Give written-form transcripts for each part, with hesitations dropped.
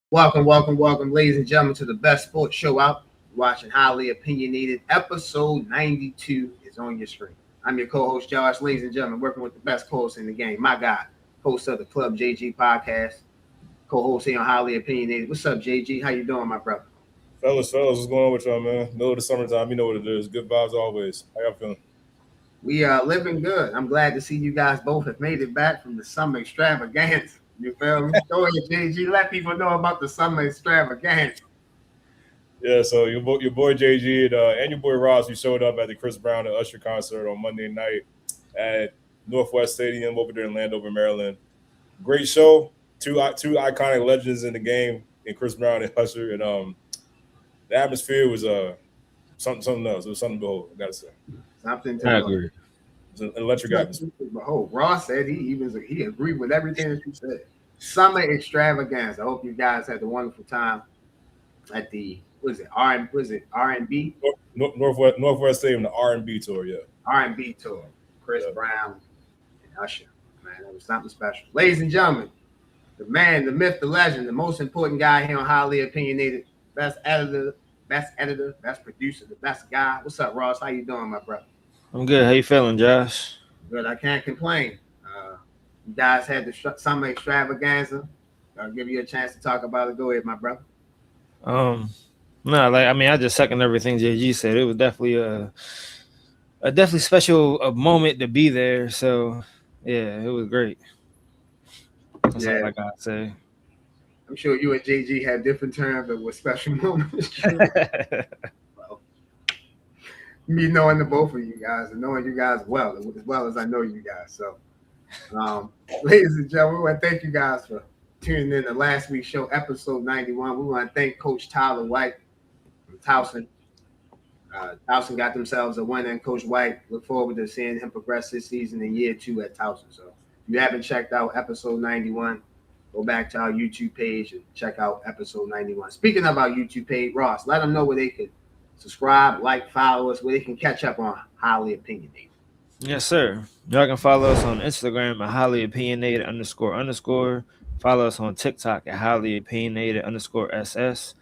Welcome, ladies and gentlemen, to the best sports show out. Watching Highly Opinionated, episode 92 is on your screen. I'm your co-host, Josh. Ladies and gentlemen, working with the best co-host in the game. My guy, host of the Club JG podcast, co-host here on Highly Opinionated. What's up, JG? How you doing, my brother? Fellas, what's going on with y'all, man? Middle of the summertime, you know what it is. Good vibes always. How y'all feeling? We are living good. I'm glad to see you guys both have made it back from the summer extravaganza. You feel me? Go ahead, JG. Let people know about the summer extravaganza. Yeah, so your boy JG and your boy Ross, we showed up at the Chris Brown and Usher concert on Monday night at Northwest Stadium over there in Landover, Maryland. Great show. Two iconic legends in the game, in Chris Brown and Usher, and the atmosphere was something else. It was something to behold, I gotta say. Something I to agree. It was an electric atmosphere. behold. Ross said he agreed with everything that you said. Summer extravaganza. I hope you guys had a wonderful time at the R&B Northwest Stadium, the R&B tour, yeah. R&B tour. Chris Yeah. Brown and Usher. Man, that was something special. Ladies and gentlemen, the man, the myth, the legend, the most important guy here on Highly Opinionated, best editor, best producer, the best guy. What's up, Ross? How you doing, my brother? I'm good. How you feeling, Josh? Good. I can't complain. You guys had the summer extravaganza. I'll give you a chance to talk about it. Go ahead, my brother. Um, no, I just second everything JG said. It was definitely a definitely special moment to be there. So yeah, it was great. That's all Yeah, I gotta say. I'm sure you and JG have different terms of what special moments. Well, me knowing the both of you guys and knowing you guys as well as I know you guys. So, ladies and gentlemen, we want to thank you guys for tuning in to last week's show, episode 91. We want to thank Coach Tyler White from Towson. Towson got themselves a win, and Coach White look forward to seeing him progress this season in year 2 at Towson. So, if you haven't checked out episode 91, go back to our YouTube page and check out episode 91. Speaking of our YouTube page, Ross, let them know where they could subscribe, like, follow us, where they can catch up on Highly Opinionated. Yes, sir. Y'all can follow us on Instagram at highly opinionated __. Follow us on TikTok at highly opinionated _SS.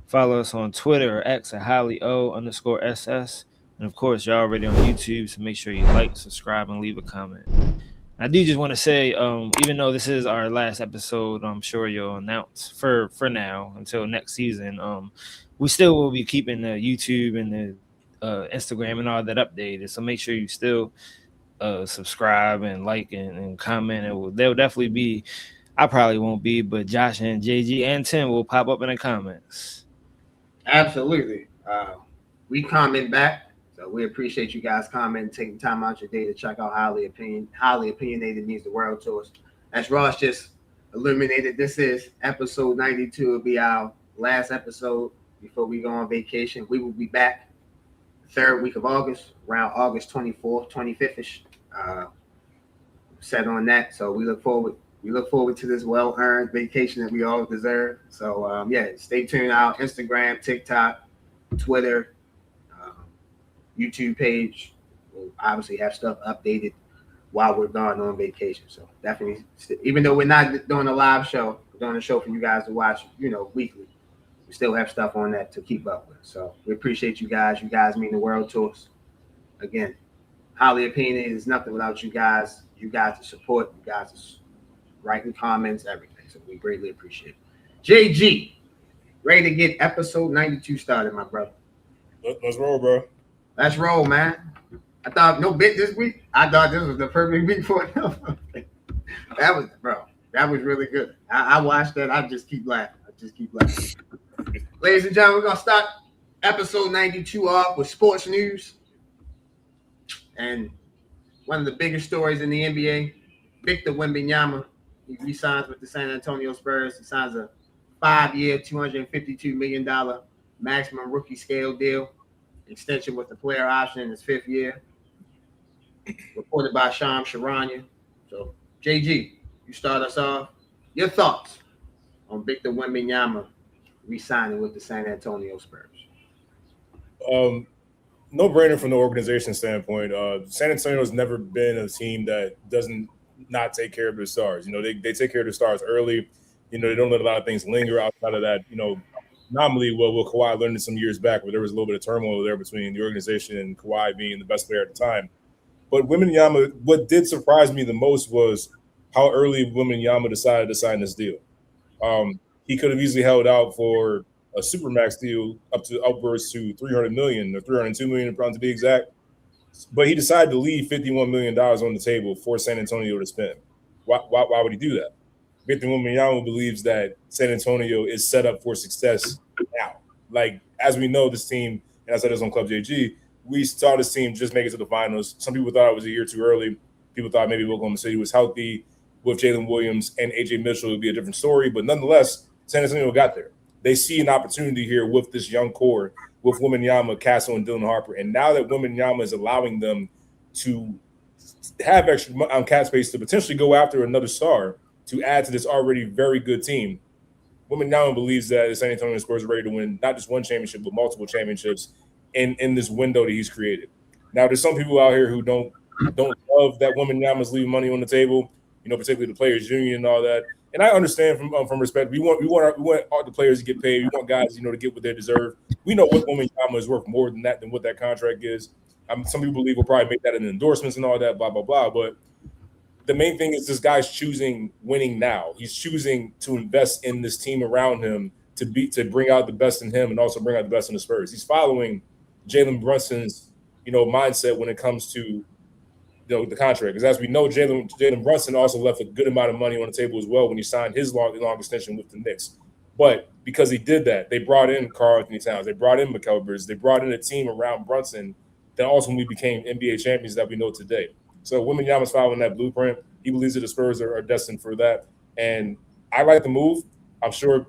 Follow us on Twitter or X at highly O_SS. And of course, y'all already on YouTube, so make sure you like, subscribe, and leave a comment. I do just want to say, even though this is our last episode, I'm sure you'll announce for now until next season. We still will be keeping the YouTube and the Instagram and all that updated. So make sure you still subscribe and like and comment. There'll definitely be. I probably won't be, but Josh and JG and Tim will pop up in the comments. Absolutely. We comment back. So we appreciate you guys commenting, taking time out your day to check out Highly Opinionated means the world to us. As Ross just illuminated, this is episode 92. It'll be our last episode before we go on vacation. We will be back the 3rd week of August, around August 24th, 25th-ish. Set on that. So we look forward to this well-earned vacation that we all deserve. So stay tuned. Our Instagram, TikTok, Twitter, YouTube page will obviously have stuff updated while we're gone on vacation. So definitely, even though we're not doing a live show, we're doing a show for you guys to watch, weekly. We still have stuff on that to keep up with. So we appreciate you guys. You guys mean the world to us. Again, Highly Opinionated is nothing without you guys. You guys to support. You guys to writing comments, everything. So we greatly appreciate it. JG, ready to get episode 92 started, my brother. Let's roll, bro. Let's roll, man. I thought no bit this week. I thought this was the perfect week for it. That was really good. I watched that. I just keep laughing. Ladies and gentlemen, we're going to start episode 92 off with sports news. And one of the biggest stories in the NBA, Victor Wembanyama, he re-signs with the San Antonio Spurs. He signs a 5-year, $252 million maximum rookie scale deal. Extension with the player option in his 5th year. Reported by Sham Charania. So, JG, you start us off. Your thoughts on Victor Wembanyama re-signing with the San Antonio Spurs? No brainer from the organization standpoint. San Antonio has never been a team that doesn't not take care of their stars. They take care of their stars early. They don't let a lot of things linger outside of that. Anomaly what Kawhi learned some years back, where there was a little bit of turmoil there between the organization and Kawhi being the best player at the time. But Wembanyama, what did surprise me the most was how early Wembanyama decided to sign this deal. He could have easily held out for a supermax deal upwards to $300 million or $302 million, to be exact. But he decided to leave $51 million on the table for San Antonio to spend. Why would he do that? Victor Wembanyama believes that San Antonio is set up for success now. Like, as we know, this team, and I said this on Club JG, we saw this team just make it to the finals. Some people thought it was a year too early. People thought maybe Oklahoma City was healthy with Jalen Williams and AJ Mitchell. It would be a different story. But nonetheless, San Antonio got there. They see an opportunity here with this young core, with Wembanyama, Castle, and Dylan Harper. And now that Wembanyama is allowing them to have extra cap space to potentially go after another star to add to this already very good team, Wembanyama believes that the San Antonio Spurs are ready to win not just one championship, but multiple championships in this window that he's created. Now, there's some people out here who don't love that Wembanyama's leaving money on the table, particularly the players' union and all that. And I understand from respect. We want all the players to get paid. We want guys, to get what they deserve. We know what Wembanyama is worth more than what that contract is. Some people believe we'll probably make that in endorsements and all that, blah, blah, blah. But the main thing is this guy's choosing winning now. He's choosing to invest in this team around him to bring out the best in him and also bring out the best in the Spurs. He's following Jalen Brunson's, mindset when it comes to the contract. Because as we know, Jalen Brunson also left a good amount of money on the table as well when he signed his long extension with the Knicks. But because he did that, they brought in Karl Anthony Towns, they brought in Mikal Bridges, they brought in a team around Brunson that ultimately became NBA champions that we know today. So Wembanyama's following that blueprint. He believes that the Spurs are destined for that. And I like the move. I'm sure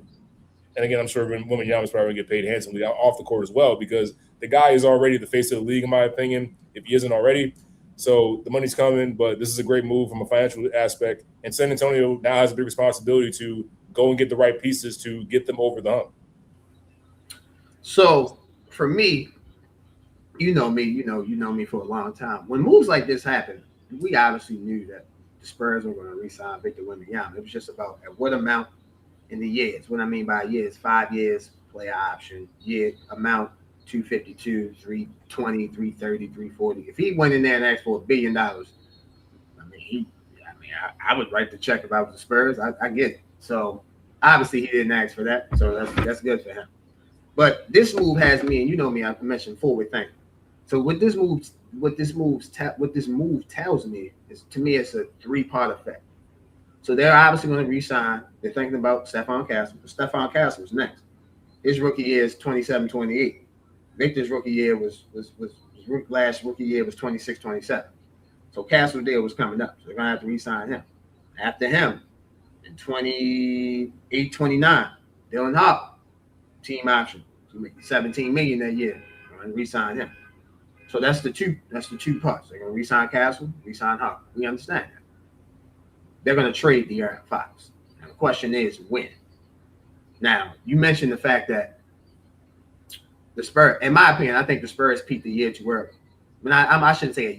Wembanyama's probably going to get paid handsomely off the court as well, because the guy is already the face of the league, in my opinion, if he isn't already. So the money's coming, but this is a great move from a financial aspect. And San Antonio now has a big responsibility to go and get the right pieces to get them over the hump. So for me, you know me for a long time. When moves like this happen, we obviously knew that the Spurs were going to re-sign Victor Wembanyama. It was just about at what amount in the years. What I mean by years, 5 years, player option, year amount, 252, 320, 330, 340. If he went in there and asked for $1 billion, I would write the check if I was the Spurs. I get it. So obviously he didn't ask for that. So that's good for him. But this move has me, and you know me, I mentioned forward thinking. So what this move tells me is, to me, it's a 3-part effect. So they're obviously going to re-sign. They're thinking about Stephon Castle. Stephon Castle's next. His rookie year is 27-28. Victor's rookie year last rookie year was 26-27. So Castle's deal was coming up. So they're gonna have to re-sign him. After him, in 28-29, Dylan Harper, team option. So making $17 million that year. They're gonna re-sign him. So that's the two parts. They're gonna re-sign Castle, re-sign Harper. We understand that. They're gonna trade De'Aaron Fox. Now the question is when. Now, you mentioned the fact that the Spurs, in my opinion, I think the Spurs peaked a year too early. I shouldn't say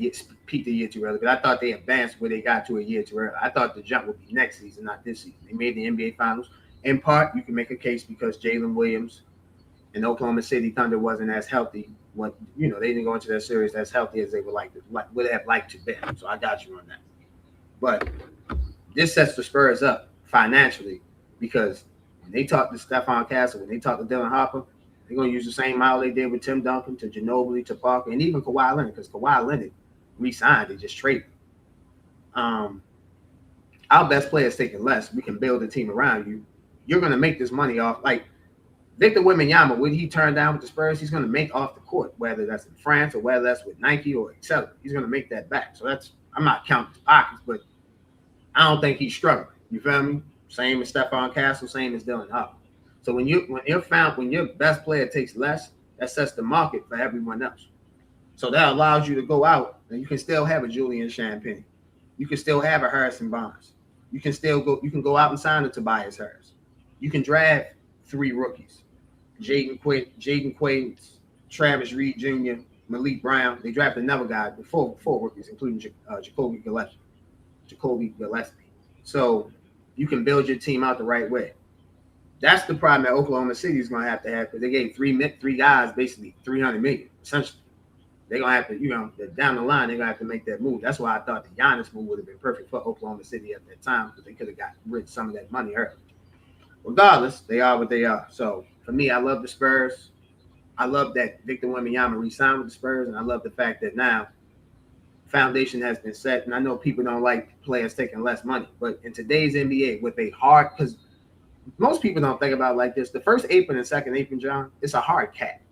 peaked a year too early, but I thought they advanced where they got to a year too early. I thought the jump would be next season, not this season. They made the NBA Finals. In part, you can make a case because Jalen Williams and Oklahoma City Thunder wasn't as healthy. They didn't go into that series as healthy as they would have liked to be. So I got you on that. But this sets the Spurs up financially, because when they talk to Stephon Castle, when they talk to Dylan Harper, they're going to use the same model they did with Tim Duncan, to Ginobili, to Parker, and even Kawhi Leonard, because Kawhi Leonard re-signed. They just traded. Our best player is taking less. We can build a team around you. You're going to make this money off. Like Victor Wembanyama, what he turned down with the Spurs, he's going to make off the court, whether that's in France or whether that's with Nike or etc. He's going to make that back. So I'm not counting his pockets, but I don't think he's struggling. You feel me? Same as Stephon Castle, same as Dylan Harper. So when your best player takes less, that sets the market for everyone else. So that allows you to go out and you can still have a Julian Champagne. You can still have a Harrison Barnes. You can go out and sign a Tobias Harris. You can draft 3 rookies. Jaden Quaid, Travis Reed Jr., Malik Brown. They drafted another guy, 4 rookies, including Jacoby Gillespie. So you can build your team out the right way. That's the problem that Oklahoma City is going to have because they gave three guys basically $300 million essentially. They're going to have to, down the line, they're going to have to make that move. That's why I thought the Giannis move would have been perfect for Oklahoma City at that time because they could have got rid of some of that money early. Regardless, they are what they are. So, for me, I love the Spurs. I love that Victor Wembanyama re-signed with the Spurs, and I love the fact that now foundation has been set. And I know people don't like players taking less money, but in today's NBA, with a hard – because most people don't think about it like this. The first apron and second apron, John, it's a hard cap.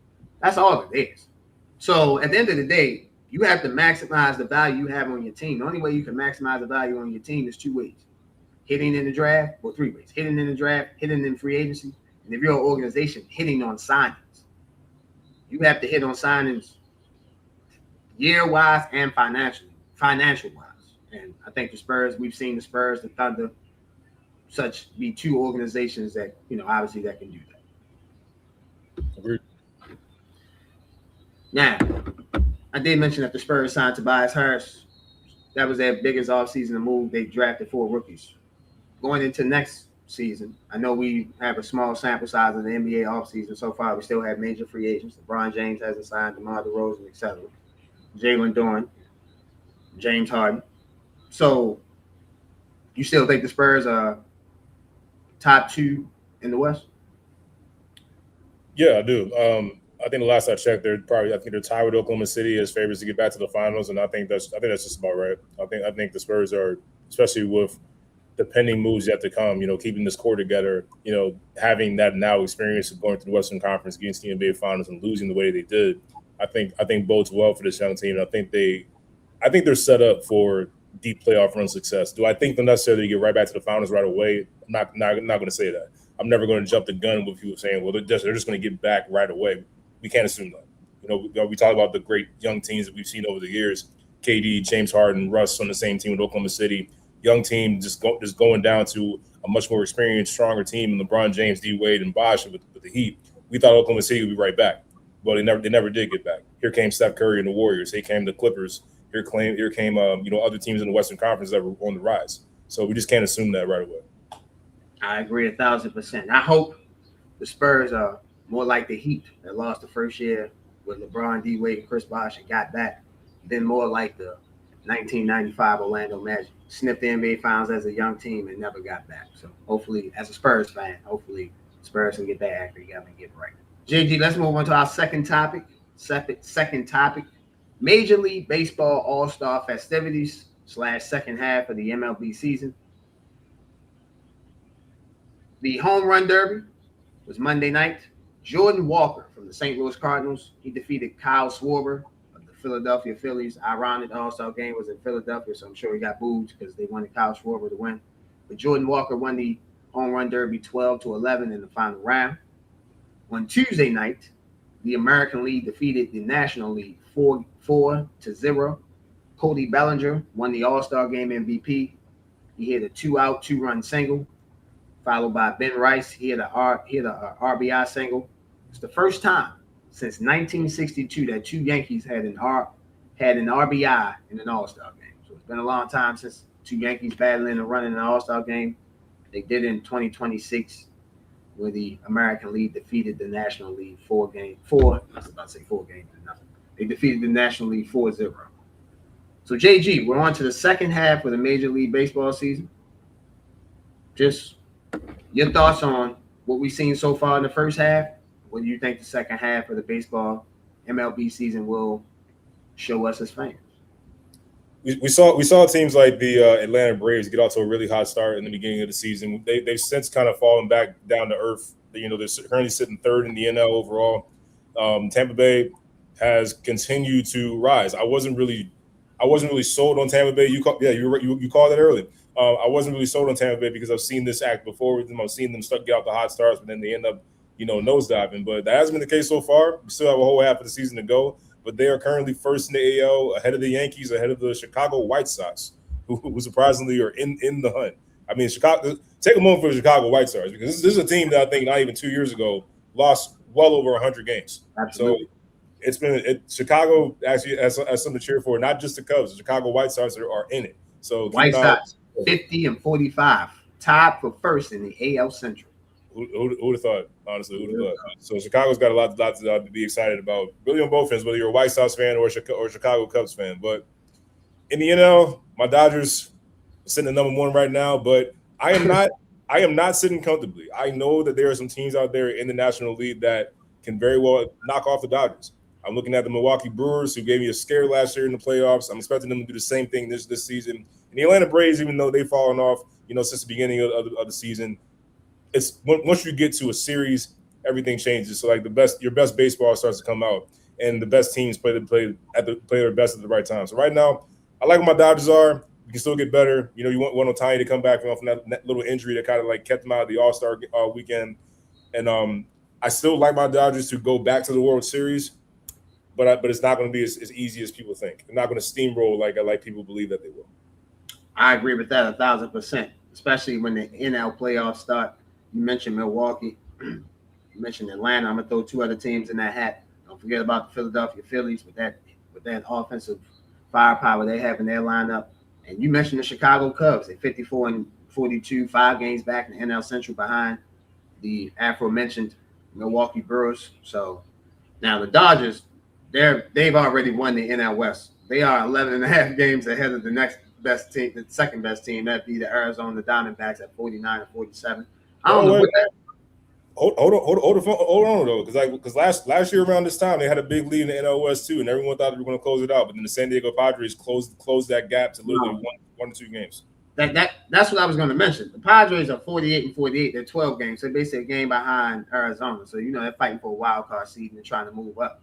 That's all it is. So at the end of the day, you have to maximize the value you have on your team. The only way you can maximize the value on your team is two ways. Hitting in the draft, or three ways. Hitting in the draft, hitting in free agency, and if you're an organization, hitting on signings. You have to hit on signings year-wise and financial-wise. And I think the Spurs, we've seen the Spurs, the Thunder, such be two organizations that, obviously that can do that. Agreed. Now, I did mention that the Spurs signed Tobias Harris. That was their biggest offseason move. They drafted 4 rookies. Going into next season, I know we have a small sample size of the NBA offseason. So far, we still have major free agents. LeBron James hasn't signed, DeMar DeRozan, etc. Jalen Duren, James Harden. So, you still think the Spurs are top 2 in the West? Yeah, I do. I think the last I checked, they're tied with Oklahoma City as favorites to get back to the finals, and I think that's just about right. I think the Spurs are, especially with the pending moves yet to come, keeping this core together, having that now experience of going to the Western Conference against the NBA Finals and losing the way they did, I think bodes well for this young team. I think they're set up for deep playoff run success. Do I think they'll necessarily get right back to the finals right away? I'm not going to say that. I'm never going to jump the gun with people saying, well, they're just going to get back right away. We can't assume that. We talk about the great young teams that we've seen over the years. KD, James Harden, Russ on the same team with Oklahoma City. Young team just going down to a much more experienced, stronger team. And LeBron James, D Wade, and Bosh with the Heat. We thought Oklahoma City would be right back. Well, they never did get back. Here came Steph Curry and the Warriors. Here came the Clippers. Here came other teams in the Western Conference that were on the rise. So we just can't assume that right away. I agree 1,000%. I hope the Spurs are more like the Heat that lost the first year with LeBron, D Wade, and Chris Bosh and got back. Then more like the 1995 Orlando Magic. Sniffed the NBA Finals as a young team and never got back. So hopefully, as a Spurs fan, Spurs can get that after you got to get right. JG, let's move on to our second topic. Major League Baseball All-Star festivities / second half of the MLB season. The Home Run Derby was Monday night. Jordan Walker from the St. Louis Cardinals, he defeated Kyle Schwarber of the Philadelphia Phillies. Ironic, the All-Star game was in Philadelphia, so I'm sure he got booed because they wanted Kyle Schwarber to win. But Jordan Walker won the Home Run Derby 12-11 in the final round. On Tuesday night, the American League defeated the National League 4-0. Cody Bellinger won the All-Star Game MVP. He hit a 2-out, 2-run single, followed by Ben Rice. He hit a RBI single. It's the first time since 1962 that 2 Yankees had an RBI in an All-Star game. So it's been a long time since 2 Yankees battling and running an All-Star game. They did it in 2026, where the American League defeated the National League 4 games to nothing. They defeated the National League 4-0. So, JG, we're on to the second half of the Major League Baseball season. Just your thoughts on what we've seen so far in the first half. What do you think the second half of the baseball MLB season will show us as fans? We saw teams like the Atlanta Braves get off to a really hot start in the beginning of the season. They've since kind of fallen back down to earth. They're currently sitting third in the NL overall. Tampa Bay has continued to rise. I wasn't really sold on Tampa Bay. You called it early. I wasn't really sold on Tampa Bay because I've seen this act before with them. I've seen them get out the hot starts, but then they end up, nosediving. But that hasn't been the case so far. We still have a whole half of the season to go. But they are currently first in the AL, ahead of the Yankees, ahead of the Chicago White Sox, who surprisingly are in the hunt. I mean, Chicago. Take a moment for the Chicago White Sox because this is a team that I think not even 2 years ago lost well over 100 games. Absolutely. So Chicago actually has something to cheer for. Not just the Cubs, the Chicago White Sox are in it. So White Sox 50-45. tied for first in the AL Central. Who would have thought? Honestly, who would have thought? So Chicago's got a lot to be excited about. Really on both ends, whether you're a White Sox fan or Chicago Cubs fan. But in the NL, my Dodgers are sitting at number one right now. But I am not. I am not sitting comfortably. I know that there are some teams out there in the National League that can very well knock off the Dodgers. I'm looking at the Milwaukee Brewers, who gave me a scare last year in the playoffs. I'm expecting them to do the same thing this season. And the Atlanta Braves, even though they've fallen off, since the beginning of the season, it's once you get to a series, everything changes. So like your best baseball starts to come out, and the best teams play their best at the right time. So right now, I like what my Dodgers are. You can still get better. You want Otani to come back from that little injury that kind of like kept him out of the All-Star weekend. And I still like my Dodgers to go back to the World Series, but it's not going to be as easy as people think. They're not going to steamroll like people believe that they will. I agree with that 1,000%, especially when the NL playoffs start. You mentioned Milwaukee. You mentioned Atlanta. I'm going to throw two other teams in that hat. Don't forget about the Philadelphia Phillies with that offensive firepower they have in their lineup. And you mentioned the Chicago Cubs. They're 54-42, 5 games back in the NL Central behind the aforementioned Milwaukee Brewers. So now the Dodgers, they've already won the NL West. They are 11.5 games ahead of the next best team, the second best team. That'd be the Arizona Diamondbacks at 49-47. I don't know what that. Hold on though, because last year around this time they had a big lead in the NL West too, and everyone thought they were going to close it out, but then the San Diego Padres closed that gap to literally one to 2 games. That's what I was going to mention. The Padres are 48-48. They're 12 games, so basically a game behind Arizona. So they're fighting for a wild card season and trying to move up.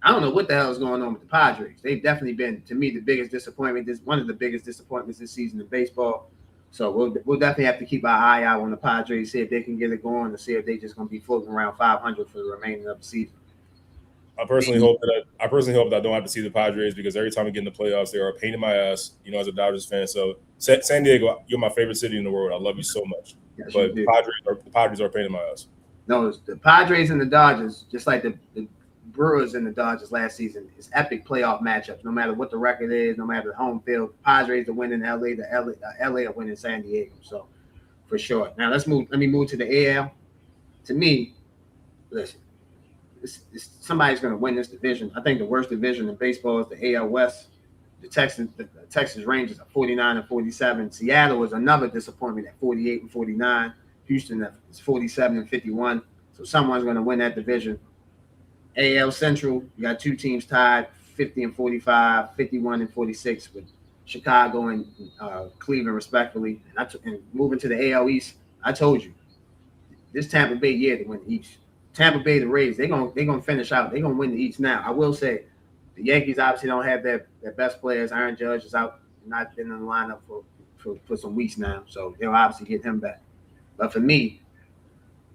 I don't know what the hell is going on with the Padres. They've definitely been, to me, the biggest disappointment. One of the biggest disappointments this season in baseball. So we'll definitely have to keep our eye out on the Padres, see if they can get it going, and see if they're just going to be floating around 500 for the remainder of the season. I personally hope that I don't have to see the Padres, because every time we get in the playoffs, they are a pain in my ass. As a Dodgers fan. So San Diego, you're my favorite city in the world. I love you so much. Yes, but the Padres are a pain in my ass. No, the Padres and the Dodgers, just like the Brewers and the Dodgers last season, is epic playoff matchups. No matter what the record is, no matter the home field, Padres are winning LA, LA are winning San Diego. So for sure. Now let me move to the AL. To me, listen, somebody's going to win this division. I think the worst division in baseball is the AL West. The Texas Rangers are 49-47. Seattle is another disappointment at 48-49. Houston is 47-51. So someone's going to win that division. AL Central, you got 2 teams tied, 50-45, 51-46 with Chicago and Cleveland, respectively. And moving to the AL East, I told you, this Tampa Bay year to win the East. Tampa Bay, the Rays, they're gonna finish out. They're gonna win the East now. I will say, the Yankees obviously don't have their best players. Aaron Judge is out, not been in the lineup for some weeks now, so they'll obviously get him back. But for me,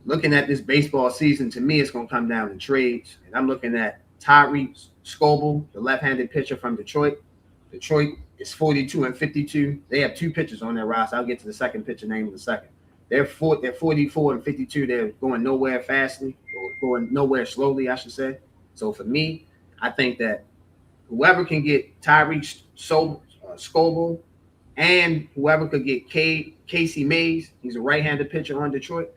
looking at this baseball season, to me, it's going to come down to trades. And I'm looking at Tyreek Skobel, the left-handed pitcher from Detroit. Detroit is 42-52. They have 2 pitchers on their roster. I'll get to the second pitcher name in a second. They're 44-52. They're going nowhere fastly, or going nowhere slowly, I should say. So for me, I think that whoever can get Tyreek Skobel, and whoever could get Casey Mays, he's a right-handed pitcher on Detroit.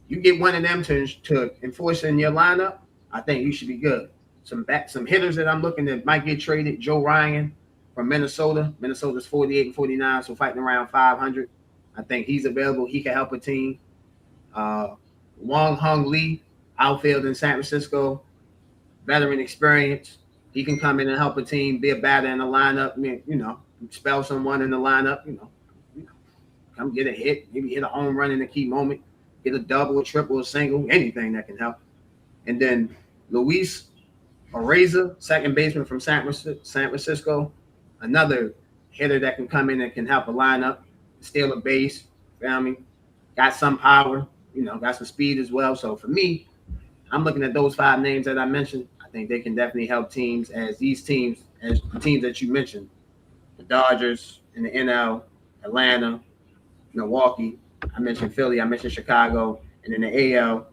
You get one of them to enforce in your lineup, I think you should be good. Some hitters that I'm looking at might get traded. Joe Ryan from Minnesota. Minnesota's 48-49, so fighting around 500. I think he's available. He can help a team. Wong Hung Lee, outfield in San Francisco, veteran experience. He can come in and help a team, be a batter in the lineup. Spell someone in the lineup. Come get a hit, maybe hit a home run in a key moment. Get a double, a triple, a single, anything that can help. And then Luis Arraeza, second baseman from San Francisco, another hitter that can come in and can help a lineup, steal a base, got some power, got some speed as well. So for me, I'm looking at those 5 names that I mentioned. I think they can definitely help teams as the teams that you mentioned, the Dodgers in the NL, Atlanta, Milwaukee. I mentioned Philly, I mentioned Chicago, and in the AL,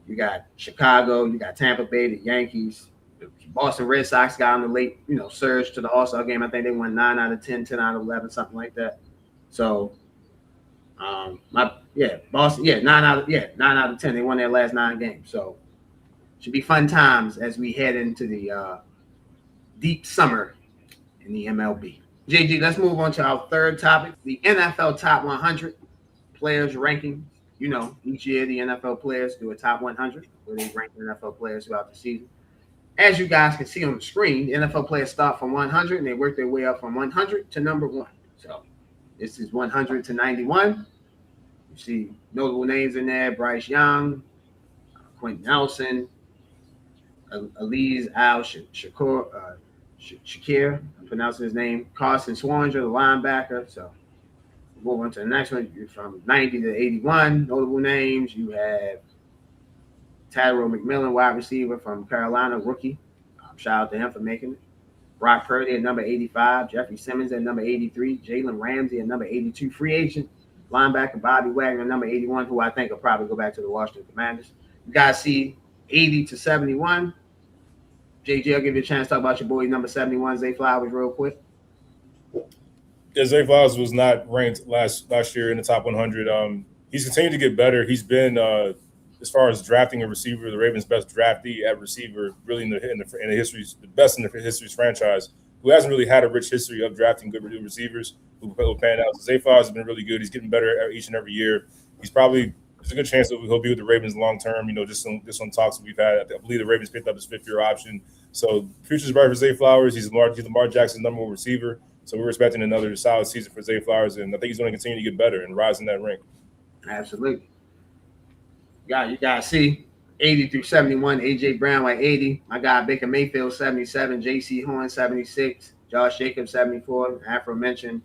you got Chicago, you got Tampa Bay, the Yankees, the Boston Red Sox got on the late, surge to the All-Star game. I think they won 9 out of 10, 10 out of 11, something like that. So Boston, 9 out of 10. They won their last 9 games. So should be fun times as we head into the deep summer in the MLB. JG, let's move on to our third topic, the NFL Top 100 Players Ranking. You know, each year the NFL players do a Top 100 where they rank NFL players throughout the season. As you guys can see on the screen, the NFL players start from 100 and they work their way up from 100 to number 1. So this is 100 to 91. You see notable names in there: Bryce Young, Quentin Nelson, Elise Shakir, I'm pronouncing his name, Carson Swanger, the linebacker. So we'll move on to the next one. From 90 to 81, notable names. You have Tyrell McMillan, wide receiver from Carolina, rookie. Shout out to him for making it. Brock Purdy at number 85, Jeffrey Simmons at number 83, Jalen Ramsey at number 82, free agent linebacker Bobby Wagner, number 81, who I think will probably go back to the Washington Commanders. You guys see 80 to 71. JJ, I'll give you a chance to talk about your boy number 71, Zay Flowers, real quick. Yeah, Zay Flowers was not ranked last year in the top 100. He's continued to get better. He's been, as far as drafting a receiver, the Ravens' best draftee at receiver, really in the history's the best in the history's franchise, who hasn't really had a rich history of drafting good receivers who pan out. So Zay Flowers has been really good. He's getting better each and every year. There's a good chance that he'll be with the Ravens long term. You know, just on talks that we've had. I believe the Ravens picked up his 5th-year option. So future's bright for Zay Flowers. He's Lamar Jackson's number 1 receiver. So we're expecting another solid season for Zay Flowers, and I think he's going to continue to get better and rise in that rank. Absolutely. Yeah, you guys see 80 through 71, AJ Brown at 80. My guy Baker Mayfield 77, JC Horn 76, Josh Jacobs 74. Aforementioned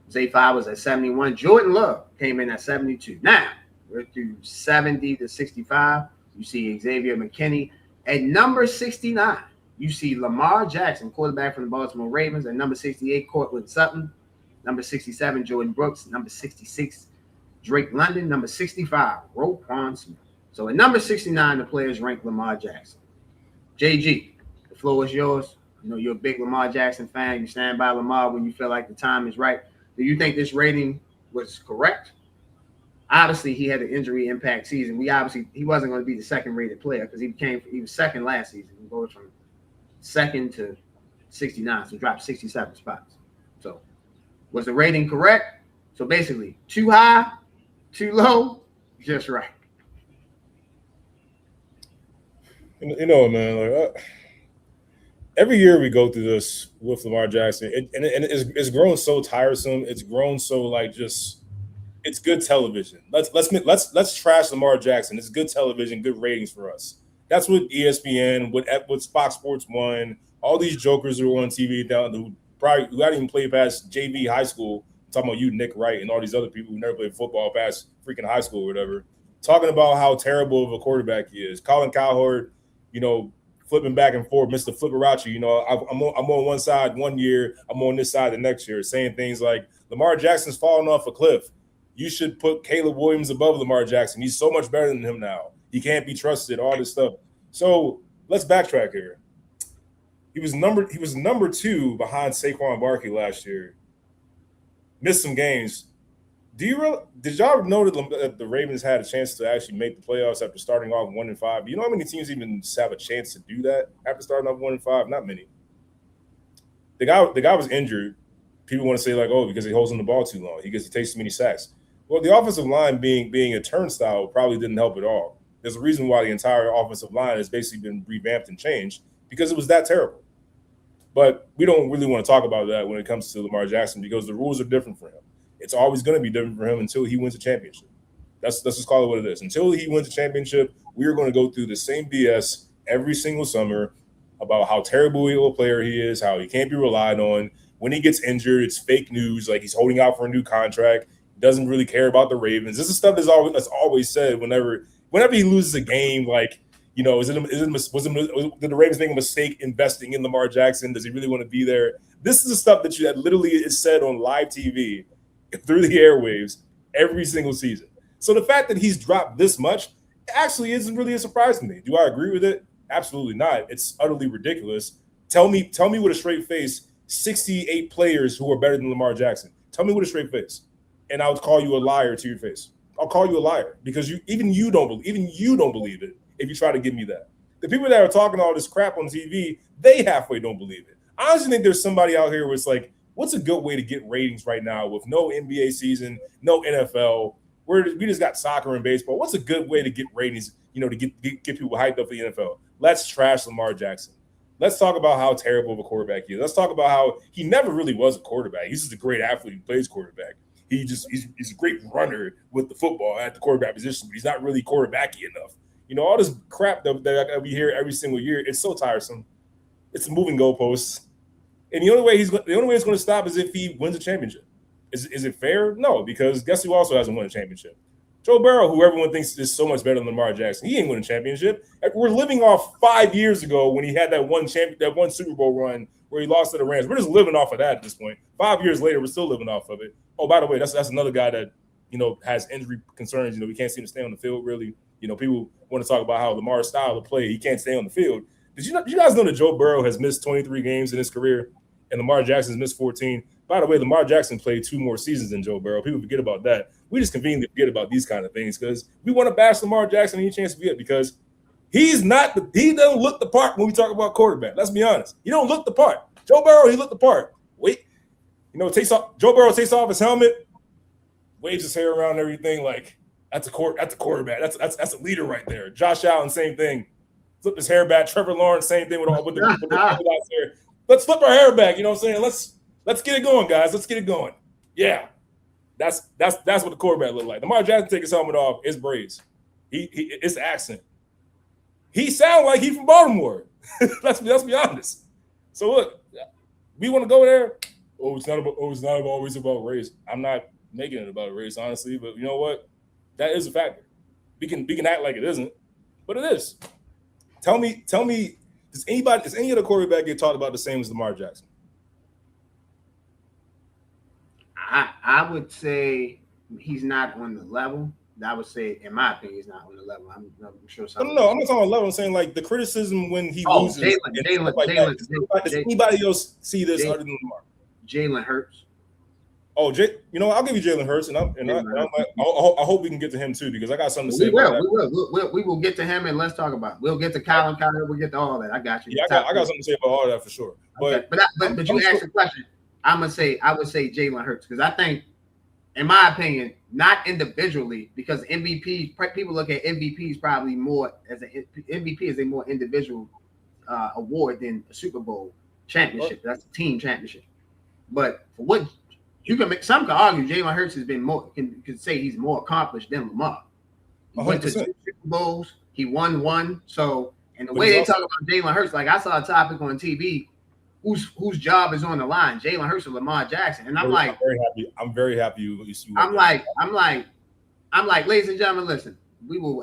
Zay Flowers at 71. Jordan Love came in at 72. Now we're through 70 to 65. You see Xavier McKinney at number 69. You see Lamar Jackson, quarterback from the Baltimore Ravens, at number 68. Cortland Sutton, number 67. Jordan Brooks, number 66. Drake London, number 65, Roquan Smith. So at number 69, the players rank Lamar Jackson. JG, the floor is yours. I know you're a big Lamar Jackson fan. You stand by Lamar when you feel like the time is right. Do you think this rating was correct? Obviously, he had an injury impact season. He wasn't going to be the second-rated player because he was second last season. He goes from second to 69, so dropped 67 spots. So was the rating correct? So basically, too high, too low, just right. You know, man, every year we go through this with Lamar Jackson, and it's grown so tiresome. It's grown so it's good television. Let's trash Lamar Jackson. It's good television, good ratings for us. That's what ESPN, what Fox Sports 1, all these jokers who are on TV who hadn't even played past JV high school. I'm talking about you, Nick Wright, and all these other people who never played football past freaking high school or whatever, talking about how terrible of a quarterback he is. Colin Cowherd, flipping back and forth, Mr. Flipperachi. I'm on one side one year, I'm on this side the next year, saying things like Lamar Jackson's falling off a cliff. You should put Caleb Williams above Lamar Jackson. He's so much better than him now. He can't be trusted, all this stuff. So let's backtrack here. He was number 2 behind Saquon Barkley last year. Missed some games. Did y'all know that the Ravens had a chance to actually make the playoffs after starting off 1-5? Do you know how many teams even have a chance to do that after starting off 1-5? Not many. The guy was injured. People want to say because he holds on the ball too long. He takes too many sacks. Well, the offensive line being a turnstile probably didn't help at all. There's a reason why the entire offensive line has basically been revamped and changed because it was that terrible. But we don't really want to talk about that when it comes to Lamar Jackson because the rules are different for him. It's always going to be different for him until he wins a championship. Let's just call it what it is. Until he wins a championship, we are going to go through the same BS every single summer about how terrible a player he is, how he can't be relied on. When he gets injured, it's fake news, like he's holding out for a new contract, doesn't really care about the Ravens. This is stuff that's always said whenever he loses a game, did the Ravens make a mistake investing in Lamar Jackson? Does he really want to be there? This is the stuff that literally is said on live TV through the airwaves every single season. So the fact that he's dropped this much actually isn't really a surprise to me. Do I agree with it? Absolutely not. It's utterly ridiculous. Tell me with a straight face 68 players who are better than Lamar Jackson. Tell me with a straight face. and I'll call you a liar to your face. I'll call you a liar because even you don't believe it if you try to give me that. The people that are talking all this crap on TV, they halfway don't believe it. I honestly think there's somebody out here where it's like, what's a good way to get ratings right now with no NBA season, no NFL? We just got soccer and baseball. What's a good way to get ratings, to get people hyped up for the NFL? Let's trash Lamar Jackson. Let's talk about how terrible of a quarterback he is. Let's talk about how he never really was a quarterback. He's just a great athlete who plays quarterback. He's a great runner with the football at the quarterback position, but he's not really quarterbacky enough. All this crap that we hear every single year, it's so tiresome. It's a moving goalposts. And the only way it's going to stop is if he wins a championship. Is it fair? No, because guess who also hasn't won a championship? Joe Burrow, who everyone thinks is so much better than Lamar Jackson. He ain't won a championship. We're living off 5 years ago when he had that one Super Bowl run where he lost to the Rams. We're just living off of that at this point. 5 years later, we're still living off of it. Oh, by the way, that's another guy that has injury concerns. We can't seem to stay on the field really. People want to talk about how Lamar's style of play, he can't stay on the field. Did you guys know that Joe Burrow has missed 23 games in his career and Lamar Jackson's missed 14? By the way, Lamar Jackson played 2 more seasons than Joe Burrow. People forget about that. We just conveniently forget about these kind of things because we want to bash Lamar Jackson any chance we get because he doesn't look the part when we talk about quarterback. Let's be honest. He don't look the part. Joe Burrow, he looked the part. Wait, Joe Burrow takes off his helmet, waves his hair around and everything like that's a quarterback. That's a leader right there. Josh Allen, same thing. Flip his hair back. Trevor Lawrence, same thing with the hair. Let's flip our hair back. You know what I'm saying? Let's get it going, guys. Let's get it going. Yeah. That's what the quarterback look like. Demar Jackson take his helmet off. It's braids. It's the accent. He sound like he from Baltimore. let's be honest. So look, we want to go there. It's not always about race. I'm not making it about race, honestly. But you know what? That is a factor. We can act like it isn't, but it is. Tell me, does any other quarterback get talked about the same as Demar Jackson? I would say he's not on the level. I would say, in my opinion, he's not on the level. I'm sure. No, I'm not talking about level. I'm saying like the criticism when he loses. Jalen. Does anybody else see this other than Lamar? Jalen Hurts. Oh, I'll give you Jalen Hurts, and I hope we can get to him too because I got something to say. We will get to him, and let's talk about it. We'll get to Colin. We'll get to all that. I got you. Yeah, I got something to say about all that for sure. But you asked the question. I would say Jalen Hurts because I think, in my opinion, not individually because MVP people look at MVPs probably more as MVP is a more individual award than a Super Bowl championship. That's a team championship. But for what you can make, some can argue Jalen Hurts has been more can say he's more accomplished than Lamar. He 100%. Went to 2 Super Bowls. He won 1. So, and the way they talk about Jalen Hurts, like I saw a topic on TV. Whose job is on the line, Jalen Hurts or Lamar Jackson? And I'm very happy you. I'm like, ladies and gentlemen, listen.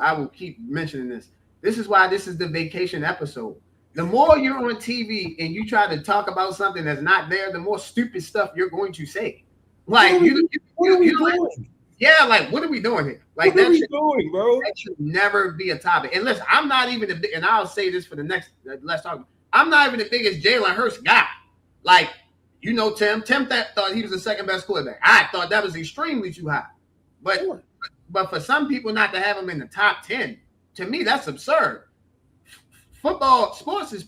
I will keep mentioning this. This is why this is the vacation episode. The more you're on TV and you try to talk about something that's not there, the more stupid stuff you're going to say. Like what are we doing? Yeah, like what are we doing here? Like what are we doing, bro? That should never be a topic. And listen, I'm not even and I'll say this for the next. Let's talk. I'm not even the biggest Jalen Hurts guy. Like, Tim thought he was the second best quarterback. I thought that was extremely too high. But for some people not to have him in the top 10, to me, that's absurd. Sports is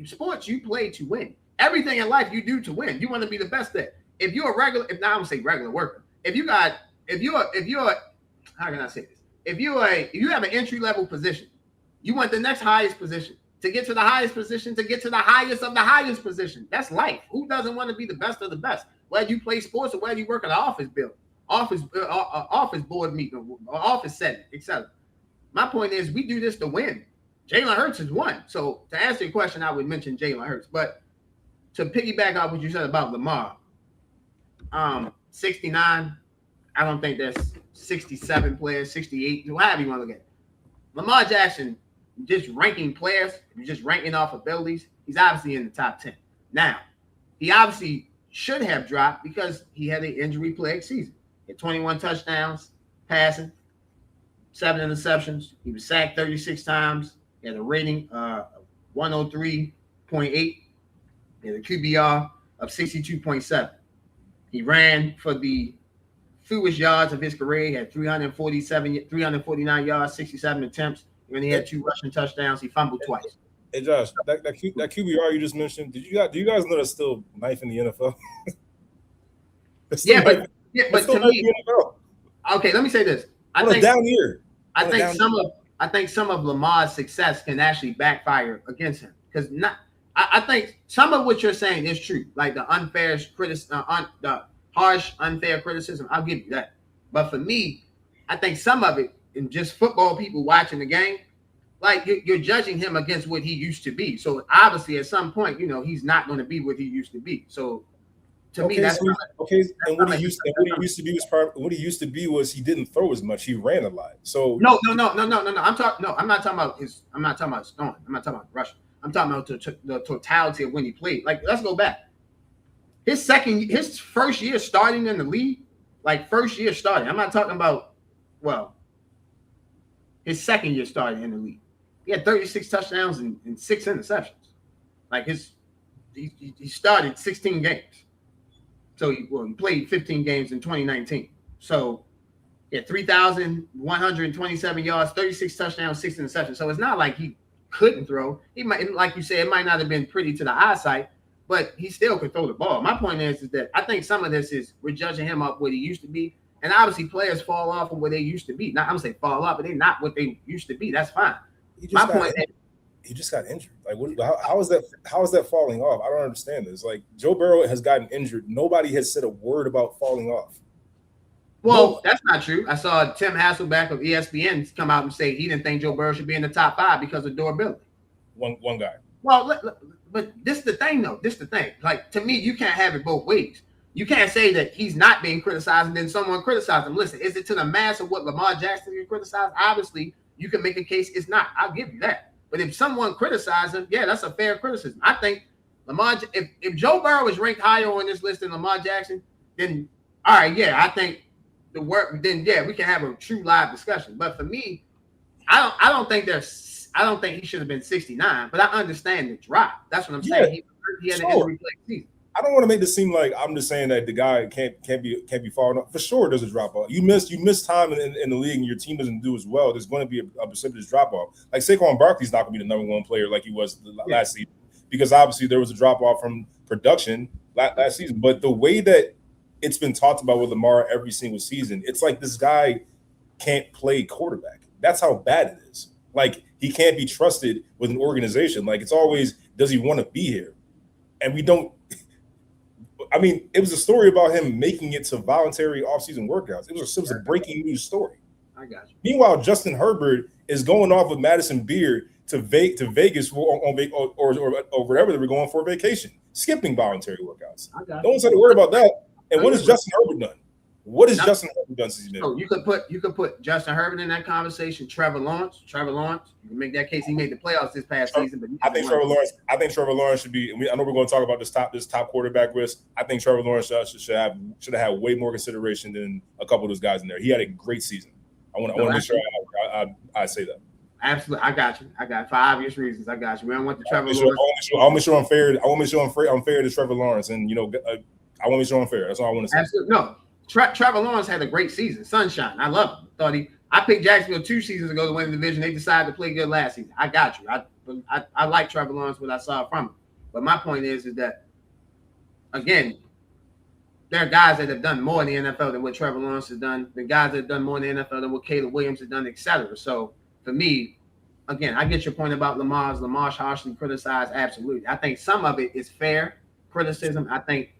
sports you play to win. Everything in life you do to win. You want to be the best at. If you're a regular, I don't say regular worker. If you're how can I say this? If you have an entry level position, you want the next highest position. To get to the highest position, to get to the highest of the highest position. That's life. Who doesn't want to be the best of the best? Whether you play sports or whether you work at an office building, office board meeting, or office setting, etc. My point is, we do this to win. Jalen Hurts is one. So to answer your question, I would mention Jalen Hurts. But to piggyback off what you said about Lamar, 69. I don't think there's 67 players, 68, however you want to look at it. Lamar Jackson. Just ranking players, just ranking off abilities, he's obviously in the top 10. Now, he obviously should have dropped because he had an injury-plagued season. He had 21 touchdowns, passing, 7 interceptions. He was sacked 36 times. He had a rating of 103.8. He had a QBR of 62.7. He ran for the fewest yards of his career. He had 349 yards, 67 attempts. When he had 2 rushing touchdowns, he fumbled twice. Hey Josh, that QBR you just mentioned, do you guys know that's still ninth in the NFL? But to me, okay, let me say this. I think down year. I think some of Lamar's success can actually backfire against him because I think some of what you're saying is true, like the the harsh, unfair criticism. I'll give you that. But for me, I think some of it, in just football people watching the game, like you're judging him against what he used to be. So obviously, at some point, he's not going to be what he used to be. So to me, that's okay. And what he used to be was he didn't throw as much. He ran a lot. So no. I'm not talking about his throwing. I'm not talking about rushing. I'm talking about the totality of when he played. Like, let's go back. His first year starting in the league, like first year starting. I'm not talking about, his second year starting in the league. He had 36 touchdowns and 6 interceptions. Like he started 16 games. So he played 15 games in 2019. So he had 3,127 yards, 36 touchdowns, 6 interceptions. So it's not like he couldn't throw. He might, like you said, it might not have been pretty to the eyesight, but he still could throw the ball. My point is that I think some of this is we're judging him up what he used to be. And obviously players fall off of what they used to be. Not, I'm going to say fall off, but they're not what they used to be. That's fine. My point is, he just got injured. Like, how is that? How is that falling off? I don't understand this. Like, Joe Burrow has gotten injured. Nobody has said a word about falling off. Well, that's not true. I saw Tim Hasselbeck of ESPN come out and say he didn't think Joe Burrow should be in the top 5 because of durability. One guy. Well, but this is the thing, though. This is the thing. Like, to me, you can't have it both ways. You can't say that he's not being criticized and then someone criticized him. Listen, is it to the mass of what Lamar Jackson is criticized? Obviously, you can make a case it's not. I'll give you that. But if someone criticizes him, yeah, that's a fair criticism. I think if Joe Burrow is ranked higher on this list than Lamar Jackson, then all right, yeah, I think we can have a true live discussion. But for me, I don't think he should have been 69, but I understand the drop. That's what I'm saying. He had an injury play season. I don't want to make this seem like I'm just saying that the guy can't be falling off. For sure, there's a drop off. You miss time in the league, and your team doesn't do as well. There's going to be a precipitous drop off. Like Saquon Barkley's not going to be the number 1 player like he was last season because obviously there was a drop off from production last season. But the way that it's been talked about with Lamar every single season, it's like this guy can't play quarterback. That's how bad it is. Like, he can't be trusted with an organization. Like, it's always, does he want to be here? And we don't. I mean, it was a story about him making it to voluntary offseason workouts. It was a breaking news story. I got you. Meanwhile, Justin Herbert is going off with Madison Beard to Vegas or wherever they were going for a vacation, skipping voluntary workouts. No one said a word about that. And what has Justin Herbert done? What has Justin Herbert done since he's been? So you could put Justin Herbert in that conversation. Trevor Lawrence, you can make that case. He made the playoffs this past season, but I think Trevor Lawrence should be. I know we're going to talk about this top quarterback list. I think Trevor Lawrence should have had way more consideration than a couple of those guys in there. He had a great season. I want to make sure I say that. Absolutely, I got you. For obvious reasons, I got you. We don't want the Trevor Lawrence. I want to make sure I'm fair. I want to make sure I'm fair to Trevor Lawrence, and I want to make sure I'm fair. That's all I want to say. Absolutely, no. Trevor Lawrence had a great season. Sunshine. I love him. I picked Jacksonville 2 seasons ago to win the division. They decided to play good last season. I got you. I like Trevor Lawrence, what I saw from him. But my point is that, again, there are guys that have done more in the NFL than what Trevor Lawrence has done. The guys that have done more in the NFL than what Caleb Williams has done, etc. So, for me, again, I get your point about Lamar's harshly criticized. Absolutely. I think some of it is fair criticism. I think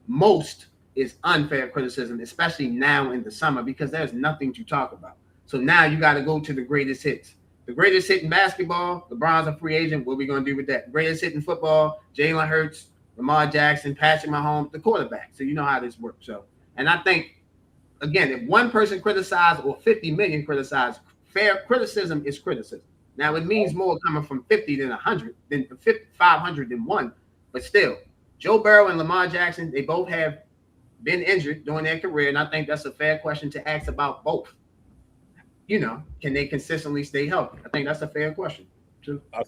most is unfair criticism, especially now in the summer, because there's nothing to talk about. So now you got to go to the greatest hits. The greatest hit in basketball, LeBron's a free agent. What are we going to do with that? Greatest hit in football, Jalen Hurts, Lamar Jackson, Patrick Mahomes, the quarterback. So you know how this works. So, and I think, again, if one person criticized or 50 million criticized, fair criticism is criticism. Now, it means more coming from 50 than 100, than 500 than 1. But still, Joe Burrow and Lamar Jackson, they both have been injured during their career, and I think that's a fair question to ask about both. Can they consistently stay healthy? I think that's a fair question. I'll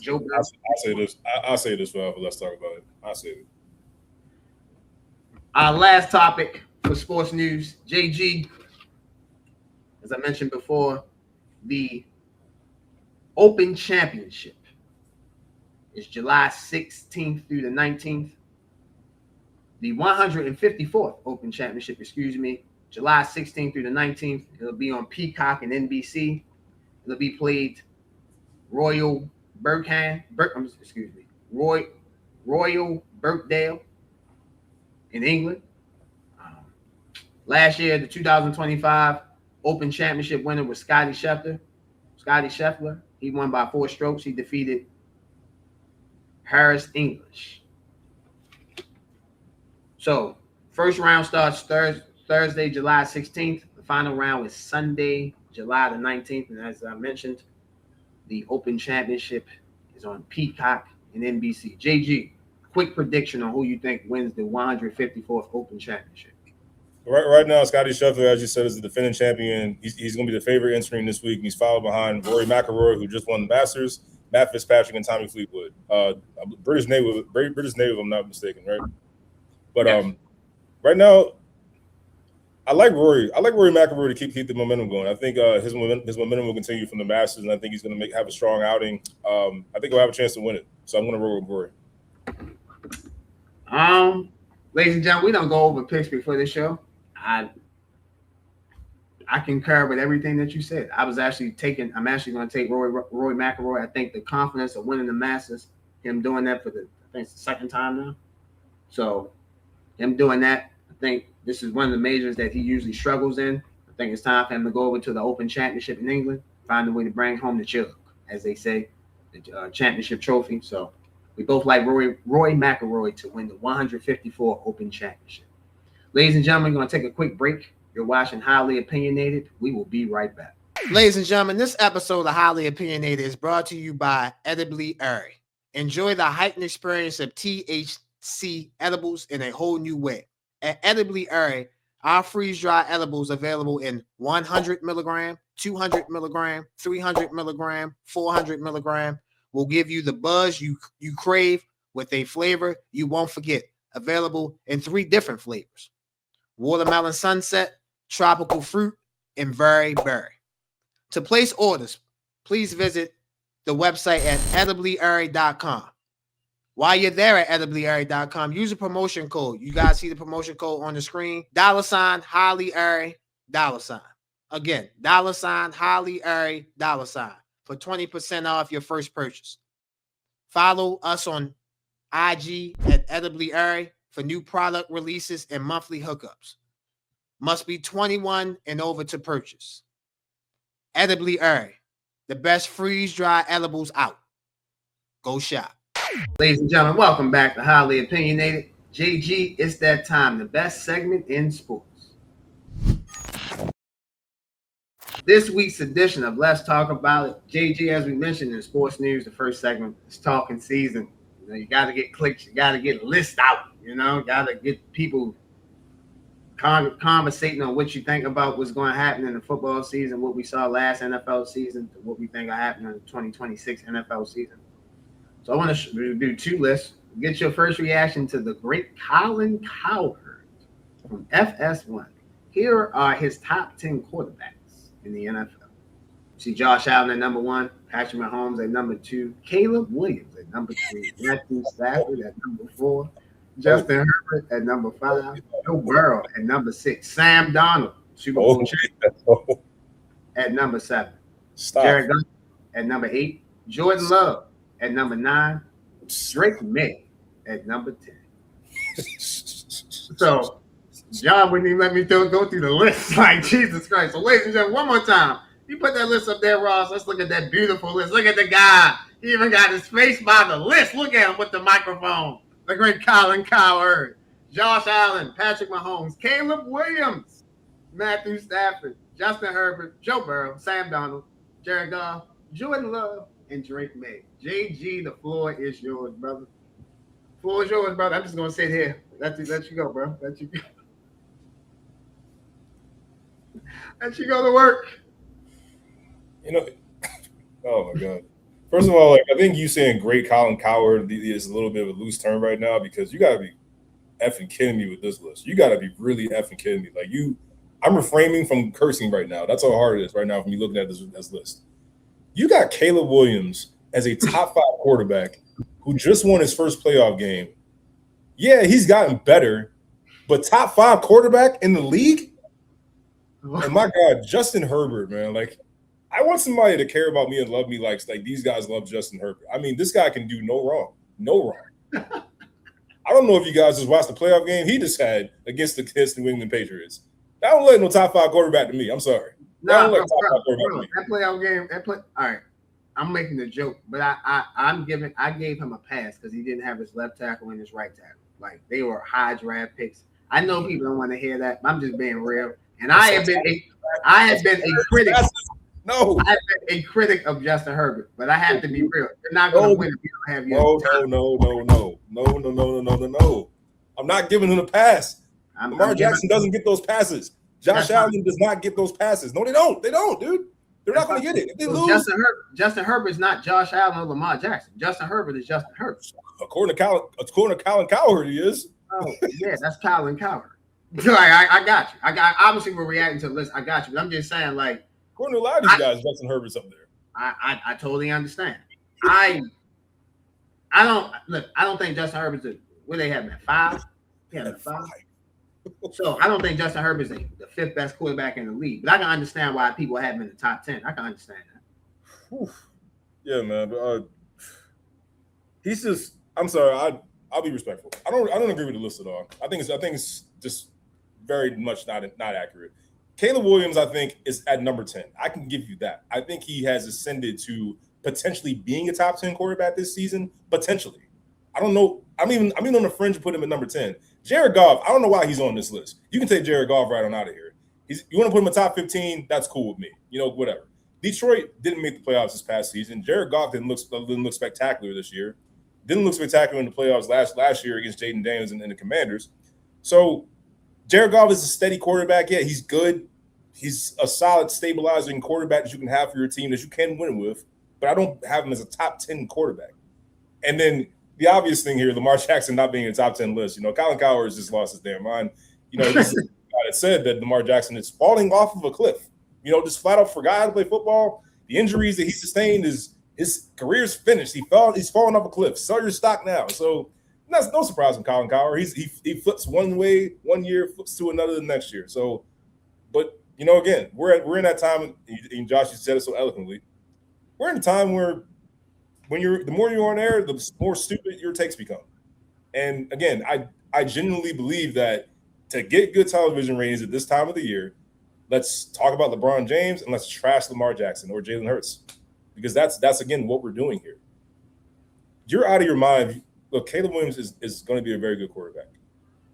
say this forever. Let's talk about it. I'll say it. Our last topic for sports news. JG, as I mentioned before, the Open Championship is July 16th through the 19th. The 154th Open Championship, July 16th through the 19th. It'll be on Peacock and NBC. It'll be played Royal Birkdale in England. Last year, the 2025 Open Championship winner was Scotty Scheffler. He won by 4 strokes. He defeated Harris English. So, first round starts Thursday, July 16th. The final round is Sunday, July the 19th. And as I mentioned, the Open Championship is on Peacock and NBC. JG, quick prediction on who you think wins the 154th Open Championship. Right now, Scotty Scheffler, as you said, is the defending champion. He's going to be the favorite entering this week. He's followed behind Rory McIlroy, who just won the Masters, Matt Fitzpatrick, and Tommy Fleetwood. British native, if I'm not mistaken, right? But yes. Right now, I like Rory McIlroy to keep the momentum going. I think his momentum will continue from the Masters, and I think he's going to have a strong outing. I think he'll have a chance to win it. So I'm going to roll with Rory. Ladies and gentlemen, we don't go over picks before the show. I concur with everything that you said. I'm actually going to take Rory McIlroy. I think the confidence of winning the Masters, him doing that for the second time now. So him doing that, I think this is one of the majors that he usually struggles in. I think it's time for him to go over to the Open Championship in England, find a way to bring home the jug, as they say, the championship trophy. So we both like Rory McIlroy to win the 154 Open Championship. Ladies and gentlemen, we're going to take a quick break. You're watching Highly Opinionated. We will be right back. Ladies and gentlemen, this episode of Highly Opinionated is brought to you by Edibly Airy. Enjoy the heightened experience of THC edibles in a whole new way. At Edibly Airy, our freeze-dry edibles available in 100 milligram, 200 milligram, 300 milligram, 400 milligram will give you the buzz you crave with a flavor you won't forget. Available in 3 different flavors: watermelon sunset, tropical fruit, and berry. To place orders, please visit the website at ediblyairy.com. While you're there at ediblyairy.com, use a promotion code. You guys see the promotion code on the screen. $ Highly Airy, $. Again, $ Highly Airy, $ for 20% off your first purchase. Follow us on IG at Edibly Airy for new product releases and monthly hookups. Must be 21 and over to purchase. Edibly Airy, the best freeze-dry edibles out. Go shop. Ladies and gentlemen, welcome back to Highly Opinionated. JG, it's that time, the best segment in sports. This week's edition of Let's Talk About It. JG, as we mentioned in sports news, the first segment is talking season. You got to get clicks. You got to get lists out. Got to get people conversating on what you think about what's going to happen in the football season, what we saw last NFL season, to what we think will happen in the 2026 NFL season. So I want to do 2 lists. Get your first reaction to the great Colin Cowherd from FS1. Here are his top 10 quarterbacks in the NFL. See Josh Allen at number 1, Patrick Mahomes at number 2, Caleb Williams at number 3, Matthew Stafford at number 4, Justin Herbert at number 5, Joe Burrow at number 6, Sam Darnold, Super Bowl champion, at number 7, Jared Goff at number 8, Jordan Love at number 9, Drake May at number 10. So John wouldn't even let me go through the list. Like, Jesus Christ. So ladies and gentlemen, one more time. You put that list up there, Ross. Let's look at that beautiful list. Look at the guy. He even got his face by the list. Look at him with the microphone. The great Colin Cowherd, Josh Allen, Patrick Mahomes, Caleb Williams, Matthew Stafford, Justin Herbert, Joe Burrow, Sam Darnold, Jared Goff, Jordan Love, and Drake May. JG, the floor is yours, brother. Floor is yours, brother. I'm just going to sit here. Let you go, bro. Let you go. Let you go to work. Oh, my God. First of all, I think you saying great Colin Cowherd is a little bit of a loose term right now, because you got to be effing kidding me with this list. You got to be really effing kidding me. Like I'm refraining from cursing right now. That's how hard it is right now for me looking at this list. You got Caleb Williams as a top 5 quarterback who just won his first playoff game. Yeah, he's gotten better, but top 5 quarterback in the league? And my God, Justin Herbert, man. Like, I want somebody to care about me and love me like these guys love Justin Herbert. I mean, this guy can do no wrong. No wrong. I don't know if you guys just watched the playoff game he just had against the New England Patriots. That don't let no top 5 quarterback to me. I'm sorry. No, that playoff game, all right. I'm making a joke, but I gave him a pass because he didn't have his left tackle and his right tackle. Like, they were high draft picks. I know people don't want to hear that, but I'm just being real. And I have been a critic. No, I've been a critic of Justin Herbert, but I have to be real. You're not going to win if you don't have your No. I'm not giving him a pass. Lamar Jackson doesn't get those passes. Josh Allen does not get those passes. No, they don't. They don't, dude. They're not going to get it. If they lose, Justin Herbert is not Josh Allen or Lamar Jackson. Justin Herbert is Justin Herbert. According to Colin Cowherd, he is. Oh, yeah, that's Colin Cowherd. I got you. Obviously we're reacting to the list. I got you, but I'm just saying, like, according to a lot of these guys, Justin Herbert's up there. I totally understand. I don't think Justin Herbert's where they have him at 5. Yeah, 5. So I don't think Justin Herbert's the 5th best quarterback in the league. But I can understand why people have him in the top 10. I can understand that. Whew. Yeah, man. But he's just. I'm sorry. I'll be respectful. I don't agree with the list at all. I think it's just very much not accurate. Caleb Williams, I think, is at number 10. I can give you that. I think he has ascended to potentially being a top 10 quarterback this season. Potentially. I don't know. I'm even on the fringe to put him at number 10. Jared Goff, I don't know why he's on this list. You can take Jared Goff right on out of here. You want to put him in top 15, that's cool with me. Whatever. Detroit didn't make the playoffs this past season. Jared Goff didn't look spectacular this year. Didn't look spectacular in the playoffs last year against Jaden Daniels and the Commanders. So Jared Goff is a steady quarterback. Yeah, he's good. He's a solid stabilizing quarterback that you can have for your team that you can win with. But I don't have him as a top 10 quarterback. And then the obvious thing here, Lamar Jackson not being in the top 10 list. Colin Cowherd has just lost his damn mind. It said that Lamar Jackson is falling off of a cliff. Just flat out forgot how to play football. The injuries that he sustained his career's finished. He's falling off a cliff. Sell your stock now. So that's no surprise from Colin Cowherd. He flips one way one year, flips to another the next year. So, but again, we're in that time, and Josh, you said it so eloquently. We're in a time where the more you're on air, the more stupid your takes become. And again, I genuinely believe that to get good television ratings at this time of the year, let's talk about LeBron James and let's trash Lamar Jackson or Jalen Hurts, because that's again what we're doing here. You're out of your mind. Look, Caleb Williams is going to be a very good quarterback.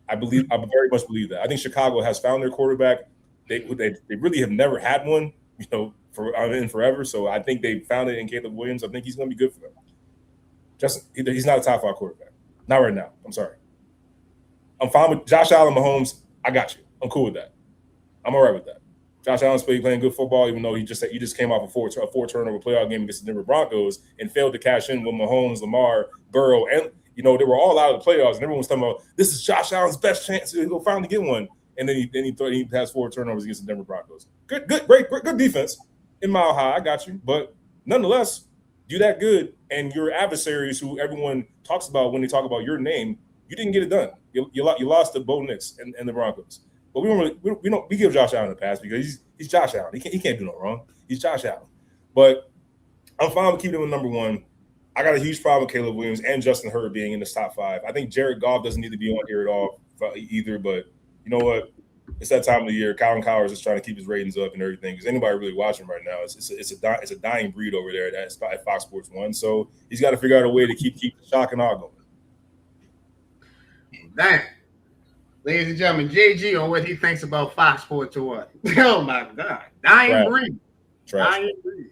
I very much believe that. I think Chicago has found their quarterback. They really have never had one, forever. So I think they found it in Caleb Williams. I think he's going to be good for them. He's not a top 5 quarterback. Not right now. I'm sorry. I'm fine with Josh Allen, Mahomes. I got you. I'm cool with that. I'm all right with that. Josh Allen's playing good football, even though he just came off a four turnover playoff game against the Denver Broncos and failed to cash in with Mahomes, Lamar, Burrow, and they were all out of the playoffs, and everyone was talking about this is Josh Allen's best chance he'll finally get one. And then he has 4 turnovers against the Denver Broncos. Good defense in Mile High. I got you, but nonetheless, do that good, and your adversaries, who everyone talks about when they talk about your name, you didn't get it done. You lost to Bo Nix and the Broncos. But we give Josh Allen a pass because he's Josh Allen. He can't do no wrong. He's Josh Allen. But I'm fine with keeping him at number 1. I got a huge problem with Caleb Williams and Justin Herbert being in this top 5. I think Jared Goff doesn't need to be on here at all either. But you know what? It's that time of the year. Colin Cowherd is just trying to keep his ratings up and everything. Because anybody really watching right now, it's a dying breed over there at Fox Sports 1. So he's got to figure out a way to keep the shock and awe going. Damn. Ladies and gentlemen, JG on what he thinks about Fox Sports or what? Oh my God. Dying breed. Dying breed.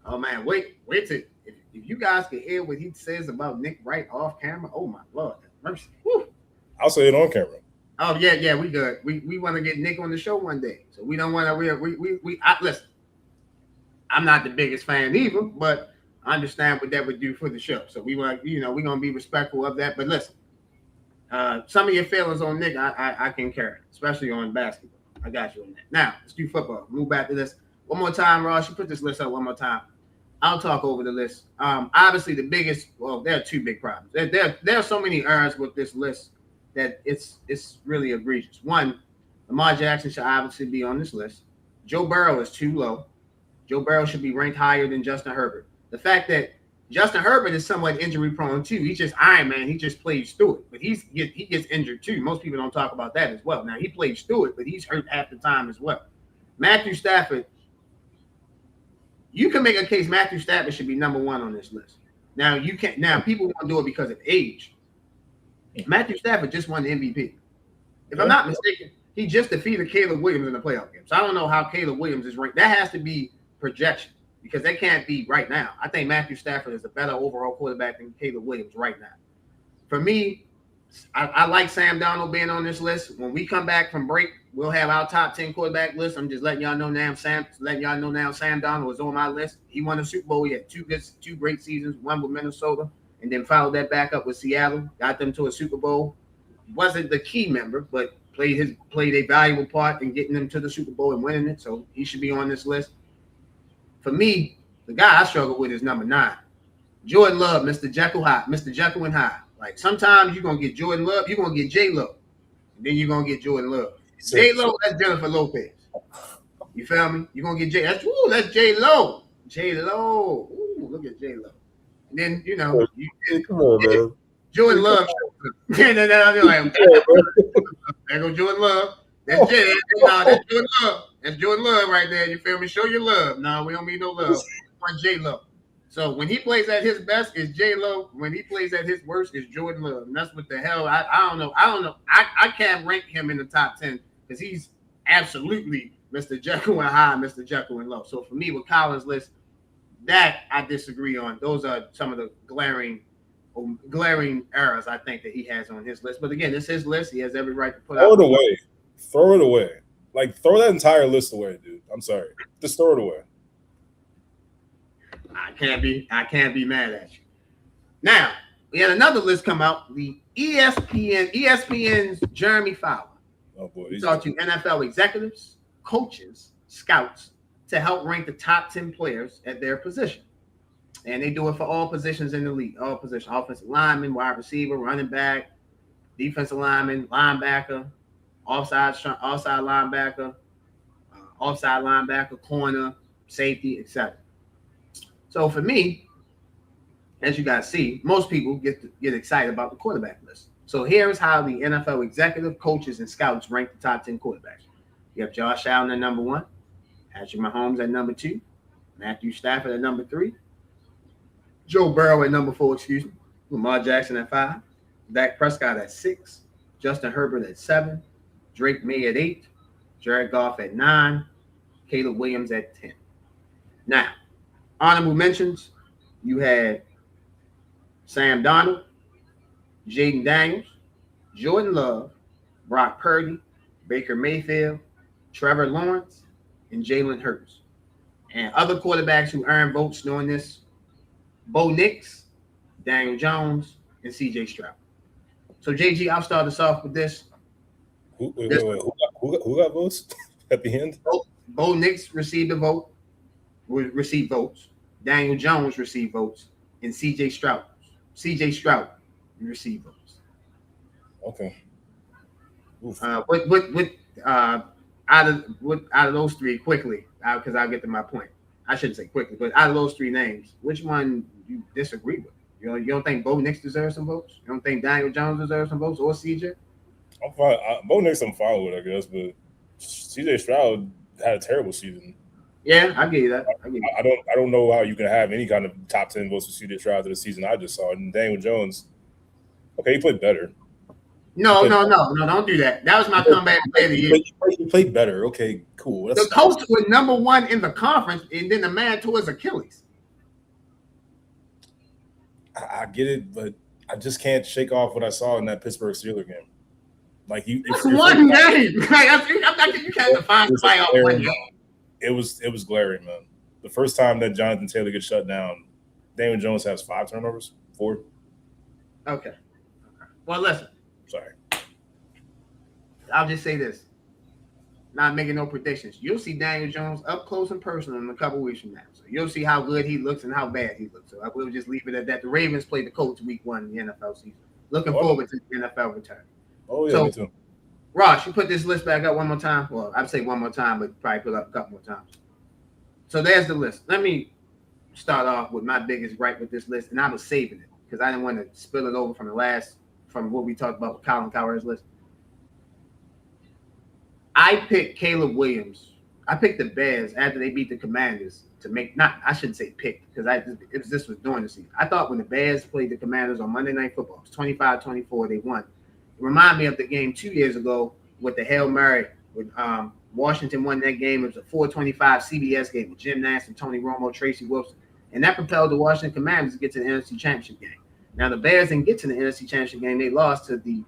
Oh man, wait till if you guys can hear what he says about Nick Wright off camera. Oh my Lord. Mercy. Woo. I'll say it on camera. Oh yeah, we good. We want to get Nick on the show one day. So we don't want to listen. I'm not the biggest fan either, but I understand what that would do for the show. So we want, we're gonna be respectful of that. But listen, Some of your feelings on Nick, I can carry, especially on basketball. I got you on that. Now, let's do football. Move back to this. One more time, Ross. You put this list up one more time. I'll talk over the list. Obviously, the biggest, there are two big problems. There are so many errors with this list that it's really egregious. One, Lamar Jackson should obviously be on this list. Joe Burrow is too low. Joe Burrow should be ranked higher than Justin Herbert. The fact that Justin Herbert is somewhat injury prone too. He's just Iron Man. He just plays through it, but he gets injured too. Most people don't talk about that as well. Now he plays through it, but he's hurt half the time as well. Matthew Stafford, you can make a case Matthew Stafford should be number one on this list. Now you can't. Now people want to do it because of age. Matthew Stafford just won the MVP. If I'm not mistaken, he just defeated Caleb Williams in the playoff game. So I don't know how Caleb Williams is ranked. That has to be projection because they can't be right now. I think Matthew Stafford is a better overall quarterback than Caleb Williams right now. For me, I like Sam Darnold being on this list. When we come back from break, we'll have our top 10 quarterback list. I'm just letting y'all know now. Sam Darnold was on my list. He won a Super Bowl. He had two great seasons, one with Minnesota, and then followed that back up with Seattle. Got them to a Super Bowl. Wasn't the key member, but played a valuable part in getting them to the Super Bowl and winning it. So he should be on this list. For me, the guy I struggle with is number 9, Jordan Love, Mr. Jekyll and Hyde. Like sometimes you're gonna get Jordan Love, you're gonna get J-Lo, and then you're gonna get Jordan Love. J-Lo, that's Jennifer Lopez. You feel me? You're gonna get that's J-Lo. J-Lo. Ooh, look at J-Lo. And then Come on, man. Jordan Love. There go Jordan Love. That's J. That's Jordan Love. That's Jordan Love right there. You feel me? Show your love. No, we don't need no love. We want J-Lo. So when he plays at his best, it's J-Lo. When he plays at his worst, it's Jordan Love. And that's what the hell. I don't know. I can't rank him in the top 10 because he's absolutely Mr. Jekyll and Hyde, Mr. Jekyll and Low. So for me, with Colin's list, that I disagree on. Those are some of the glaring errors I think that he has on his list. But again, it's his list. He has every right to put Throw it away. Throw it away. Like, throw that entire list away, dude. I'm sorry. Just throw it away. I can't be mad at you. Now, we had another list come out. The ESPN's Jeremy Fowler. Oh boy. He talked to NFL executives, coaches, scouts to help rank the top 10 players at their position. And they do it for all positions in the league. All positions. Offensive lineman, wide receiver, running back, defensive lineman, linebacker, offside linebacker, offside linebacker, corner, safety, etc. So for me, as you guys see, most people get excited about the quarterback list. So here's how the NFL executive, coaches, and scouts rank the top 10 quarterbacks. You have Josh Allen at number 1, Patrick Mahomes at number 2, Matthew Stafford at number 3, Joe Burrow at number 4, Lamar Jackson at 5, Dak Prescott at 6, Justin Herbert at 7, Drake May at 8, Jared Goff at 9, Caleb Williams at 10. Now, honorable mentions, you had Sam Darnold, Jaden Daniels, Jordan Love, Brock Purdy, Baker Mayfield, Trevor Lawrence, and Jalen Hurts. And other quarterbacks who earned votes doing this, Bo Nix, Daniel Jones, and C.J. Stroud. So, JG, I'll start us off with this. Who got votes at the end? Bo Nix received votes. Daniel Jones received votes, and C.J. Stroud received votes. Okay. Out of those three, quickly, because I'll get to my point. I shouldn't say quickly, but out of those 3 names, which one you disagree with? You don't think Bo Nix deserves some votes? You don't think Daniel Jones deserves some votes, or CJ? I'm fine. Bo Nix, I'm fine with, I guess, but CJ Stroud had a terrible season. Yeah, I get you that. I don't know how you can have any kind of top 10 votes for CJ Stroud to the season I just saw. And Daniel Jones, okay, he played better. No, don't do that. That was my comeback play of the year. He played better. Okay, cool. The coach was number 1 in the conference, and then the man tore his Achilles. I get it, but I just can't shake off what I saw in that Pittsburgh Steelers game. Like that's one game. You can't define somebody off one game. It was glaring, man. The first time that Jonathan Taylor gets shut down, Daniel Jones has 5 turnovers, 4. Okay. Well, listen. Sorry. I'll just say this. Not making no predictions. You'll see Daniel Jones up close and personal in a couple weeks from now. So you'll see how good he looks and how bad he looks. So I will just leave it at that. The Ravens play the Colts week 1 in the NFL season. Looking forward to the NFL return. Oh, yeah, so, me too. Ross, you put this list back up one more time. Well, I'd say one more time, but probably put it up a couple more times. So there's the list. Let me start off with my biggest gripe with this list, and I was saving it because I didn't want to spill it over from what we talked about with Colin Cowherd's list. I picked Caleb Williams. I picked the Bears after they beat the Commanders to make I shouldn't say picked because this was during the season. I thought when the Bears played the Commanders on Monday Night Football, it was 25-24, they won. It reminded me of the game 2 years ago with the Hail Mary with Washington won that game. It was a 425 CBS game with Jim Nantz and Tony Romo, Tracy Wilson. And that propelled the Washington Commanders to get to the NFC Championship game. Now, the Bears didn't get to the NFC Championship game. They lost to the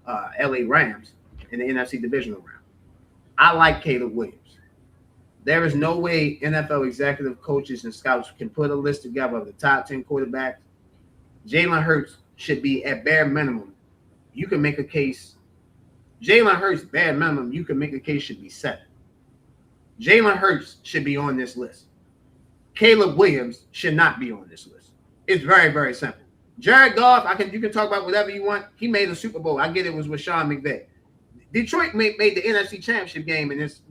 LA Rams in the NFC Divisional round. I like Caleb Williams. There is no way NFL executive coaches and scouts can put a list together of the top 10 quarterbacks. Jalen Hurts should be at bare minimum. You can make a case. Jalen Hurts, bare minimum, you can make a case should be 7. Jalen Hurts should be on this list. Caleb Williams should not be on this list. It's very, very simple. Jared Goff, you can talk about whatever you want. He made a Super Bowl. I get it was with Sean McVay. Detroit made the NFC Championship game in this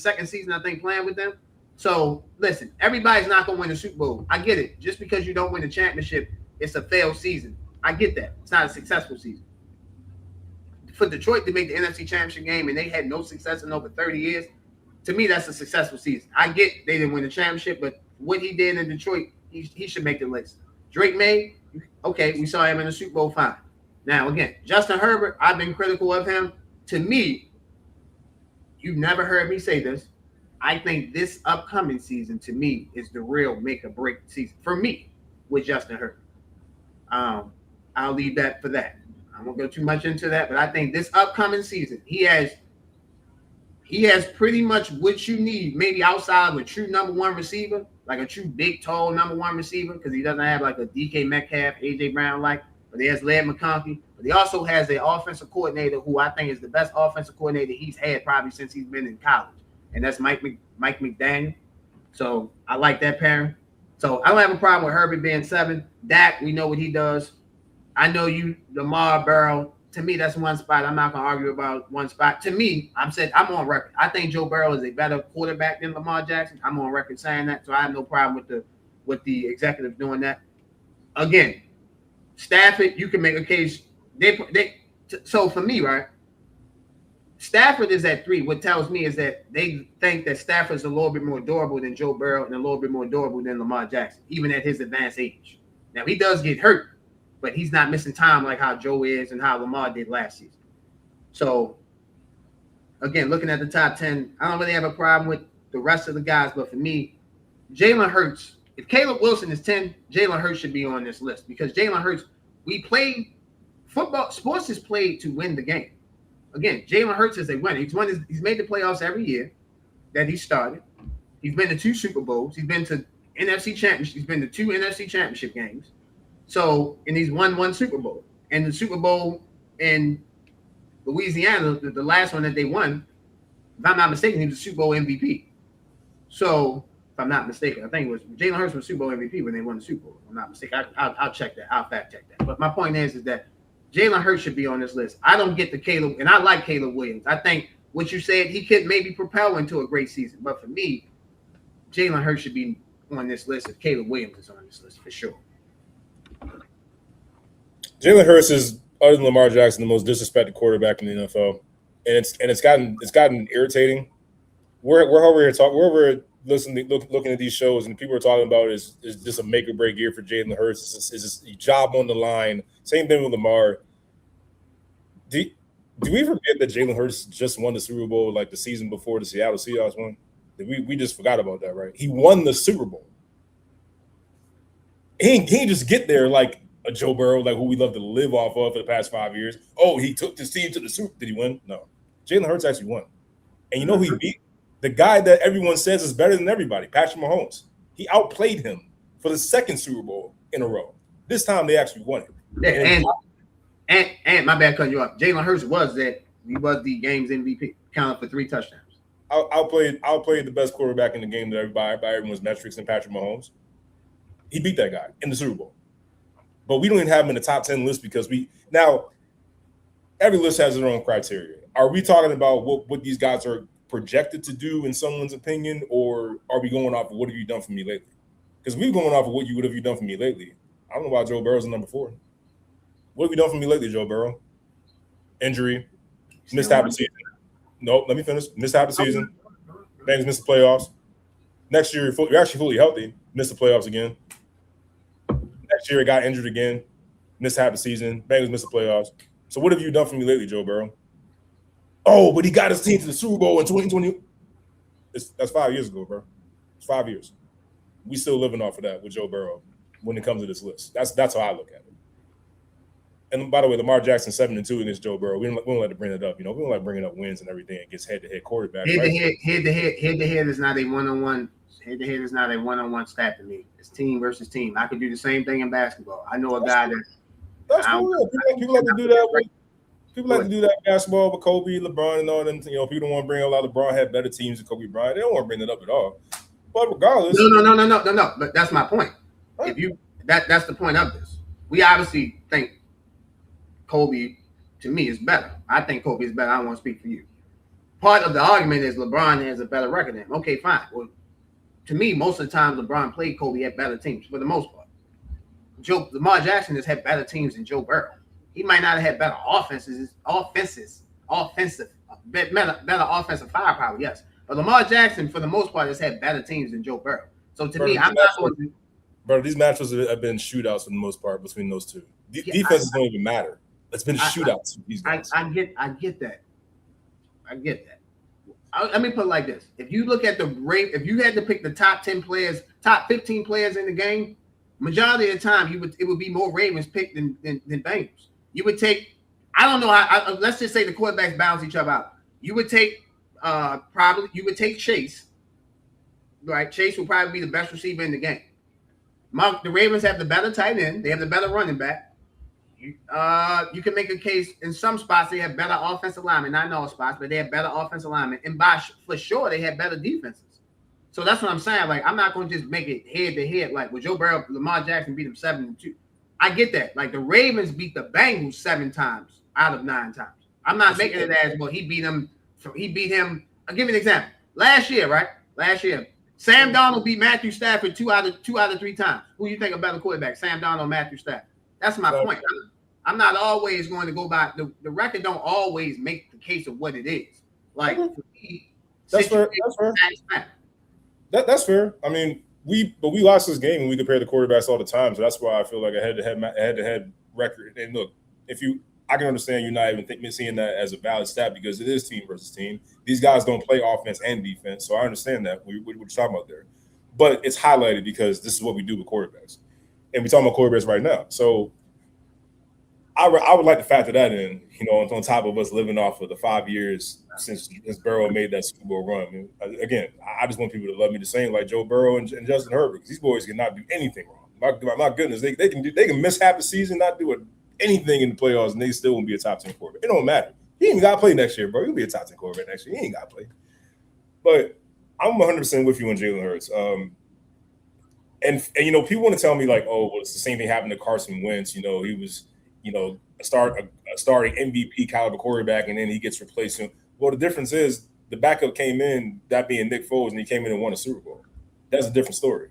second season, I think, playing with them. So listen, everybody's not gonna win the Super Bowl. I get it. Just because you don't win the championship, it's a failed season. I get that. It's not a successful season. For Detroit to make the NFC Championship game and they had no success in over 30 years, to me, that's a successful season. I get they didn't win the championship, but what he did in Detroit, he should make the list. Drake May, okay, we saw him in the Super Bowl, fine. Now, again, Justin Herbert, I've been critical of him. To me, you've never heard me say this. I think this upcoming season, to me, is the real make or break season for me with Justin Herbert. I'll leave that for that. I won't go too much into that, but I think this upcoming season, he has pretty much what you need, maybe outside of a true number one receiver, like a true big, tall number one receiver, because he doesn't have like a DK Metcalf, AJ Brown like. But he has Laird McConkey. But he also has an offensive coordinator who I think is the best offensive coordinator he's had probably since he's been in college. And that's Mike McDaniel. So I like that pairing. So I don't have a problem with Herbert being 7. Dak, we know what he does. I know you, Lamar, Burrow. To me, that's one spot. I'm not going to argue about one spot. To me, I'm on record. I think Joe Burrow is a better quarterback than Lamar Jackson. I'm on record saying that. So I have no problem with the executives doing that. Again, Stafford, you can make a case. So for me, right, Stafford is at 3. What tells me is that they think that Stafford's a little bit more durable than Joe Burrow and a little bit more durable than Lamar Jackson, even at his advanced age. Now, he does get hurt, but he's not missing time like how Joe is and how Lamar did last season. So, again, looking at the top 10, I don't really have a problem with the rest of the guys, but for me, Jalen Hurts, if Caleb Wilson is 10, Jalen Hurts should be on this list because Jalen Hurts, we played football. Sports is played to win the game. Again, Jalen Hurts is a winner. He's made the playoffs every year that he started. He's been to 2 Super Bowls. He's been to NFC Championship. He's been to 2 NFC Championship games. So, and he's won 1 Super Bowl. And the Super Bowl in Louisiana, the last one that they won, if I'm not mistaken, he was a Super Bowl MVP. So, if I'm not mistaken, I think it was Jalen Hurts was Super Bowl MVP when they won the Super Bowl. If I'm not mistaken. I'll check that. I'll fact check that. But my point is that Jalen Hurts should be on this list. I don't get the Caleb, and I like Caleb Williams. I think what you said, he could maybe propel into a great season. But for me, Jalen Hurts should be on this list if Caleb Williams is on this list for sure. Jalen Hurts is, other than Lamar Jackson, the most disrespected quarterback in the NFL, and it's gotten irritating. We're looking at these shows, and people are talking about is this a make or break year for Jalen Hurts? Is this a job on the line? Same thing with Lamar. Do we forget that Jalen Hurts just won the Super Bowl like the season before the Seattle Seahawks won? We just forgot about that, right? He won the Super Bowl. He didn't just get there like a Joe Burrow, like who we love to live off of for the past 5 years. Oh, he took his team to the Super. Did he win? No. Jalen Hurts actually won. And you know who he beat? The guy that everyone says is better than everybody, Patrick Mahomes. He outplayed him for the 2nd Super Bowl in a row. This time they actually won it. Yeah, And my bad cutting you up. Jalen Hurts was the game's MVP, counted for 3 touchdowns. I'll play the best quarterback in the game that by everyone's metrics and Patrick Mahomes. He beat that guy in the Super Bowl. But we don't even have him in the top 10 list because every list has their own criteria. Are we talking about what these guys are projected to do in someone's opinion, or are we going off of what have you done for me lately? Because we're going off of what have you done for me lately. I don't know why Joe Burrow's number 4. What have you done for me lately, Joe Burrow? Injury, missed half the season. Nope, let me finish. Missed half the season. Bengals missed the playoffs. Next year, you're actually fully healthy. Missed the playoffs again. Next year, it got injured again. Missed half the season. Bengals missed the playoffs. So what have you done for me lately, Joe Burrow? Oh, but he got his team to the Super Bowl in 2020. That's 5 years ago, bro. It's 5 years. We still living off of that with Joe Burrow when it comes to this list. That's how I look at it. And by the way, Lamar Jackson 7-2 against Joe Burrow. We don't like to bring it up. We don't like bringing up wins and everything against head-to-head quarterback. Head-to-head is not a one-on-one. Head-to-head is not a one-on-one stat to me. It's team versus team. I could do the same thing in basketball. I know a guy that's cool. People like to do that. People like to do that in basketball with Kobe, LeBron, and all them. People don't want to bring up a lot. LeBron had better teams than Kobe Bryant. They don't want to bring that up at all. But regardless, no. But that's my point. Right. That's the point of this. We obviously think Kobe, to me, is better. I think Kobe is better. I don't want to speak for you. Part of the argument is LeBron has a better record than him. Okay, fine. Well, to me, most of the time LeBron played Kobe at better teams for the most part. Lamar Jackson has had better teams than Joe Burrow. He might not have had better better offensive firepower, yes. But Lamar Jackson, for the most part, has had better teams than Joe Burrow. So to me, I'm not going to. Bro, these matches have been shootouts for the most part between those two. Defenses don't even matter. It's been shootouts. These guys. I get that. Let me put it like this: if you look at if you had to pick the top 10 players, top 15 players in the game, majority of the time it would be more Ravens picked than Bengals. You would take, I don't know, let's just say the quarterbacks balance each other out. You would take Chase, right? Chase will probably be the best receiver in the game. The Ravens have the better tight end. They have the better running back. You can make a case in some spots they have better offensive linemen, not in all spots, but they have better offensive linemen. And for sure, they have better defenses. So that's what I'm saying. Like, I'm not going to just make it head-to-head. Like, with Joe Burrow, Lamar Jackson beat him 7-2. I get that. Like, the Ravens beat the Bengals 7 times out of 9 times. I'm not making it as, well, he beat him. I'll give you an example. Last year, Sam Darnold beat Matthew Stafford 2 out of 3 times. Who you think a better quarterback, Sam Darnold or Matthew Stafford? That's my point. I'm not always going to go by the record. Don't always make the case of what it is. Like, that's fair. That's fair. I mean, we lost this game and we compare the quarterbacks all the time. So that's why I feel like a head-to-head record. And look, I can understand you're not even seeing that as a valid stat because it is team versus team. These guys don't play offense and defense, so I understand that. What you're talking about there. But it's highlighted because this is what we do with quarterbacks. And we're talking about quarterbacks right now. So I would like to factor that in, on top of us living off of the 5 years since Burrow made that Super Bowl run. I mean, again, I just want people to love me the same like Joe Burrow and Justin Herbert because these boys cannot do anything wrong. My goodness, they can miss half the season, not do anything in the playoffs, and they still won't be a top 10 quarterback. It don't matter. He ain't got to play next year, bro. He'll be a top 10 quarterback next year. He ain't got to play. But I'm 100% with you on Jalen Hurts. And people want to tell me like, oh, well, it's the same thing happened to Carson Wentz. He was, a starting MVP caliber quarterback, and then he gets replaced. Well, the difference is the backup came in, that being Nick Foles, and he came in and won a Super Bowl. That's a different story.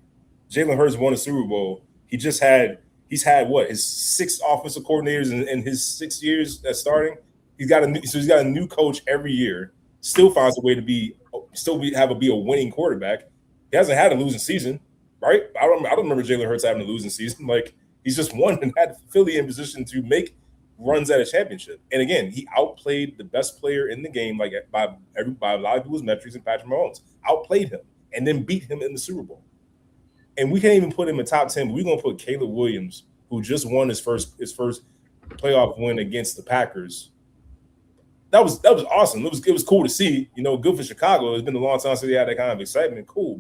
Jalen Hurts won a Super Bowl. He's had his 6 offensive coordinators in his 6 years at starting. He's got a new coach every year. Still finds a way to be a winning quarterback. He hasn't had a losing season, right? I don't remember Jalen Hurts having a losing season. Like, he's just won and had Philly in position to make runs at a championship. And again, he outplayed the best player in the game, like by a lot of people's metrics, and Patrick Mahomes outplayed him and then beat him in the Super Bowl. And we can't even put him in top 10, but we're gonna put Caleb Williams, who just won his first playoff win against the Packers. That was awesome. It was cool to see. Good for Chicago. It's been a long time since they had that kind of excitement. Cool,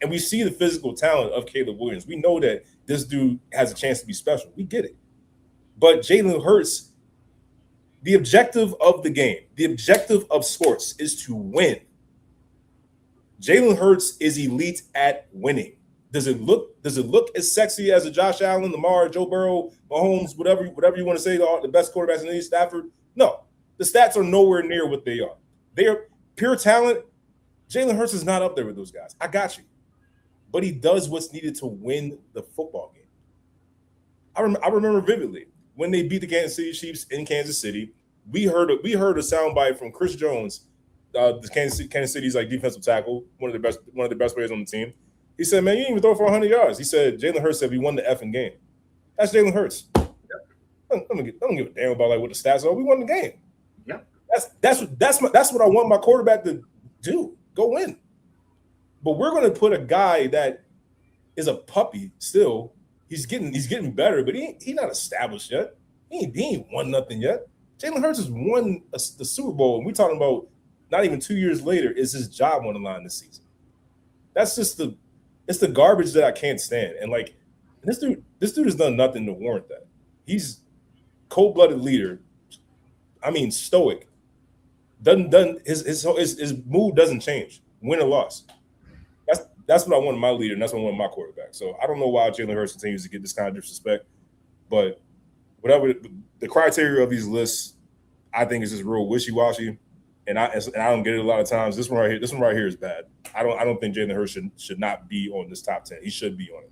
and we see the physical talent of Caleb Williams. We know that this dude has a chance to be special. We get it. But Jalen Hurts The objective of the game, the objective of sports is to win. Jalen Hurts is elite at winning. Does it look as sexy as a Josh Allen, Lamar, Joe Burrow, Mahomes, whatever you want to say, the best quarterbacks in the league, Stafford? No. The stats are nowhere near what they are. They are pure talent. Jalen Hurts is not up there with those guys. I got you. But he does what's needed to win the football game. I remember vividly when they beat the Kansas City Chiefs in Kansas City. We heard a soundbite from Chris Jones, the Kansas City's like defensive tackle, one of the best players on the team. He said, "Man, you didn't even throw for 100 yards." He said, "Jalen Hurts said we won the effing game." That's Jalen Hurts. I don't give a damn about like what the stats are. We won the game. Yeah, that's what I want my quarterback to do. Go win. But we're going to put a guy that is a puppy still. He's getting better, but he not established yet. He ain't won nothing yet. Jalen Hurts has won the Super Bowl, and we're talking about not even 2 years later is his job on the line this season. That's just it's the garbage that I can't stand. And like this dude has done nothing to warrant that. He's cold-blooded leader. I mean, stoic. His mood doesn't change, win or loss. That's what I want in my leader, and that's what I want in my quarterback. So I don't know why Jalen Hurts continues to get this kind of disrespect, but whatever the criteria of these lists, I think is just real wishy-washy, and I don't get it a lot of times. This one right here is bad. I don't think Jalen Hurts should not be on this top 10. He should be on it.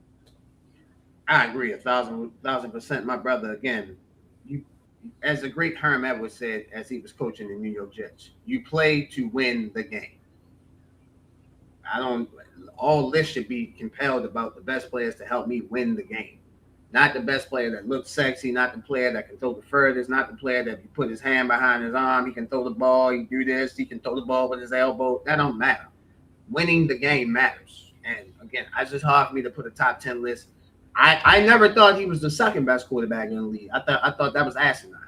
I agree 1,000%, my brother. Again, you, as the great Herm Edwards said, as he was coaching the New York Jets, you play to win the game. All lists should be compelled about the best players to help me win the game. Not the best player that looks sexy, not the player that can throw the furthest, not the player that you put his hand behind his arm, he can throw the ball, he do this, he can throw the ball with his elbow. That don't matter. Winning the game matters. And again, it's just hard for me to put a top 10 list. I never thought he was the second best quarterback in the league. I thought that was asinine.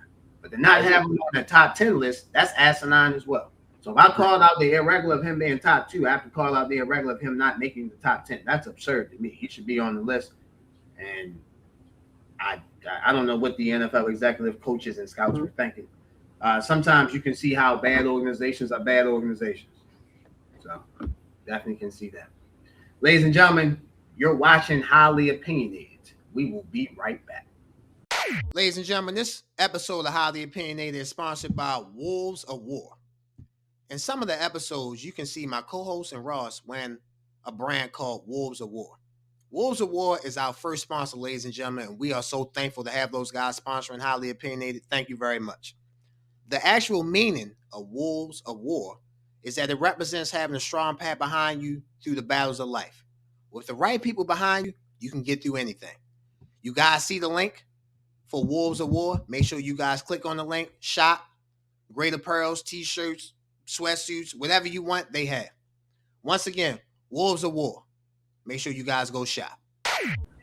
But to not have him on the top 10 list, that's asinine as well. So if I called out the irregular of him being top 2, I have to call out the irregular of him not making the top 10. That's absurd to me. He should be on the list. And I don't know what the NFL executive coaches and scouts were thinking. Sometimes you can see how bad organizations are bad organizations. So definitely can see that. Ladies and gentlemen, you're watching Highly Opinionated. We will be right back. Ladies and gentlemen, this episode of Highly Opinionated is sponsored by Wolves of War. In some of the episodes, you can see my co-host and Ross wearing a brand called Wolves of War. Wolves of War is our first sponsor, ladies and gentlemen, and we are so thankful to have those guys sponsoring Highly Opinionated. Thank you very much. The actual meaning of Wolves of War is that it represents having a strong path behind you through the battles of life. With the right people behind you, you can get through anything. You guys see the link for Wolves of War? Make sure you guys click on the link, shop, great apparels, t-shirts, sweatsuits, whatever you want, they have. Once again, Wolves of War. Make sure you guys go shop.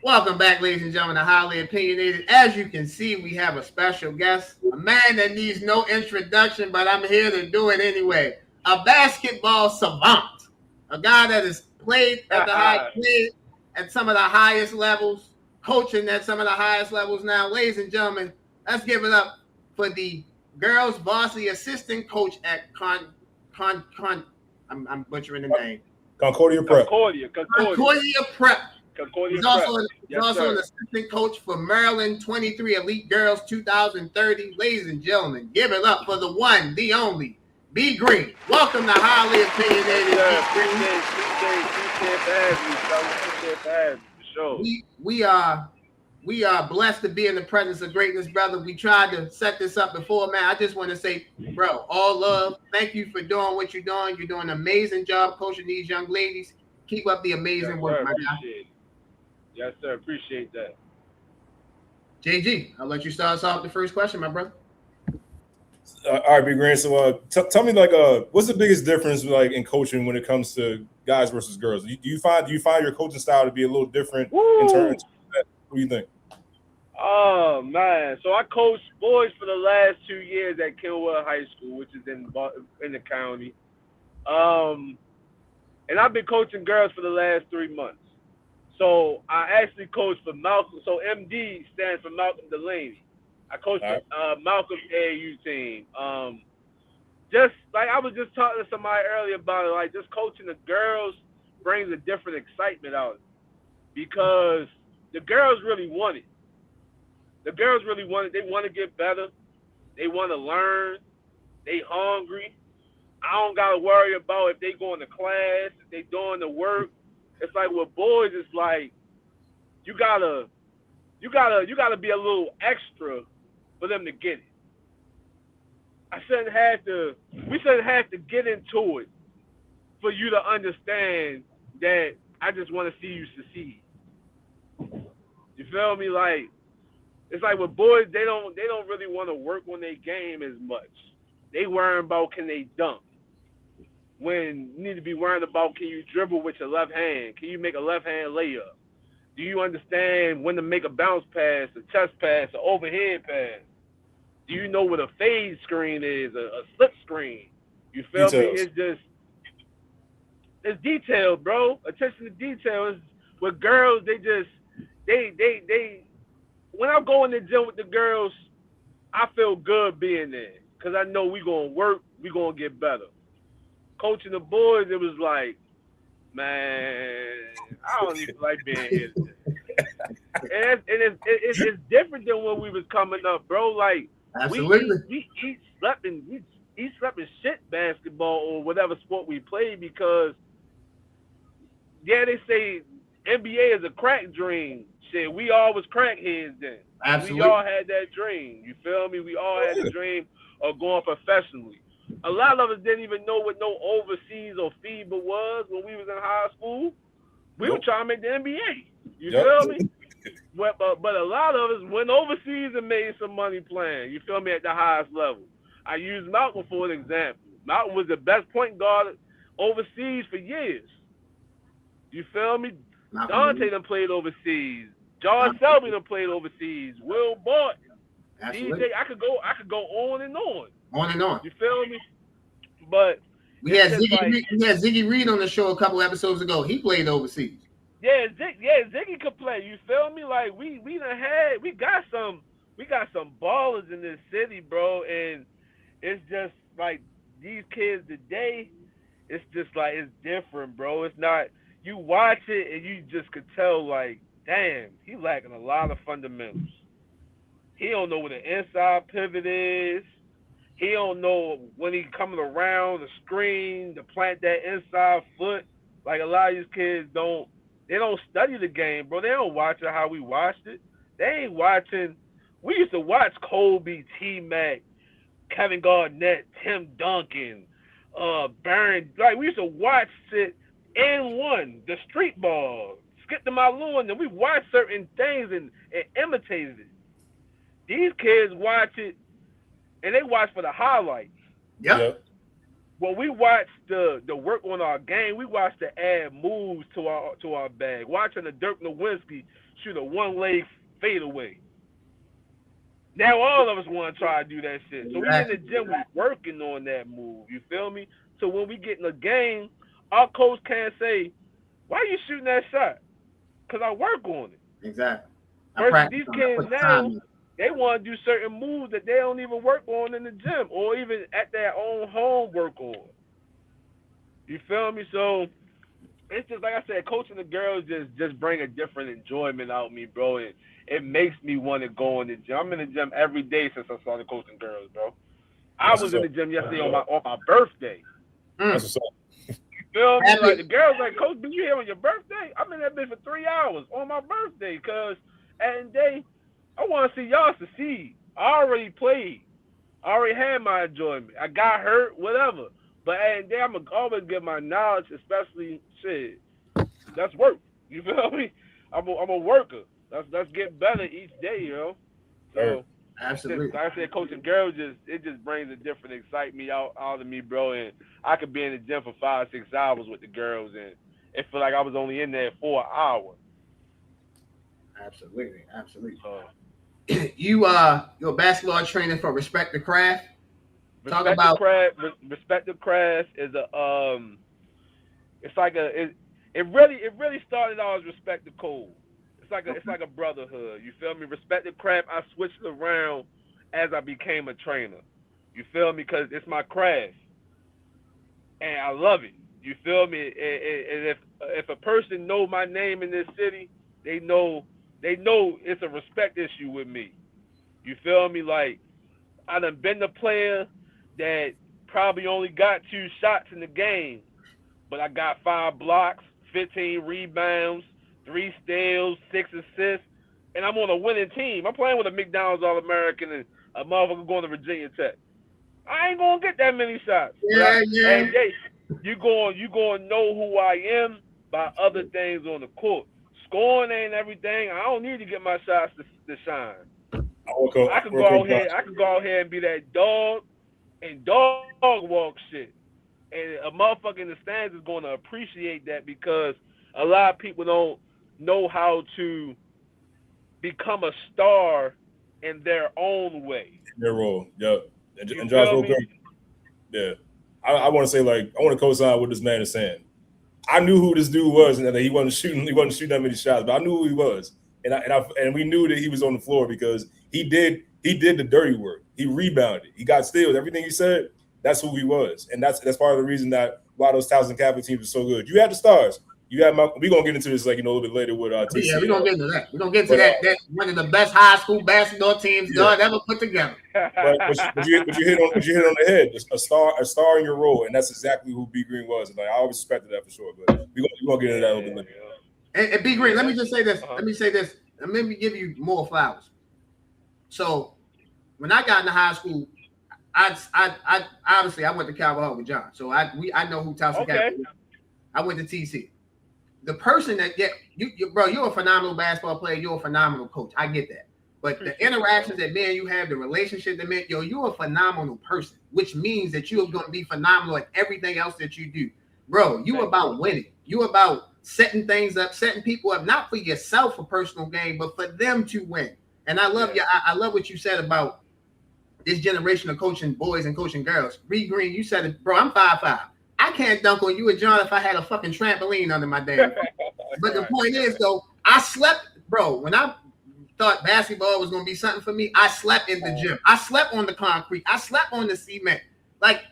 Welcome back, ladies and gentlemen, to Highly Opinionated. As you can see, we have a special guest, a man that needs no introduction, but I'm here to do it anyway. A basketball savant, a guy that has played at some of the highest levels, coaching at some of the highest levels now. Ladies and gentlemen, let's give it up for the girls varsity assistant coach at I'm butchering the name. Concordia Prep. Concordia Prep. He's also an assistant coach for Maryland 23 Elite Girls 2030. Ladies and gentlemen, give it up for the one, the only, B. Greene. Welcome to Highly Opinionated. We are blessed to be in the presence of greatness, brother. We tried to set this up before, man. I just want to say, bro, all love. Thank you for doing what you're doing. You're doing an amazing job coaching these young ladies. Keep up the amazing work, my guy. Yes, sir. Appreciate that. JG, I'll let you start us off with the first question, my brother. All right, Big Grand. So tell me, like, what's the biggest difference, like, in coaching when it comes to guys versus girls? Do you find your coaching style to be a little different in terms of that? What do you think? Oh, man. So I coached boys for the last 2 years at Cowherd High School, which is in the county. And I've been coaching girls for the last 3 months. So I actually coach for Malcom. So MD stands for Malcom Dulany. I coached the Malcom AAU team. Just like I was just talking to somebody earlier about it, like just coaching the girls brings a different excitement out because the girls really want it. The girls really want it. They want to get better. They want to learn. They hungry. I don't gotta worry about if they going to class, if they doing the work. It's like with boys, it's like you gotta be a little extra for them to get it. We shouldn't have to get into it for you to understand that I just want to see you succeed. You feel me? Like it's like with boys, they don't really want to work on their game as much. They worrying about can they dunk. When you need to be worrying about can you dribble with your left hand? Can you make a left hand layup? Do you understand when to make a bounce pass, a chest pass, an overhead pass? Do you know what a fade screen is, a slip screen? You feel me? It's detailed, bro. Attention to detail. It's, with girls, they when I go in the gym with the girls, I feel good being there because I know we gonna work, we gonna get better. Coaching the boys, it was like, man, I don't even like being here today. And it's different than when we was coming up, bro. Like absolutely, we slept in shit basketball or whatever sport we played because they say NBA is a crack dream. Shit, we all was crackheads then. absolutely. We all had that dream. You feel me? We all had the dream of going professionally. A lot of us didn't even know what no overseas or FIBA was when we was in high school. We were trying to make the NBA. You feel me? But a lot of us went overseas and made some money playing. You feel me? At the highest level. I use Malcom for an example. Malcom was the best point guard overseas for years. You feel me? Donte done played overseas. John Selby done played overseas. Will Barton. Absolutely. DJ, I could go on and on. On and on. You feel me? But we had Ziggy Reed on the show a couple episodes ago. He played overseas. Yeah, Ziggy could play. You feel me? Like we got some ballers in this city, bro, and it's just like these kids today, it's just like it's different, bro. It's not you watch it and you just could tell like, damn, he lacking a lot of fundamentals. He don't know what an inside pivot is. He don't know when he coming around the screen to plant that inside foot. Like a lot of these kids don't study the game, bro. They don't watch it how we watched it. They ain't watching. We used to watch Kobe, T-Mac, Kevin Garnett, Tim Duncan, Baron. Like we used to watch it N1, the street ball, Skip to My Lou, and we watched certain things and imitated it. These kids watch it, and they watch for the highlights. Yep. When we watch the work on our game, we watch to add moves to our bag. Watching the Dirk Nowitzki shoot a one-leg fadeaway. Now all of us want to try to do that shit. So we in the gym, we working on that move. You feel me? So when we get in the game, our coach can't say, "Why are you shooting that shot?" Because I work on it. Exactly. Versus these kids now, they want to do certain moves that they don't even work on in the gym or even at their own home work on. You feel me? So it's just like I said, coaching the girls just bring a different enjoyment out of me, bro. And it makes me want to go in the gym. I'm in the gym every day since I started coaching girls, bro. I was in the gym yesterday on my birthday. That's what's up. You feel me? Like the girls like, Coach, be you here on your birthday? I'm in that bitch for 3 hours on my birthday because at the end of the day, I want to see y'all succeed. I already played. I already had my enjoyment. I got hurt, whatever. But at the end of the day, I'm going to always get my knowledge, especially, shit, that's work. You feel me? I'm a worker. Let's get better each day, you know? So, absolutely. Like I said, coaching girls, it just brings a different excitement out of me, bro. And I could be in the gym for 5-6 hours with the girls, and it feel like I was only in there for an hour. Absolutely. You're a basketball trainer for Respect the Craft. Respect the Craft is it really started out as Respect the Code. It's like a brotherhood. You feel me? Respect the Craft. I switched it around as I became a trainer. You feel me? Because it's my craft, and I love it. You feel me? And if a person know my name in this city, they know it's a respect issue with me. You feel me? Like I done been the player that probably only got 2 shots in the game, but I got 5 blocks, 15 rebounds, 3 steals, 6 assists, and I'm on a winning team. I'm playing with a McDonald's All-American and a motherfucker going to Virginia Tech. I ain't gonna get that many shots. Yeah. Hey, you gonna know who I am by other things on the court. Scoring ain't everything. I don't need to get my shots to shine. I could go out here and be that dog and dog walk shit. And a motherfucker in the stands is going to appreciate that because a lot of people don't know how to become a star in their own way. Their role, yep. And Josh, real quick, yeah. I want to say, like, I want to co-sign what this man is saying. I knew who this dude was, and that he wasn't shooting that many shots, but I knew who he was, and we knew that he was on the floor because he did the dirty work. He rebounded, he got steals, everything he said. That's who he was, and that's part of the reason that why those Towson Catholic teams are so good. You had the stars. You had Malcom. We're gonna get into this, like, a little bit later with TC. Yeah, we're gonna get into that. We're gonna get to that. That's one of the best high school basketball teams God ever put together. But you hit on the head. A star in your role, and that's exactly who B. Greene was. And I always respected that for sure. But we're gonna get into that a little bit later. And B. Greene, let me just say this. Let me say this. And let me give you more flowers. So when I got into high school, I obviously I went to Cowherd with John. So I know who Towson Catholic is. I went to TC. The person that bro, you're a phenomenal basketball player. You're a phenomenal coach. I get that. But the interactions that me and you have, the relationship that me, you're a phenomenal person, which means that you're going to be phenomenal at everything else that you do. Bro, you about winning. You about setting things up, setting people up, not for yourself for personal gain, but for them to win. And I love you. I love what you said about this generation of coaching boys and coaching girls. B. Greene, you said it, bro, I'm 5'5". I can't dunk on you and John if I had a fucking trampoline under my damn feet. But the point is, though, I slept, bro, when I thought basketball was going to be something for me, I slept in the gym. I slept on the concrete. I slept on the cement. Like,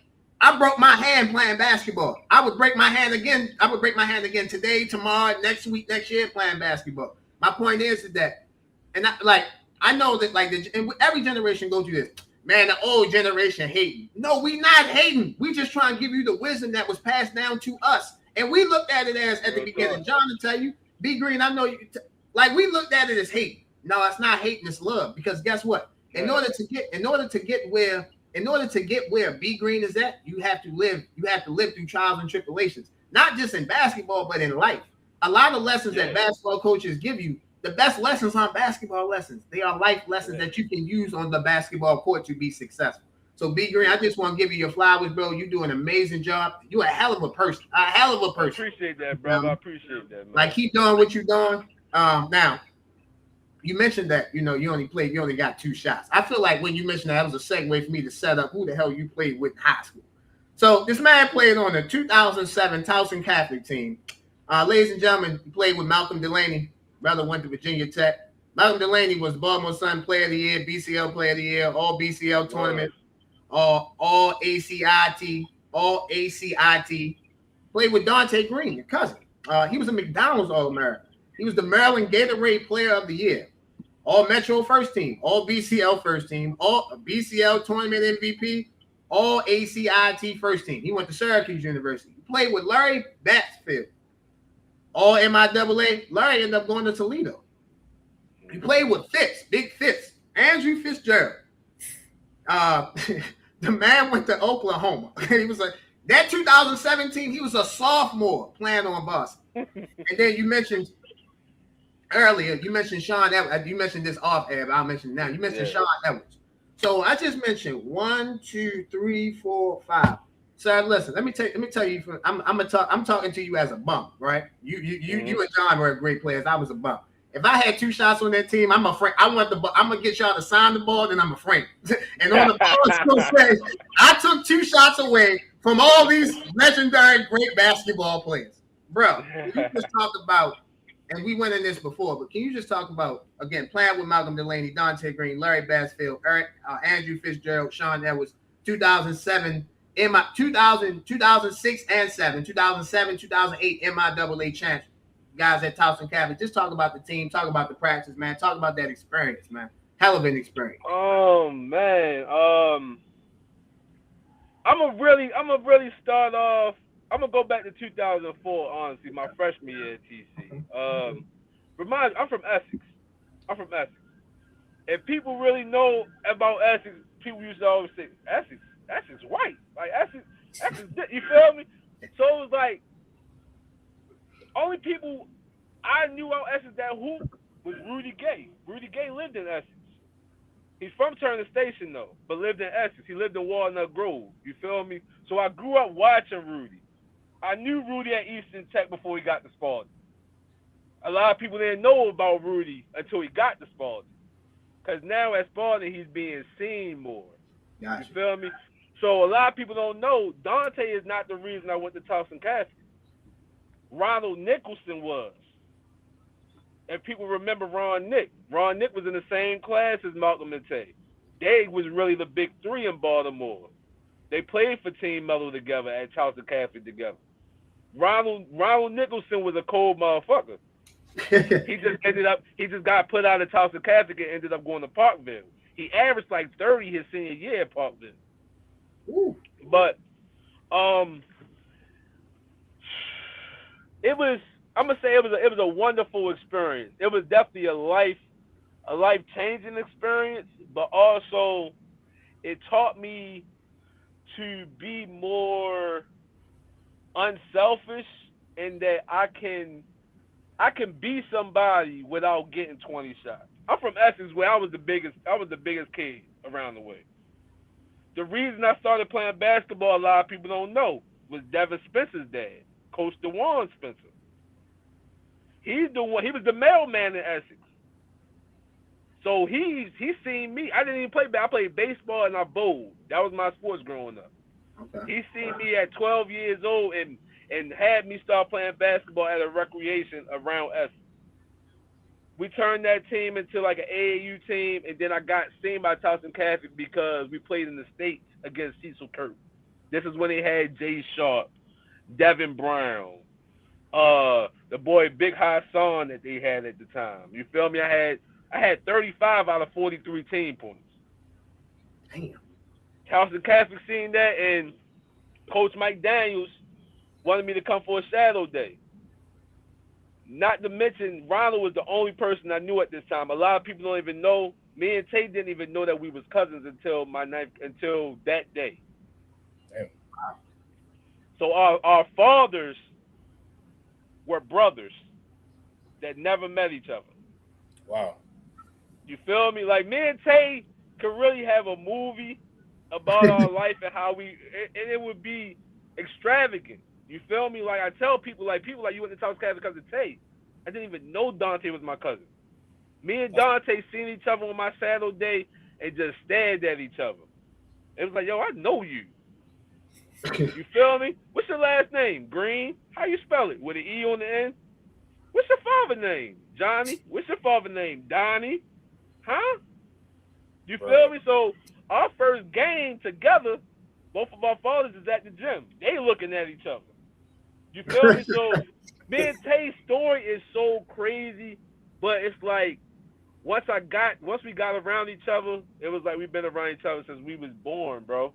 I broke my hand playing basketball. I would break my hand again. I would break my hand again today, tomorrow, next week, next year playing basketball. My point is that, and I know that, like, and every generation goes through this. Man, the old generation hating. No, we not hating. We just trying to give you the wisdom that was passed down to us. And we looked at it as at the beginning. John will tell you, B. Greene, I know you like we looked at it as hate. No, it's not hating, it's love. Because guess what? In order to get where B. Greene is at, you have to live through trials and tribulations. Not just in basketball, but in life. A lot of lessons that basketball coaches give you. The best lessons aren't basketball lessons. They are life lessons that you can use on the basketball court to be successful. So, B. Greene, I just want to give you your flowers, bro. You do an amazing job. You're a hell of a person. I appreciate that, bro. I appreciate that, man. Like, keep doing what you're doing. Now, you mentioned that, you only got 2 shots. I feel like when you mentioned that was a segue for me to set up who the hell you played with in high school. So, this man played on the 2007 Towson Catholic team. Ladies and gentlemen, he played with Malcom Dulany. Brother went to Virginia Tech. Malcom Dulany was Baltimore Sun Player of the Year, BCL Player of the Year, all BCL tournaments, all ACIT, Played with Donte Green, your cousin. He was a McDonald's All-American. He was the Maryland Gatorade Player of the Year, all Metro first team, all BCL first team, all BCL tournament MVP, all ACIT first team. He went to Syracuse University. He played with Larry Batsfield. All MIAA. Larry ended up going to Toledo. He played with Fitz, Big Fitz, Andrew Fitzgerald. The man went to Oklahoma. He was like, that 2017, he was a sophomore playing on Boston. And then you mentioned earlier, you mentioned Sean Edwards. You mentioned this off air, but I'll mention it now. You mentioned Sean Edwards. So I just mentioned 1, 2, 3, 4, 5. Sir, listen, let me tell you, I'm talking to you as a bum, right? You and John were great players. I was a bum. If I had 2 shots on that team, I'm afraid. I'm gonna get y'all to sign the ball, then I'm afraid. And on the ball, it's gonna say, I took 2 shots away from all these legendary great basketball players, bro. You just talked about and we went in this before, but can you just talk about, again, playing with Malcolm Dulany, Donte Greene, Larry Bassfield, Andrew Fitzgerald, Sean Edwards, 2007, 2006 and 2007, 2008 MIAA champs, guys at Towson Catholic. Just talk about the team, talk about the practice, man. Talk about that experience, man. Hell of an experience. Oh man, I'm gonna really start off. I'm gonna go back to 2004. Honestly, my freshman year at TC. I'm from Essex. If people really know about Essex, people used to always say Essex white, like Essex. You feel me? So it was like only people I knew out Essex that hoop was Rudy Gay. Rudy Gay lived in Essex. He's from Turner Station though, but lived in Essex. He lived in Walnut Grove. You feel me? So I grew up watching Rudy. I knew Rudy at Eastern Tech before he got to Spalding. A lot of people didn't know about Rudy until he got to Spalding. Because now at Spalding, he's being seen more. Gotcha. You feel me? So a lot of people don't know, Donte is not the reason I went to Towson Catholic. Ronald Nicholson was. And people remember Ron Nick. Ron Nick was in the same class as Malcom and Tay. They was really the big three in Baltimore. They played for Team Mello together at Towson Catholic together. Ronald Nicholson was a cold motherfucker. He just got put out of Towson Catholic and ended up going to Parkville. He averaged like 30 his senior year at Parkville. Ooh. But it was, I'm gonna say it was a wonderful experience. It was definitely a life changing experience, but also it taught me to be more unselfish in that I can be somebody without getting 20 shots. I'm from Essex, where I was the biggest kid around the way. The reason I started playing basketball, a lot of people don't know, was Devin Spencer's dad, Coach DeJuan Spencer. He was the mailman in Essex. So he seen me. I didn't even play ball. I played baseball and I bowled. That was my sports growing up. Okay. He seen me at 12 years old and had me start playing basketball at a recreation around Essex. We turned that team into like an AAU team, and then I got seen by Towson Catholic because we played in the States against Cecil Kirk. This is when they had Jay Sharp, Devin Brown, the boy Big Hassan that they had at the time. You feel me? I had 35 out of 43 team points. Damn. Towson Catholic seen that, and Coach Mike Daniels wanted me to come for a shadow day. Not to mention, Ronald was the only person I knew at this time. A lot of people don't even know. Me and Tate didn't even know that we was cousins until that day. Damn. So our fathers were brothers that never met each other. Wow. You feel me? Like, me and Tay could really have a movie about our life and how and it would be extravagant. You feel me? Like, I tell people like you went to Towson Catholic because of Tay. I didn't even know Donte was my cousin. Me and Donte seen each other on my saddle day and just stared at each other. It was like, yo, I know you. You feel me? What's your last name? Green? How you spell it? With an E on the end? What's your father's name? Johnny? What's your father's name? Donnie? Huh? You feel me? So our first game together, both of our fathers is at the gym. They looking at each other. You feel me? So me and Tay's story is so crazy, but it's like once we got around each other, it was like we've been around each other since we was born, bro.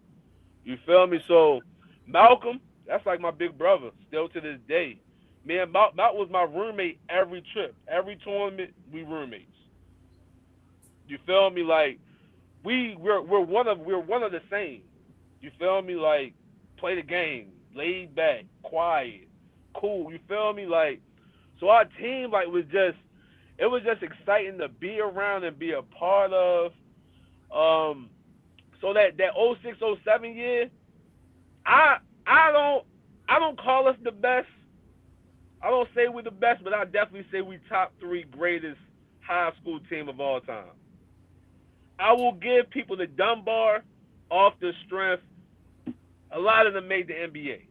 You feel me? So Malcom, that's like my big brother, still to this day. Me and Malcom was my roommate every trip, every tournament. We roommates. You feel me? Like we're one of the same. You feel me? Like play the game, laid back, quiet, cool. You feel me? Like so our team like was just exciting to be around and be a part of. So that 06-07 year, I don't call us the best. I don't say we're the best, but I definitely say we top 3 greatest high school team of all time. I will give people the Dunbar off the strength. A lot of them made the NBA.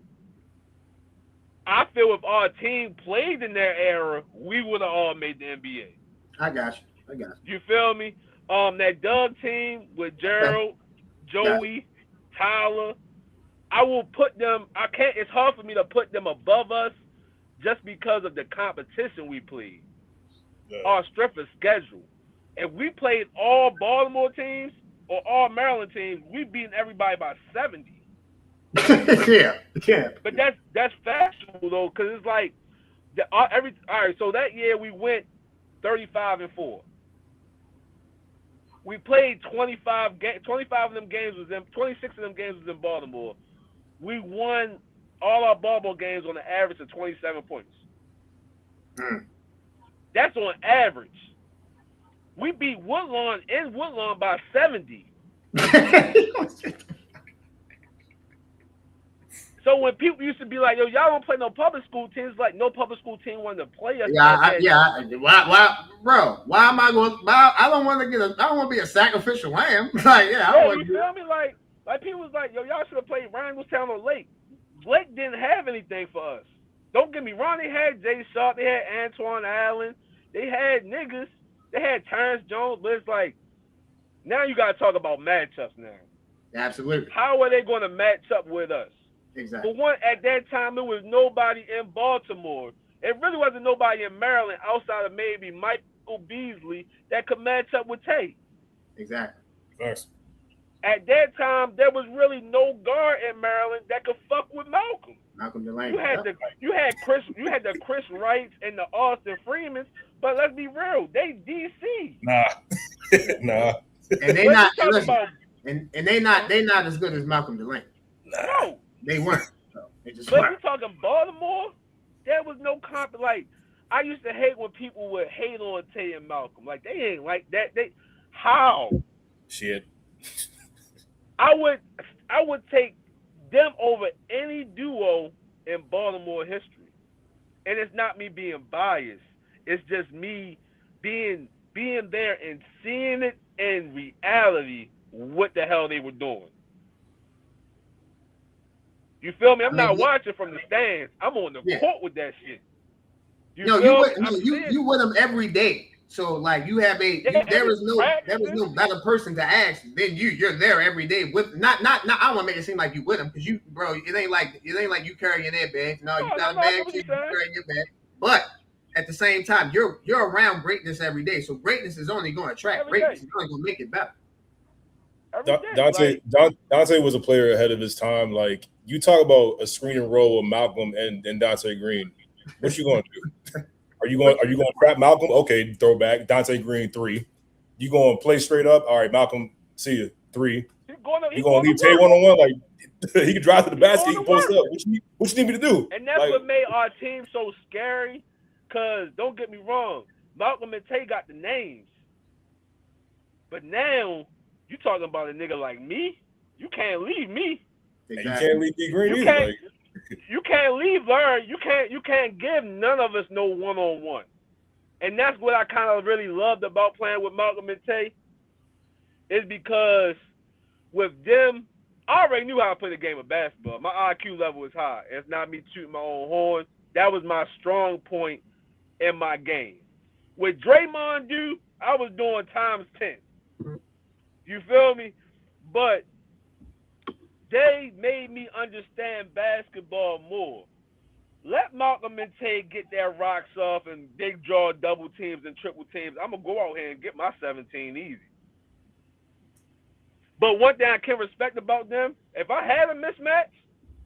I feel if our team played in their era, we would have all made the NBA. I got you. You feel me? That Doug team with Gerald, Joey, Tyler, I will put them. I can't. It's hard for me to put them above us just because of the competition we played. Yeah. Our strength of schedule. If we played all Baltimore teams or all Maryland teams, we beat everybody by 70. Yeah. But that's factual though, because it's like all right. So that year we went 35-4. We played 25 of them games was in 26 of them games was in Baltimore. We won all our Baltimore games on an average of 27 points. That's on average. We beat Woodlawn in Woodlawn by 70. So when people used to be like, "Yo, y'all don't play no public school teams," like no public school team wanted to play us. Why, bro? Why am I going? I don't want to I don't want to be a sacrificial lamb. Like, you feel me? Like people was like, "Yo, y'all should have played Randallstown or Lake." Lake didn't have anything for us. Don't get me wrong. They had Jay Sharp. They had Antoine Allen. They had niggas. They had Terrence Jones. But it's like, now you got to talk about matchups now. Absolutely. How are they going to match up with us? Exactly. For one, at that time, there was nobody in Baltimore. It really wasn't nobody in Maryland outside of maybe Michael Beasley that could match up with Tate. Exactly. Thanks. At that time, there was really no guard in Maryland that could fuck with Malcom. Malcolm Dulany. You had the Chris Wrights and the Austin Freemans, but let's be real, they DC. Nah. And they not and they not as good as Malcolm Dulany. No. They weren't. So they just but weren't. you talking Baltimore? There was no comp. Like, I used to hate when people would hate on Tay and Malcolm. Like, they ain't like that. How? Shit. I would take them over any duo in Baltimore history. And it's not me being biased. It's just me being there and seeing it in reality what the hell they were doing. You feel me? I'm not watching from the stands. I'm on the court with that shit. You with them every day. So like you have there is no better person to ask than you. You're there every day with not. I don't want to make it seem like you with them because it ain't like you carrying their bags. No, you got a bag, you carrying your bag. But at the same time, you're around greatness every day. So greatness is only going to attract greatness. It's only going to make it better. Donte was a player ahead of his time. Like, you talk about a screening role with Malcom and Donte Greene. What you going to do? Are you going to trap Malcom? Okay, throwback. Donte Greene 3. You going to play straight up? All right, Malcom, see you 3. You going to leave Tay 1-on-1? Like, he can drive to the basket. He can post up. What you need me to do? And that's what made our team so scary. Cause don't get me wrong, Malcom and Tay got the names, but now you talking about a nigga like me. You can't leave me. Exactly. You can't leave D Green either. You can't leave Larry. You can't give none of us no 1-on-1. And that's what I kind of really loved about playing with Malcom and Tay. Is because with them, I already knew how to play the game of basketball. My IQ level is high. It's not me tooting my own horn. That was my strong point in my game. With Draymond I was doing times 10. You feel me? But they made me understand basketball more. Let Malcom and Tay get their rocks off and they draw double teams and triple teams. I'm going to go out here and get my 17 easy. But one thing I can respect about them, if I had a mismatch,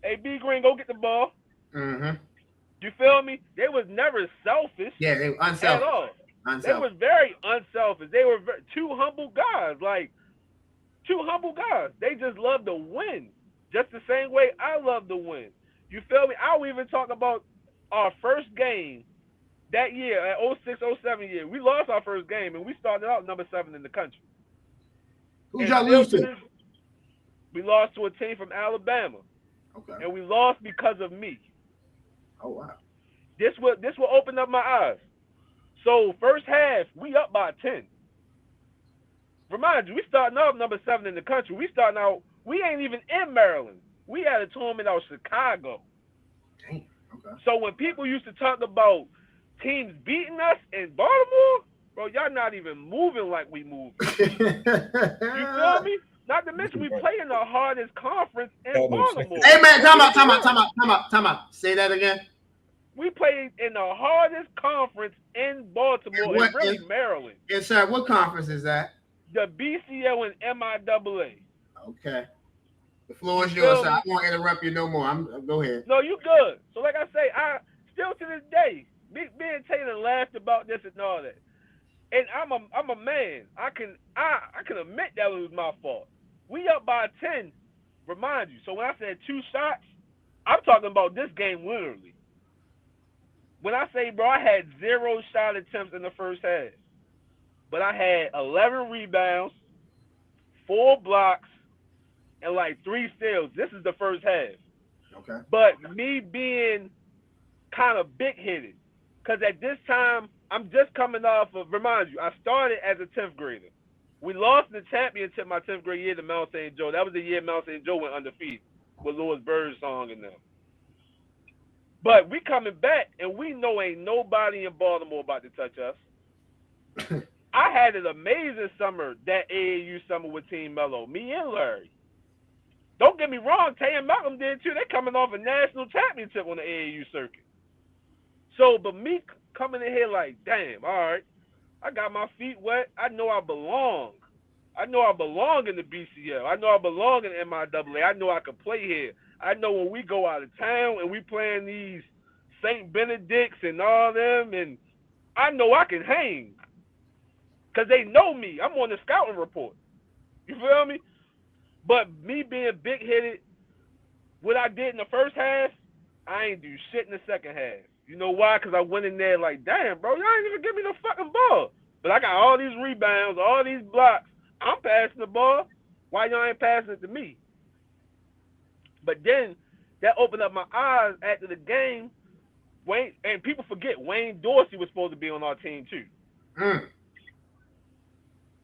hey, B Green, go get the ball. Mm-hmm. You feel me? They was never selfish. Yeah, they were unselfish. At all. They was very unselfish. They were two humble guys. Like, two humble guys. They just love to win. Just the same way I love to win. You feel me? I'll even talk about our first game that year, at 06-07 year. We lost our first game, and we started out number 7 in the country. Who'd y'all lose to? We lost to a team from Alabama. Okay. And we lost because of me. Oh, wow. This will open up my eyes. So, first half, we up by 10. Remind you, we starting out number 7 in the country. We ain't even in Maryland. We had a tournament out of Chicago. Damn. Okay. So when people used to talk about teams beating us in Baltimore, bro, y'all not even moving like we move. You feel me? Not to mention we play in the hardest conference in Baltimore. Hey man, time out. Say that again. We played in the hardest conference in Baltimore and really Maryland. Yes, sir. What conference is that? The BCL and MIAA. Okay. The floor is yours, sir. I won't interrupt you no more. Go ahead. No, you good. So like I say, I still to this day, me and Taylor laughed about this and all that. And I'm a man. I can admit that it was my fault. We up by 10, remind you. So when I said 2 shots, I'm talking about this game literally. When I say, bro, I had 0 shot attempts in the first half. But I had 11 rebounds, 4 blocks, and like 3 steals. This is the first half. Okay. But me being kind of big-headed, because at this time, I'm just coming off of, remind you, I started as a 10th grader. We lost the championship my 10th grade year to Mount St. Joe. That was the year Mount St. Joe went undefeated with Louis Birdsong and them. But we coming back, and we know ain't nobody in Baltimore about to touch us. I had an amazing summer, that AAU summer with Team Mello, me and Larry. Don't get me wrong, Tay and Malcom did too. They're coming off a national championship on the AAU circuit. So, but me coming in here like, damn, all right, I got my feet wet. I know I belong. I know I belong in the BCL. I know I belong in MIAA. I know I can play here. I know when we go out of town and we playing these St. Benedict's and all them, and I know I can hang. Because they know me. I'm on the scouting report. You feel me? But me being big-headed, what I did in the first half, I ain't do shit in the second half. You know why? Because I went in there like, damn, bro, y'all ain't even give me the fucking ball. But I got all these rebounds, all these blocks. I'm passing the ball. Why y'all ain't passing it to me? But then that opened up my eyes after the game. Wayne, and people forget, Wayne Dorsey was supposed to be on our team too.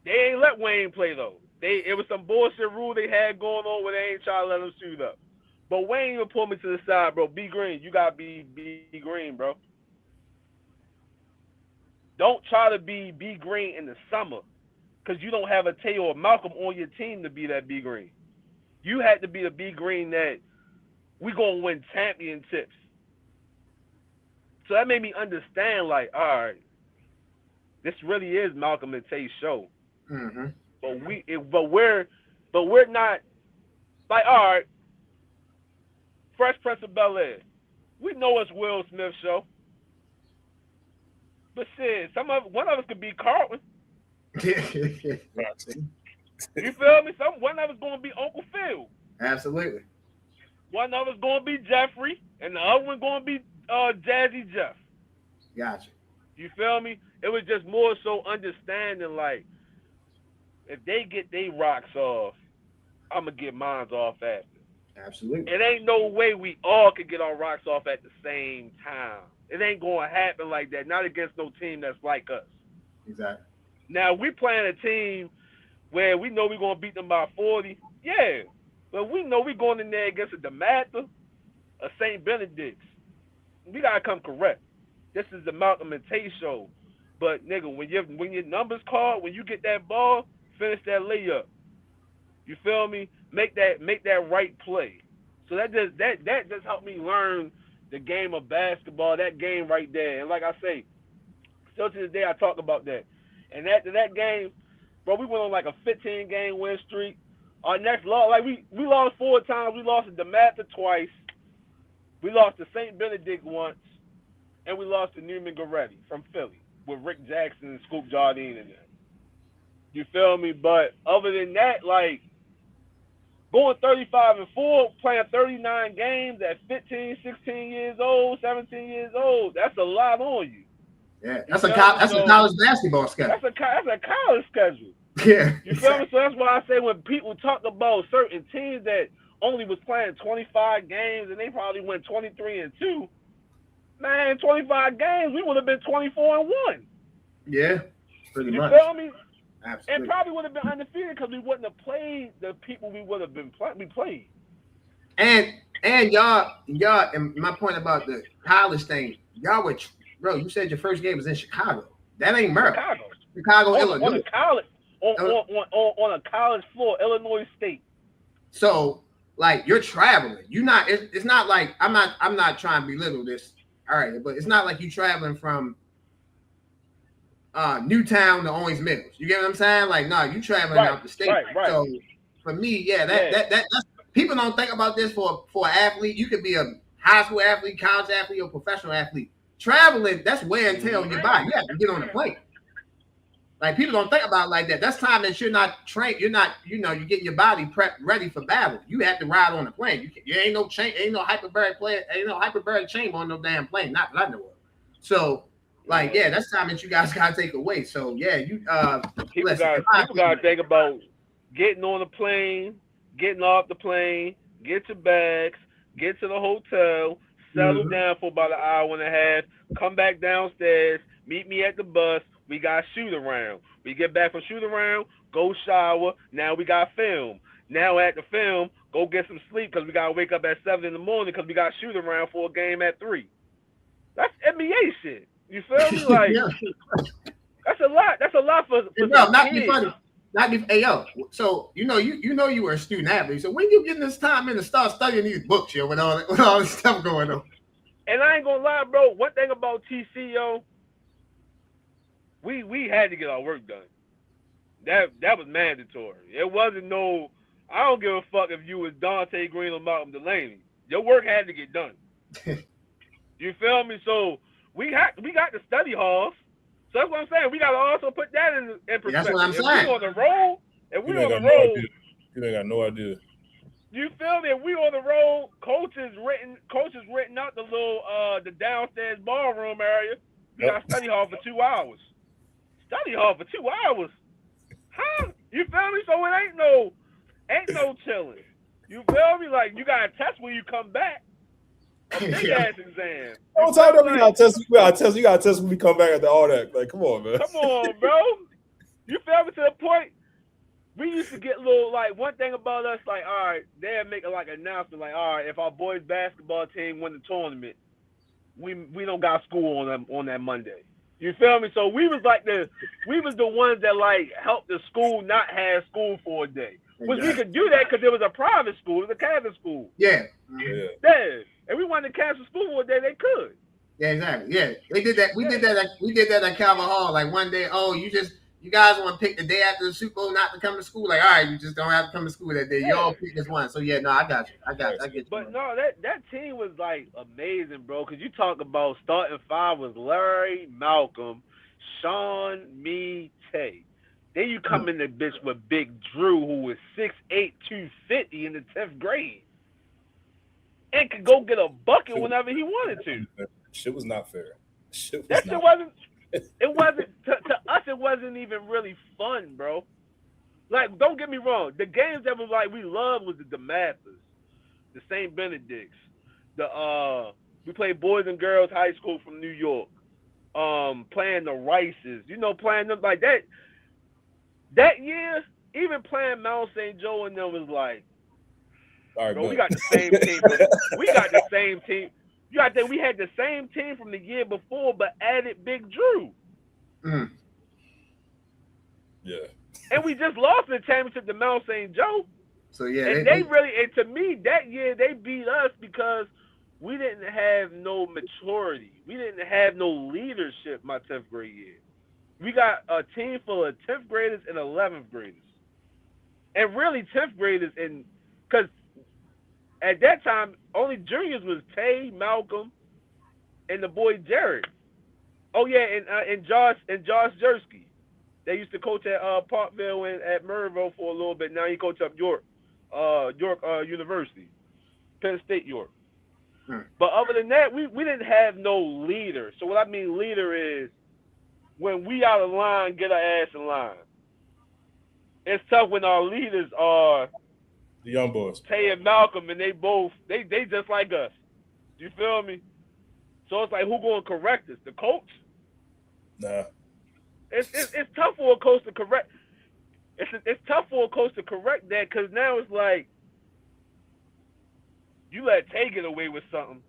They ain't let Wayne play though. It was some bullshit rule they had going on where they ain't trying to let him suit up. But Wayne even pulled me to the side, bro. Be green. You gotta be green, bro. Don't try to be green in the summer, because you don't have a Tay or Malcom on your team to be that B green. You had to be the B green that we gonna win championships. So that made me understand, like, all right, this really is Malcom and Tay's show. Mm-hmm. But we're not like, all right, Fresh Prince of Bel-Air. We know it's Will Smith's show. But shit, one of us could be Carlton. You feel me? One of us gonna be Uncle Phil. Absolutely. One of us gonna be Jeffrey, and the other one gonna be Jazzy Jeff. Gotcha. You feel me? It was just more so understanding, like, if they get their rocks off, I'm gonna get mine off after. Absolutely. It ain't no way we all could get our rocks off at the same time. It ain't gonna happen like that. Not against no team that's like us. Exactly. Now, we playing a team where we know we're going to beat them by 40. Yeah. But we know we're going in there against a DeMatha, a St. Benedict's. We got to come correct. This is the Malcom and Tay show. But, nigga, when your number's called, when you get that ball, finish that layup. You feel me? Make that right play. So that just helped me learn the game of basketball, that game right there. And like I say, still to this day I talk about that. And after that game, bro, we went on like a 15-game win streak. Our next loss, like we lost 4 times. We lost to DeMatha twice. We lost to St. Benedict once. And we lost to Newman Goretti from Philly with Rick Jackson and Scoop Jardine in there. You feel me? But other than that, like, going 35-4, playing 39 games at 15, 16 years old, 17 years old, that's a lot on you. Yeah, that's a college basketball schedule. That's a college schedule. Yeah. You feel me? So that's why I say when people talk about certain teams that only was playing 25 games and they probably went 23-2, man, 25 games, we would have been 24-1. Yeah, pretty much. You feel me? Absolutely. And probably would have been undefeated because we wouldn't have played the people we would have been we played. And And y'all, and my point about the college thing, y'all were, bro, you said your first game was in Chicago. That ain't Maryland. Chicago, Illinois. On a college, on a college floor, Illinois State. So, like, you're traveling. You're not. It's not like I'm not trying to belittle this. All right, but it's not like you traveling from Newtown to Owings Mills. You get what I'm saying? Like, no, you traveling out the state. Right. So, for me, yeah, that's people don't think about this for an athlete. You could be a high school athlete, college athlete, or professional athlete. Traveling, that's wear and tear on your body. You have to get on the plane. Like, people don't think about it like that. That's time that you're not trained. You're not, you're getting your body prepped, ready for battle. You have to ride on the plane. You ain't no chain, ain't no hyperbaric chamber on no damn plane. Not that I know of. So, like, yeah, that's time that you guys gotta take away. So, yeah, people gotta think about getting on the plane, getting off the plane, get your bags, get to the hotel, settle down for about an hour and a half, come back downstairs, meet me at the bus. We got shoot around. We get back from shoot around, go shower. Now we got film. Now at the film, go get some sleep because we got to wake up at 7 in the morning because we got shoot around for a game at 3. That's NBA shit. You feel me? Like, that's a lot. That's a lot for bro, not be funny. Hey, yo, so you were a student athlete. So when you getting this time in to start studying these books, yo, with all this stuff going on? And I ain't gonna lie, bro. One thing about TC, yo, we had to get our work done. That was mandatory. It wasn't no. I don't give a fuck if you was Donte Greene or Malcom Dulany. Your work had to get done. You feel me? So we got the study halls. So that's what I'm saying. We got to also put that in perspective. That's what I'm saying. If we on the road, you ain't got no idea. You feel me? If we on the road, coaches written out the little the downstairs ballroom area. We got study hall for 2 hours. Study hall for 2 hours? Huh? You feel me? So it ain't no chilling. You feel me? Like, you got to test when you come back. A big ass exam. Don't tell them we got to test. You got to test when we come back after all that. Like, come on, man. Come on, bro. You feel me? To the point, we used to get little, like, one thing about us, like, all right, they'd make like an announcement, like, all right, if our boys basketball team win the tournament, we don't got school on that Monday. You feel me? So we was the ones that, like, helped the school not have school for a day. Which we could do that because it was a private school, it was a Catholic school. Yeah. And we wanted to cancel school for a day, they could. Yeah, exactly. Yeah. We did that. We did that at Cowherd Hall. Like, one day, you guys want to pick the day after the Super Bowl not to come to school? Like, all right, you just don't have to come to school that day. You all pick this one. So yeah, no, I got you. I get you. But no, that team was like amazing, bro. Because you talk about starting 5 was Larry, Malcom, Sean, me, Tay. Then you come in the bitch with Big Drew, who was 6'8", 250 in the 10th grade, and could go get a bucket whenever he wanted to. Shit was not fair. It wasn't to us. It wasn't even really fun, bro. Like, don't get me wrong. The games that was like we loved was the DeMathers, the St. Benedict's, we played Boys and Girls High School from New York, playing the Rices, playing them like that. That year, even playing Mount St. Joe and them was like, all right, bro, we got the same team. We got the same team. You got to think we had the same team from the year before, but added Big Drew. Yeah. And we just lost the championship to Mount St. Joe. So yeah, and and to me, that year they beat us because we didn't have no maturity. We didn't have no leadership my 10th grade year. We got a team full of 10th graders and 11th graders. And really 10th graders, because at that time, only juniors was Tay, Malcom, and the boy Jared. Oh yeah, and Josh Jersky. They used to coach at Parkville and at Murrayville for a little bit. Now he coaches up York University, Penn State York. But other than that, we didn't have no leader. So what I mean leader is when we out of line, get our ass in line. It's tough when our leaders are the young boys, Tay and Malcom, and they just like us. You feel me? So it's like, who going to correct us? The coach? Nah. It's tough for a coach to correct. It's tough for a coach to correct that because now it's like you let Tay get away with something.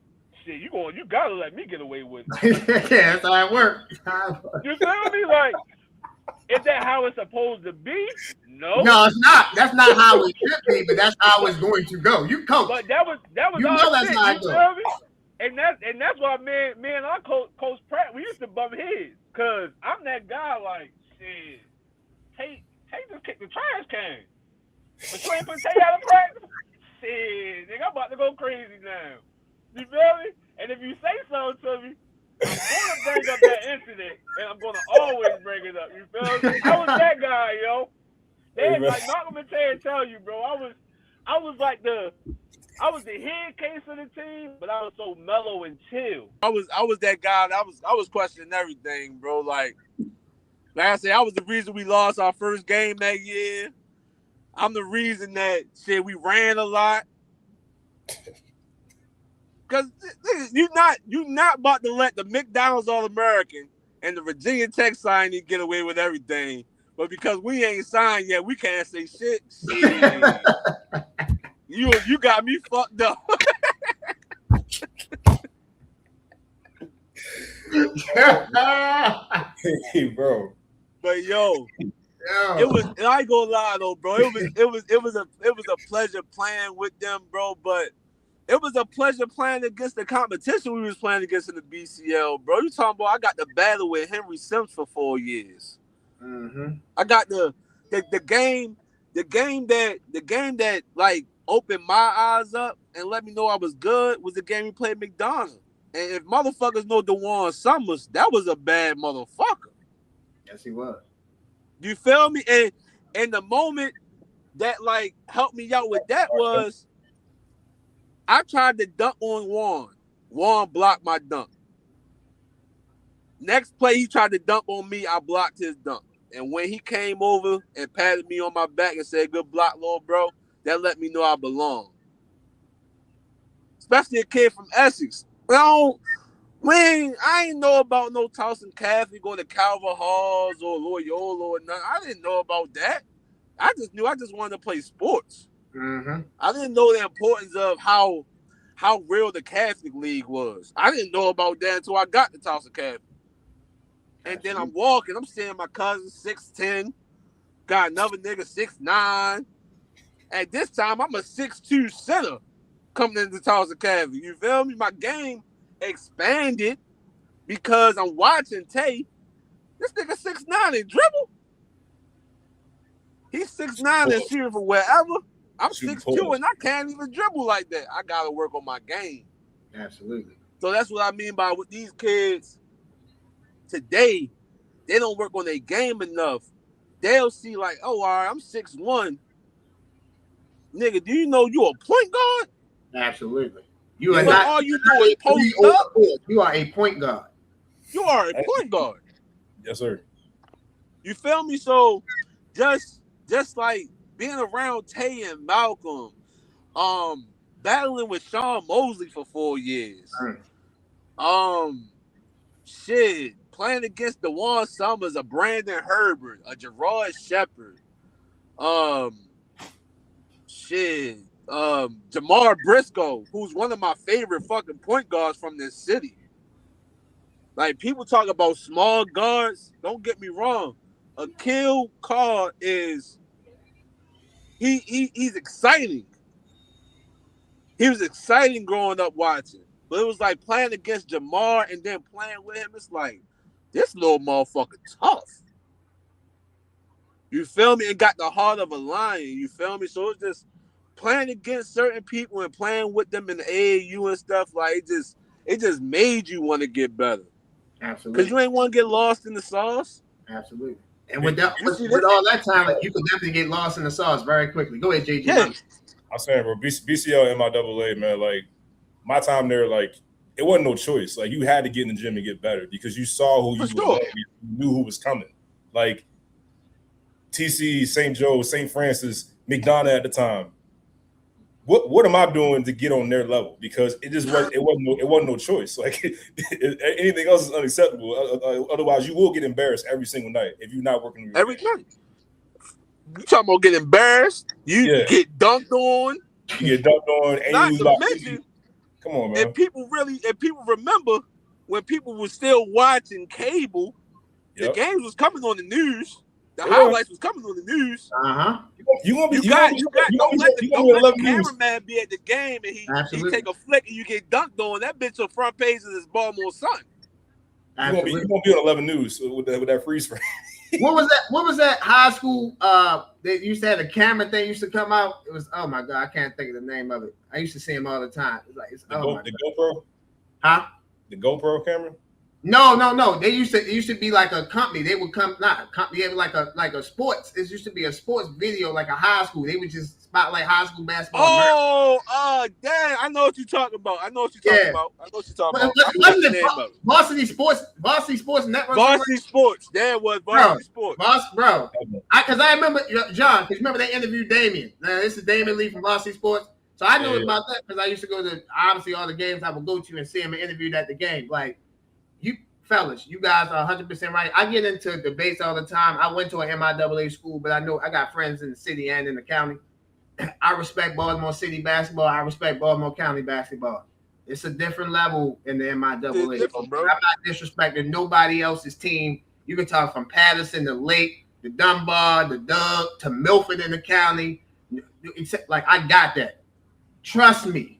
Shit, you gotta let me get away with it. Yeah, that's how it works. You feel me? Like, is that how it's supposed to be? No. No, it's not. That's not how it should be, but that's how it's going to go. You coach. But that was You our know that's shit, how you it goes. feel me? And that's why me and our coach Pratt, we used to bump heads. Cause I'm that guy like, shit, Tay just kicked the trash can. But you ain't put Tay out of practice? Shit, nigga, I'm about to go crazy now. You feel me? And if you say something to me, I'm gonna bring up that incident, and I'm gonna always bring it up. You feel me? I was that guy, yo. They like Malcom and Tay tell you, bro. I was like the head case of the team, but I was so mellow and chill. I was that guy. I was questioning everything, bro. Like I said, I was the reason we lost our first game that year. I'm the reason that shit we ran a lot. Cause you not about to let the McDonald's All-American and the Virginia Tech signing get away with everything. But because we ain't signed yet, we can't say shit. You got me fucked up. Hey, bro. But yo, it was. I ain't gonna lie though, bro. It was a pleasure playing with them, bro. But it was a pleasure playing against the competition we was playing against in the BCL, bro. You talking about? I got the battle with Henry Sims for 4 years. Mm-hmm. I got the game that like opened my eyes up and let me know I was good was the game we played McDonald. And if motherfuckers know DeJuan Summers, that was a bad motherfucker. Yes, he was. You feel me? And the moment that like helped me out with that was I tried to dunk on Juan. Juan blocked my dunk. Next play, he tried to dunk on me. I blocked his dunk. And when he came over and patted me on my back and said, "Good block, little bro," that let me know I belong. Especially a kid from Essex. I ain't know about no Towson Catholic or the Cowherd Halls or Loyola or nothing. I didn't know about that. I just knew I just wanted to play sports. Mm-hmm. I didn't know the importance of how real the Catholic League was. I didn't know about that until I got to Towson Catholic. And then I'm walking. I'm seeing my cousin 6'10", got another nigga 6'9". At this time, I'm a 6'2" center coming into Towson Catholic. You feel me? My game expanded because I'm watching Tay. This nigga 6'9" and dribble. He's 6'9" and shooting from wherever. I'm 6'2" and I can't even dribble like that. I gotta work on my game. Absolutely. So that's what I mean by with these kids today, they don't work on their game enough. They'll see like, oh, all right, I'm 6'1". Nigga, do you know you a point guard? Absolutely. You are but not. All you do is post up. You are a point guard. You are a point guard. Yes, sir. You feel me? So just like being around Tay and Malcom, battling with Sean Mosley for 4 years. Shit, playing against DeJuan Summers, a Brandon Herbert, a Gerard Shepard, Jamar Briscoe, who's one of my favorite fucking point guards from this city. Like, people talk about small guards. Don't get me wrong. Akil Carr is he's exciting. He was exciting growing up watching. But it was like playing against Jamar and then playing with him. It's like, this little motherfucker tough. You feel me? It got the heart of a lion. You feel me? So it's just playing against certain people and playing with them in the AAU and stuff. Like, it just made you want to get better. Absolutely. Because you ain't want to get lost in the sauce. Absolutely. And with all that talent, you could definitely get lost in the sauce very quickly. Go ahead, JG. Yeah. I'm saying, bro, BCL and my AA, man, like, my time there, like, it wasn't no choice. Like, you had to get in the gym and get better because you saw who you were, you knew who was coming. Like, TC, St. Joe, St. Francis, McDonough at the time. What am I doing to get on their level? Because it wasn't no choice. Like, anything else is unacceptable. Otherwise, you will get embarrassed every single night if you're not working every night. You talking about getting embarrassed? You get dunked on. You get dunked on, and Not you lose to by mention, 50. Come on, man. and people remember when people were still watching cable, the games was coming on the news. The highlights was coming on the news. Don't let the cameraman be at the game and he take a flick and you get dunked on. That bitch on front page of this Baltimore Sun. You won't be on 11 News with that freeze frame. What was that high school they used to have a camera thing used to come out? It was, oh my God, I can't think of the name of it. I used to see them all the time. It's like the GoPro? Huh? The GoPro camera? No. It used to be like a company. They would come, not a company, they were like a sports. It used to be a sports video, like a high school. They would just spotlight high school basketball. Damn, I know what you're talking about. Wasn't it Varsity Sports Network? Varsity Sports. There was Varsity Sports. Bro. Because I remember, John, because remember they interviewed Damien. Now, this is Damien Lee from Varsity Sports. So I knew about that because I used to go to, obviously, all the games I would go to and see him and interviewed at the game. Like, you fellas, you guys are 100% right. I get into debates all the time. I went to an MIAA school, but I know I got friends in the city and in the county. I respect Baltimore City basketball. I respect Baltimore County basketball. It's a different level in the MIAA. I'm not disrespecting nobody else's team. You can talk from Patterson to Lake, to Dunbar, to Doug, to Milford in the county. Like, I got that. Trust me.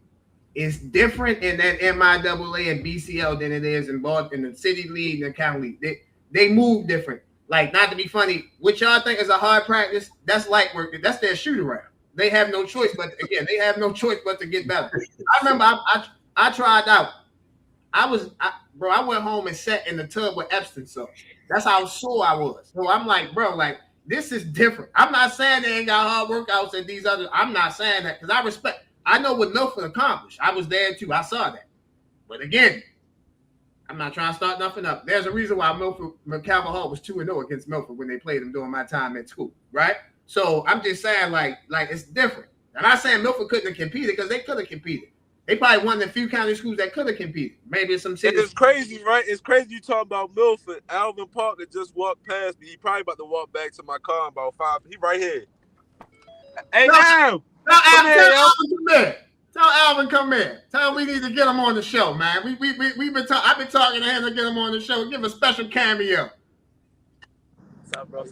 It's different in that MIAA and BCL than it is in the city league and the county league. They move different. Like, not to be funny, what y'all think is a hard practice, that's light work. That's their shoot around. They have no choice but to get better. I remember I tried out. I went home and sat in the tub with Epsom salt. That's how sore I was. So I'm like, bro, like, this is different. I'm not saying they ain't got hard workouts and these others. I'm not saying that because I know what Milford accomplished. I was there too. I saw that. But again, I'm not trying to start nothing up. There's a reason why McCalvin Hall was 2-0 against Milford when they played him during my time at school, right? So I'm just saying, like it's different. I'm not saying Milford couldn't have competed because they could have competed. They probably one of the few county schools that could have competed. Maybe some cities. It's crazy, right? It's crazy you talking about Milford. Alvin Parker just walked past me. He probably about to walk back to my car in about 5. He right here. Hey, now. Tell Alvin come in. Tell him we need to get him on the show, man. I've been talking to him to get him on the show. Give a special cameo. What's up, bro?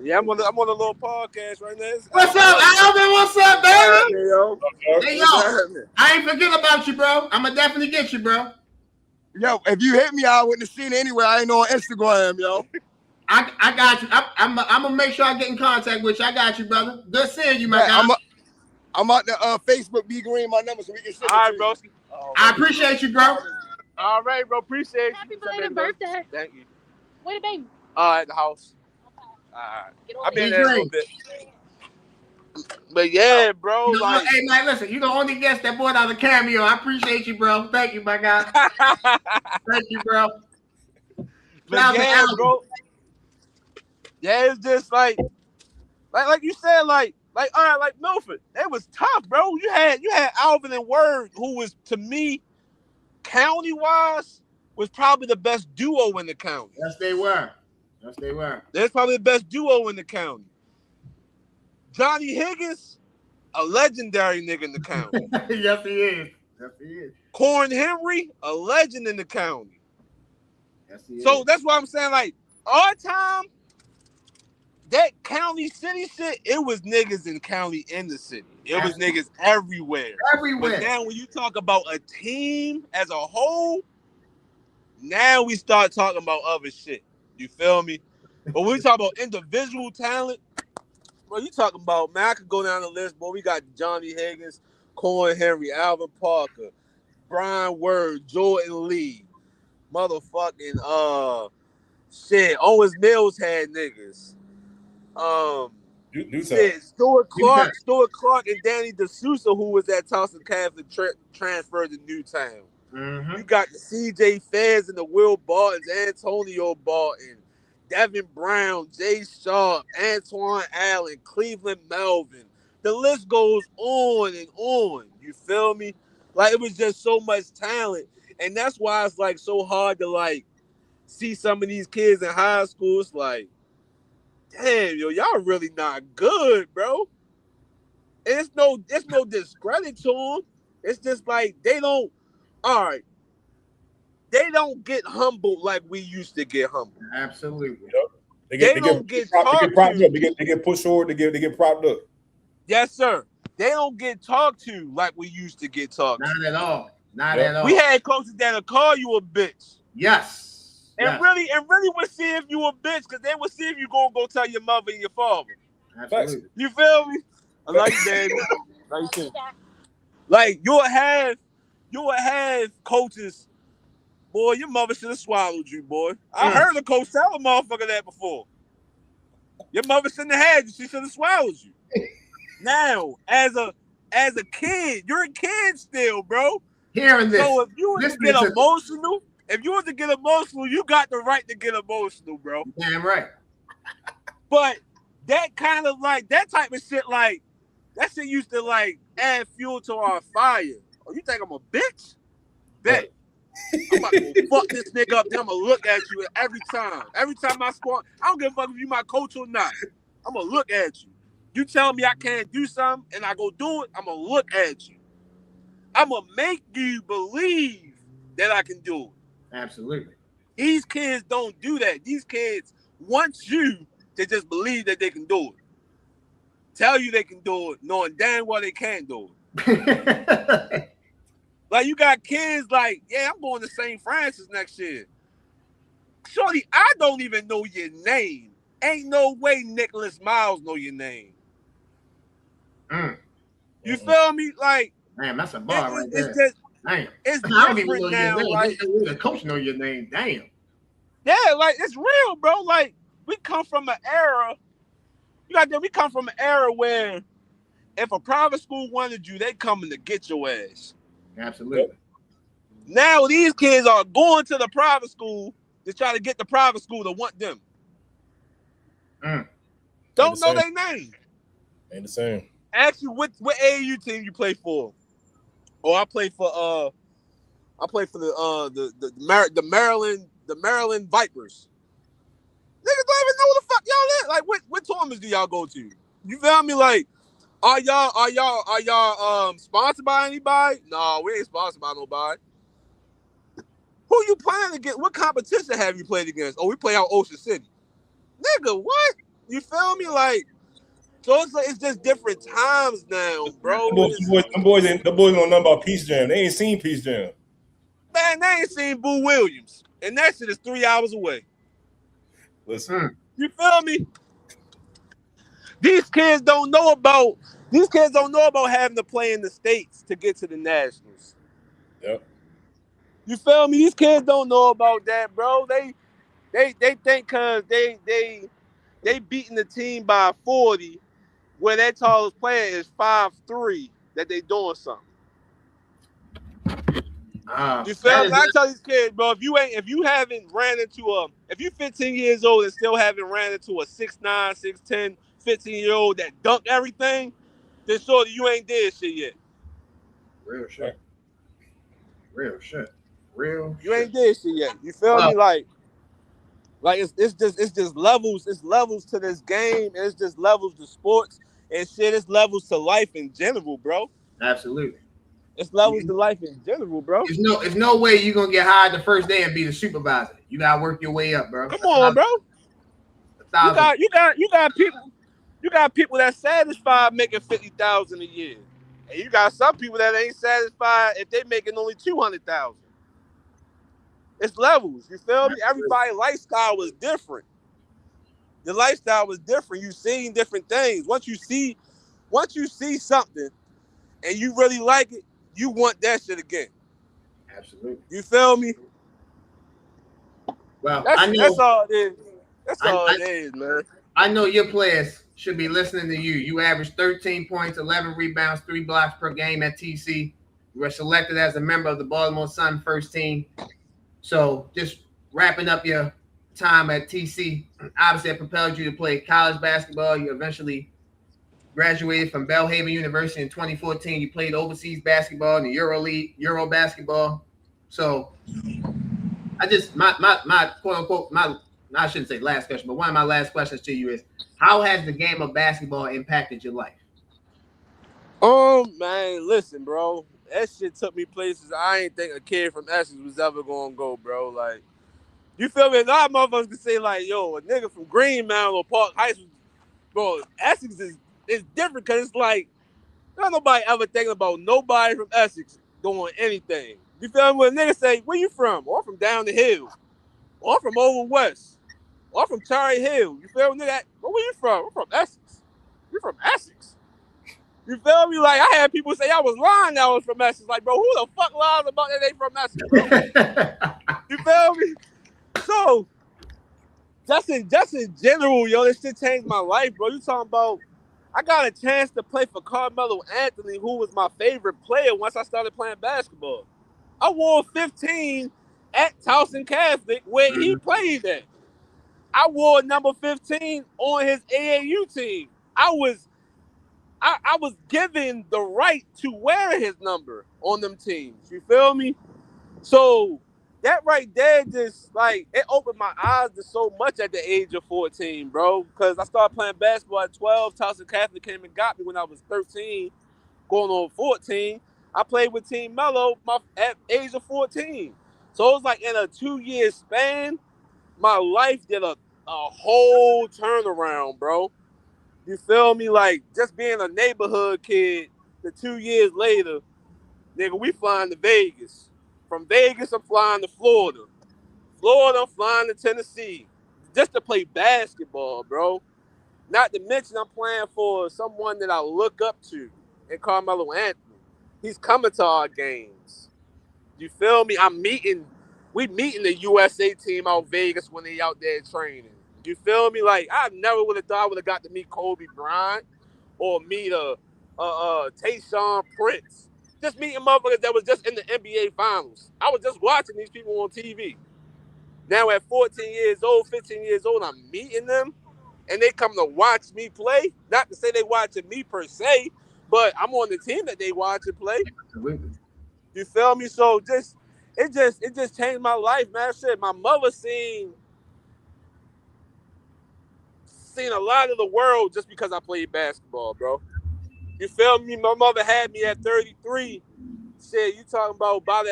Yeah, I'm on a little podcast right now. What's up, Alvin? What's up, baby? Hey, yo. I ain't forget about you, bro. I'ma definitely get you, bro. Yo, if you hit me, I wouldn't have seen it anyway. I ain't on Instagram, yo. I got you. I'm gonna make sure I get in contact with you. I got you, brother. Good seeing you, my guy. I'm out the Facebook. Be green my number so we can send it. All right, bro. I appreciate you, bro. All right, bro. Appreciate you. Happy belated birthday. Thank you. Where the baby? At the house. I've been there a little bit. But yeah, bro. Hey, man, listen. You the only guest that brought out a cameo. I appreciate you, bro. Thank you, my guy. Thank you, bro. But yeah, bro. Yeah, it's just like you said, like all right, like Milford, it was tough, bro. You had Alvin and Word, who was, to me, county wise, was probably the best duo in the county. Yes, they were. They're probably the best duo in the county. Johnny Higgins, a legendary nigga in the county. Yes, he is. Corn Henry, a legend in the county. Yes, he is. So that's why I'm saying, like, our time, that county city shit, it was niggas in county in the city. It was niggas everywhere. But now when you talk about a team as a whole, now we start talking about other shit. You feel me? But when we talk about individual talent, bro, you talking about, man, I could go down the list, boy. We got Johnny Higgins, Corn Henry, Alvin Parker, Brian Word, Jordan Lee, motherfucking Owens Mills had niggas. Stuart Clark and Danny D'Souza, who was at Towson Catholic, transferred to Newtown. Mm-hmm. You got the CJ Fairs and the Will Bartons, Antonio Barton, Devin Brown, Jay Sharp, Antoine Allen, Cleveland Melvin. The list goes on and on. You feel me? Like, it was just so much talent. And that's why it's like so hard to like see some of these kids in high school. It's like, damn, yo, y'all really not good, bro. It's no discredit to them. It's just like they don't get humbled like we used to get humbled. Absolutely. You know? They don't get propped talked up. to. They get pushed forward. They get propped up. Yes, sir. They don't get talked to like we used to get talked to. Not at all. Not at all. We had coaches that'll call you a bitch. Yes. And really would see if you a bitch, because they would see if you go tell your mother and your father. Absolutely. You feel me? I like you, baby. Like you would have coaches. Boy, your mother should have swallowed you, boy. I heard a coach tell a motherfucker that before. Your mother shouldn't have had you. She should have swallowed you. Now, as a kid, you're a kid still, bro. Hearing this. So if you was to get emotional, you got the right to get emotional, bro. Damn right. But that kind of like that type of shit, like that shit used to like add fuel to our fire. Oh, you think I'm a bitch? Bet. I'm about to go fuck this nigga up. Then I'm gonna look at you every time. Every time I squat, I don't give a fuck if you my coach or not. I'm gonna look at you. You tell me I can't do something and I go do it, I'm gonna look at you. I'm gonna make you believe that I can do it. Absolutely. These kids don't do that. These kids want you to just believe that they can do it. Tell you they can do it, knowing damn well they can't do it. Like you got kids like, yeah, I'm going to St. Francis next year. Shorty, I don't even know your name. Ain't no way Nicholas Miles know your name. You feel me? Like, damn, that's a bar right there. It's just, damn. It's I don't even different know now. your name. Like, The coach know your name. Damn. Yeah, like it's real, bro. Like we come from an era. We come from an era where if a private school wanted you, they coming to get your ass. Absolutely. Now these kids are going to the private school to try to get the private school to want them. Don't know their name. Ain't the same. Ask you what AAU team you play for. Oh, I play for the Maryland Vipers. Niggas don't even know what the fuck y'all is. Like what tournaments do y'all go to? You feel me? Like, are y'all sponsored by anybody? No, we ain't sponsored by nobody. Who you playing against? What competition have you played against? Oh, we play out Ocean City. Nigga, what? You feel me? Like, so it's just different times now, bro. Them boys don't know about Peace Jam. They ain't seen Peace Jam. Man, they ain't seen Boo Williams. And that shit is 3 hours away. Listen. You feel me? These kids don't know about having to play in the States to get to the Nationals. Yep. You feel me? These kids don't know about that, bro. They think cause they beating the team by 40 where their tallest player is 5'3", that they doing something. You feel me? I tell these kids, bro, if you you're 15 years old and still haven't ran into a 6'9", 6'10", 15-year-old that dunked everything, then shorty, you ain't did shit yet. Real shit. You ain't did shit yet. You feel me? Like it's just levels. It's levels to this game. It's just levels to sports and shit. It's levels to life in general, bro. Absolutely. It's levels to life in general, bro. There's no way you're gonna get hired the first day and be the supervisor. You gotta work your way up, bro. Come on, bro. You got people that's satisfied making $50,000 a year, and you got some people that ain't satisfied if they making only $200,000. It's levels. You feel me? Everybody's lifestyle was different. The lifestyle was different. You seen different things. Once you see something and you really like it, you want that shit again. Absolutely. You feel me? Well, that's all it is. That's all it is, man. I know your players should be listening to you. You average 13 points, 11 rebounds, 3 blocks per game at TC. You were selected as a member of the Baltimore Sun first team. So just wrapping up your time at TC, obviously it propelled you to play college basketball. You eventually graduated from Belhaven University in 2014. You played overseas basketball in the EuroLeague, Euro basketball. So my quote unquote, I shouldn't say last question, but one of my last questions to you is, how has the game of basketball impacted your life? Man, listen, bro. That shit took me places I ain't think a kid from Essex was ever gonna go, bro. Like, you feel me? A lot of motherfuckers can say, like, yo, a nigga from Green Mountain or Park Heights, bro, Essex is different because it's like, not nobody ever thinking about nobody from Essex doing anything. You feel me? When a nigga say, where you from? Or from down the hill. Or from over west. Or from Cherry Hill. You feel me? Nigga, where you from? I'm from Essex. You from Essex? You feel me? Like, I had people say I was lying that I was from Essex. Like, bro, who the fuck lies about that they from Essex, bro? You feel me? So, just in general, yo, this shit changed my life, bro. You talking about, I got a chance to play for Carmelo Anthony, who was my favorite player once I started playing basketball. I wore 15 at Towson Catholic where he played at. I wore number 15 on his AAU team. I was given the right to wear his number on them teams. You feel me? So that right there just, like, it opened my eyes to so much at the age of 14, bro. Because I started playing basketball at 12. Towson Catholic came and got me when I was 13, going on 14. I played with Team Mello at age of 14. So it was like in a 2-year span, my life did a whole turnaround, bro. You feel me? Like, just being a neighborhood kid, the 2 years later, nigga, we flying to Vegas. From Vegas, I'm flying to Florida. Florida, I'm flying to Tennessee. Just to play basketball, bro. Not to mention I'm playing for someone that I look up to in Carmelo Anthony. He's coming to our games. You feel me? We meeting the USA team out Vegas when they out there training. You feel me? Like, I never would have thought I would have got to meet Kobe Bryant or meet Tayshaun Prince. Just meeting motherfuckers that was just in the NBA Finals. I was just watching these people on TV. Now at 14 years old, 15 years old, I'm meeting them, and they come to watch me play. Not to say they watching me per se, but I'm on the team that they watch and play. You feel me? So it just changed my life, man. Shit, my mother seen a lot of the world just because I played basketball, bro. You feel me? My mother had me at 33. Shit, you talking about by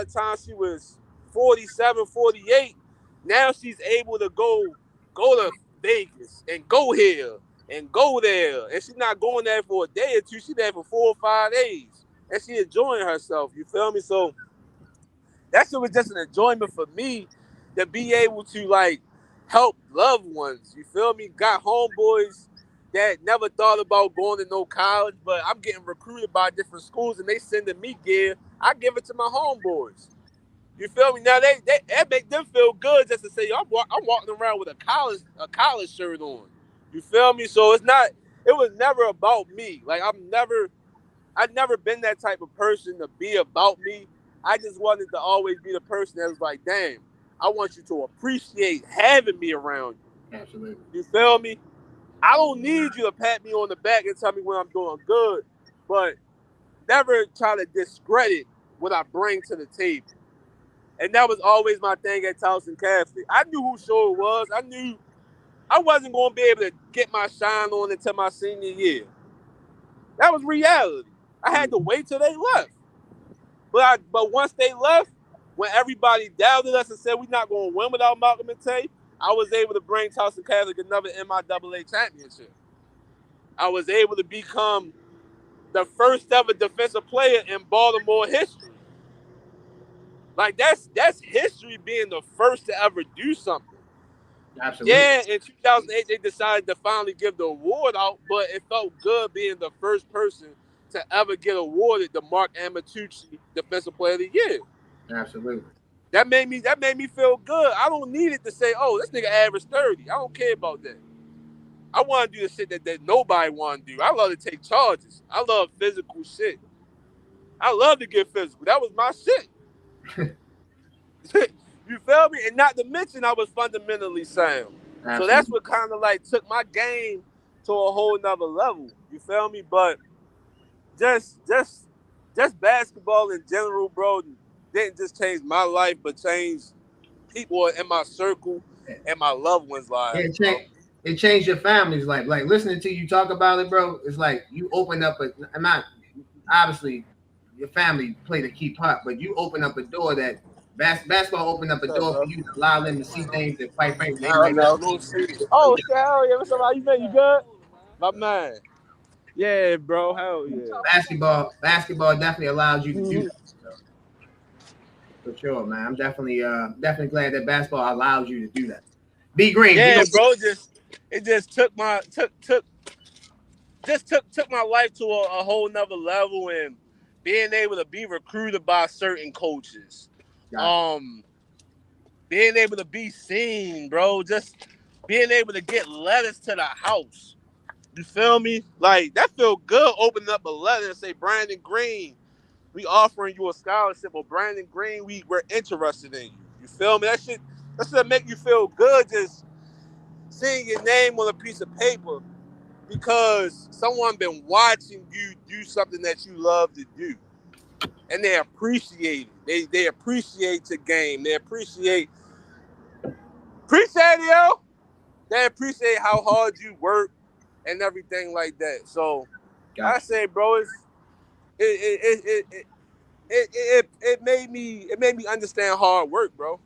the time she was 47, 48, now she's able to go to Vegas and go here and go there. And she's not going there for a day or two. She's there for 4 or 5 days. And she enjoying herself. You feel me? So that shit was just an enjoyment for me to be able to, like, help loved ones. You feel me? Got homeboys that never thought about going to no college, but I'm getting recruited by different schools and they sending me gear. I give it to my homeboys. You feel me? Now that make them feel good just to say, I'm walking around with a college shirt on. You feel me? So it was never about me. Like, I've never been that type of person to be about me. I just wanted to always be the person that was like, damn, I want you to appreciate having me around you. Absolutely. You feel me? I don't need you to pat me on the back and tell me when I'm doing good, but never try to discredit what I bring to the table. And that was always my thing at Towson Catholic. I knew who show it was. I knew I wasn't going to be able to get my shine on until my senior year. That was reality. I had to wait till they left. But once they left, when everybody doubted us and said we're not going to win without Malcom and Tay, I was able to bring Towson Catholic another MIAA championship. I was able to become the first ever defensive player in Baltimore history. Like, that's history, being the first to ever do something. Absolutely. Yeah, in 2008 they decided to finally give the award out, but it felt good being the first person to ever get awarded the Mark Amatucci Defensive Player of the Year. Absolutely. That made me feel good. I don't need it to say, oh, this nigga averaged 30. I don't care about that. I want to do the shit that nobody want to do. I love to take charges. I love physical shit. I love to get physical. That was my shit. You feel me? And not to mention, I was fundamentally sound. Absolutely. So that's what kind of like took my game to a whole nother level. You feel me? But just basketball in general, bro, didn't just change my life, but changed people in my circle and my loved ones' lives. it changed your family's life. Like listening to you talk about it, bro. It's like you opened up not obviously your family played a key part, but you open up a door that basketball opened up a door for you to allow them to see things that quite frankly they might not. Oh, hell yeah. What's up? How you been? You good? My man. Yeah, bro. Hell yeah. Basketball definitely allows you to do that. So, for sure, man. I'm definitely glad that basketball allows you to do that. B Green, Yeah, bro. It just took my life to a whole nother level, and being able to be recruited by certain coaches. Gotcha. Being able to be seen, bro. Just being able to get letters to the house. You feel me? Like, that feel good opening up a letter and say, Brandon Greene, we offering you a scholarship, or Brandon Greene, we're interested in you. You feel me? That shit make you feel good, just seeing your name on a piece of paper, because someone been watching you do something that you love to do. And they appreciate it. They appreciate your game. They appreciate it, yo. They appreciate how hard you work and everything like that. So Gotcha. I say, bro, it made me understand hard work, bro.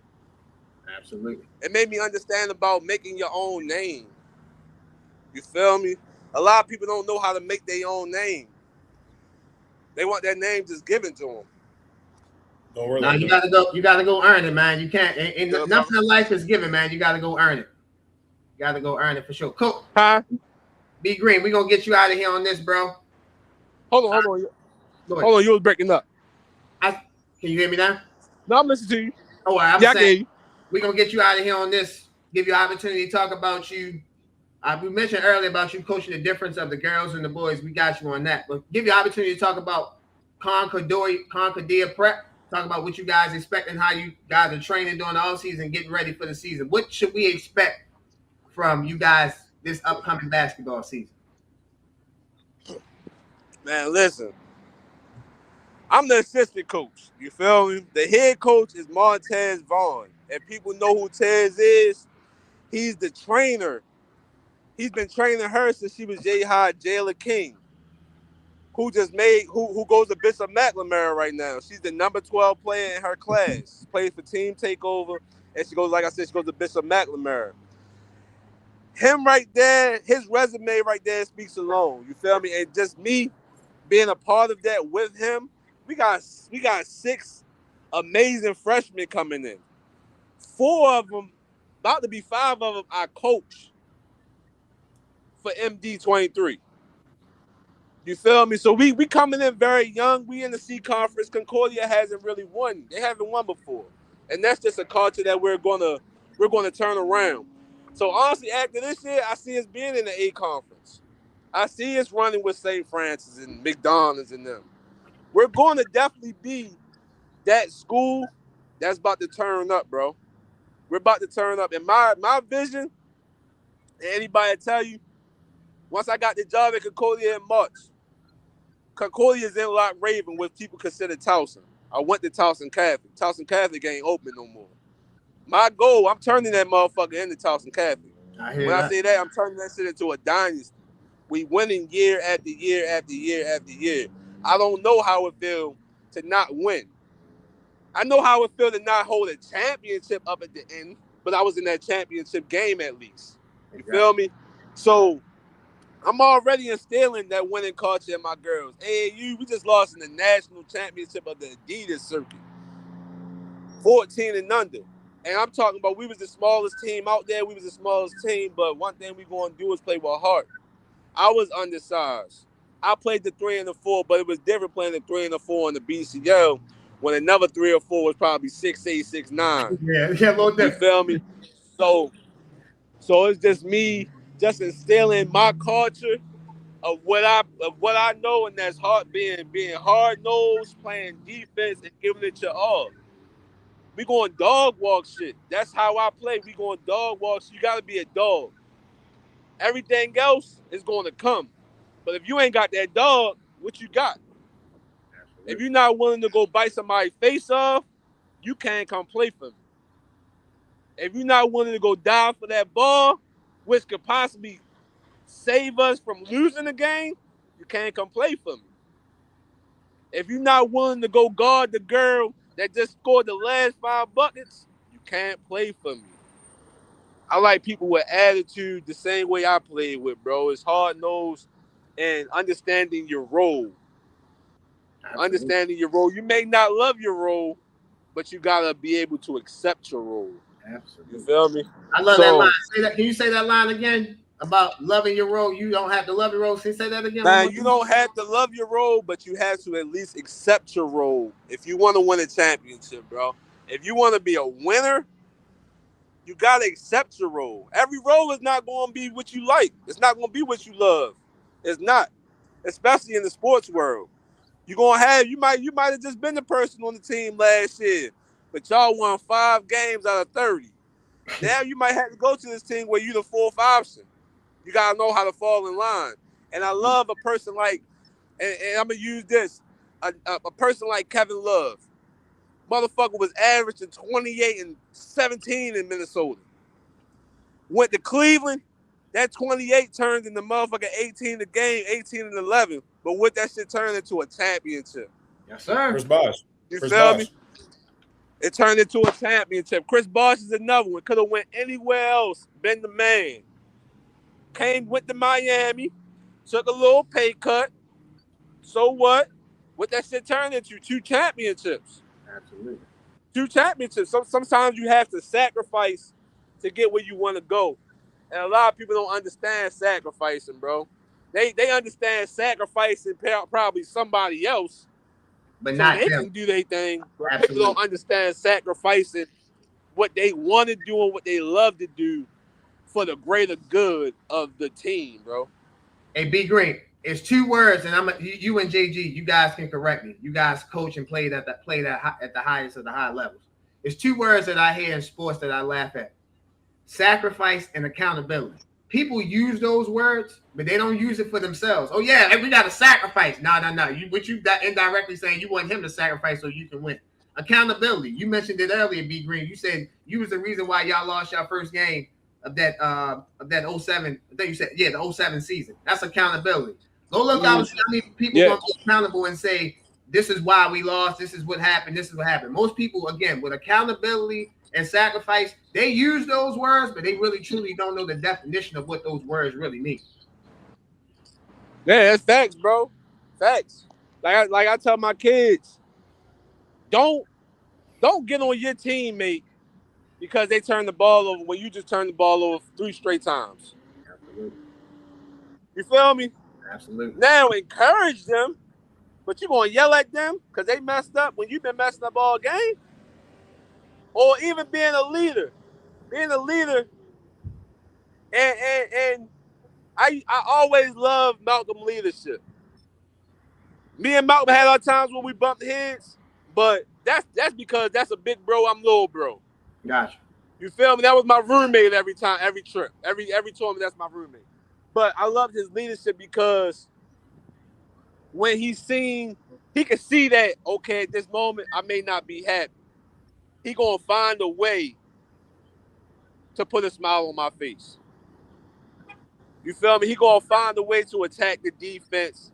Absolutely. It made me understand about making your own name. You feel me? A lot of people don't know how to make their own name. They want their name just given to them. Don't worry. Now you gotta go earn it, man. You can't. Nothing in life is given, man. You gotta go earn it. You gotta go earn it for sure. Cool. Huh? B Green, we gonna get you out of here on this, bro. Hold on. Hold on, you was breaking up. Can you hear me now? No, I'm listening to you. Oh, I'm I saying can. we're gonna get you out of here on this. Give you an opportunity to talk about you. We mentioned earlier about you coaching the difference of the girls and the boys. We got you on that. But give you an opportunity to talk about Concordia Prep. Talk about what you guys expect and how you guys are training during the offseason, getting ready for the season. What should we expect from you guys this upcoming basketball season? Man, listen. I'm the assistant coach. You feel me? The head coach is Montez Vaughn. And people know who Tez is. He's the trainer. He's been training her since she was Jayla King, who goes to Bishop McNamara right now. She's the number 12 player in her class. She plays for Team Takeover, and she goes to Bishop McNamara. Him right there, his resume right there speaks alone. You feel me? And just me being a part of that with him, we got 6 amazing freshmen coming in. 4 of them, about to be 5 of them, I coach for MD23. You feel me? So we coming in very young. We in the C conference. Concordia hasn't really won. They haven't won before, and that's just a culture that we're gonna turn around. So honestly, after this year, I see us being in the A conference. I see us running with St. Francis and McDonald's and them. We're going to definitely be that school that's about to turn up, bro. We're about to turn up. And my vision, and anybody tell you, once I got the job at Concordia in March, Concordia is in Lock Raven, what people consider Towson. I went to Towson Catholic. Towson Catholic ain't open no more. My goal, I'm turning that motherfucker into Towson Catholic. I say that, I'm turning that shit into a dynasty. We winning year after year after year after year. I don't know how it feels to not win. I know how it feels to not hold a championship up at the end, but I was in that championship game at least. You feel me? So I'm already instilling that winning culture in my girls. AAU, we just lost in the national championship of the Adidas circuit. 14 and under. And I'm talking about we was the smallest team out there. We was the smallest team, but one thing we going to do is play with heart. I was undersized. I played the 3 and the 4, but it was different playing the 3 and the 4 in the BCL when another 3 or 4 was probably 6'8", 6'9". Yeah, a little different. You feel me? So it's just me just instilling my culture of what I know, and that's hard, being hard nosed, playing defense, and giving it your all. We going dog walk shit. That's how I play. We going dog walk shit. You gotta be a dog. Everything else is going to come. But if you ain't got that dog, what you got? Absolutely. If you're not willing to go bite somebody's face off, you can't come play for me. If you're not willing to go die for that ball, which could possibly save us from losing the game, you can't come play for me. If you're not willing to go guard the girl that just scored the last 5 buckets, you can't play for me. I like people with attitude the same way I played with, bro. It's hard-nosed and understanding your role. Absolutely. Understanding your role. You may not love your role, but you got to be able to accept your role. Absolutely. You feel me? I love that line. Say that. Can you say that line again about loving your role? You don't have to love your role. Say that again. Man, you don't have to love your role, but you have to at least accept your role if you want to win a championship, bro. If you want to be a winner, you got to accept your role. Every role is not going to be what you like. It's not going to be what you love. It's not, especially in the sports world. You're going to have, you might have just been the person on the team last year, but y'all won 5 games out of 30. Now you might have to go to this team where you're the 4th option. You got to know how to fall in line. And I love a person like, and I'm going to use this, a person like Kevin Love. Motherfucker was averaging 28 and 17 in Minnesota. Went to Cleveland, that 28 turned into motherfucking 18 a game, 18 and 11. But what that shit turned into a championship. Yes, sir. Chris Bosh. You feel me? It turned into a championship. Chris Bosh is another one. Could have went anywhere else, been the man. Went to Miami, took a little pay cut. So what? What that shit turned into? 2 championships. Absolutely. 2 championships. Sometimes you have to sacrifice to get where you want to go. And a lot of people don't understand sacrificing, bro. They understand sacrificing probably somebody else. But so not they them. Can do their thing. Absolutely. People don't understand sacrificing what they want to do and what they love to do for the greater good of the team, bro. Hey, B Green, it's 2 words, and you and JG, you guys can correct me. You guys coach and play at the highest of the high levels. It's 2 words that I hear in sports that I laugh at: sacrifice and accountability. People use those words, but they don't use it for themselves. Oh yeah, we got to sacrifice. No. What you got indirectly saying, you want him to sacrifice so you can win. Accountability. You mentioned it earlier, B Green. You said you was the reason why y'all lost your first game of that 07. I think you said, yeah, the 07 season. That's accountability. Go look out and see how many people gonna be accountable and say, this is why we lost, this is what happened, this is what happened. Most people, again, with accountability and sacrifice, they use those words, but they really truly don't know the definition of what those words really mean. Yeah, that's facts, bro. Facts. Like I tell my kids, don't get on your teammate because they turn the ball over when you just turn the ball over 3 straight times. Absolutely. You feel me? Absolutely. Now encourage them, but you gonna yell at them because they messed up when you've been messing up all game? Or even being a leader. And I always love Malcom leadership. Me and Malcom had our times when we bumped heads, but that's because that's a big bro, I'm little bro. Gotcha. You feel me? That was my roommate every time, every trip. Every tournament, that's my roommate. But I loved his leadership because when he could see that, okay, at this moment, I may not be happy. He gonna find a way to put a smile on my face. You feel me? He gonna find a way to attack the defense,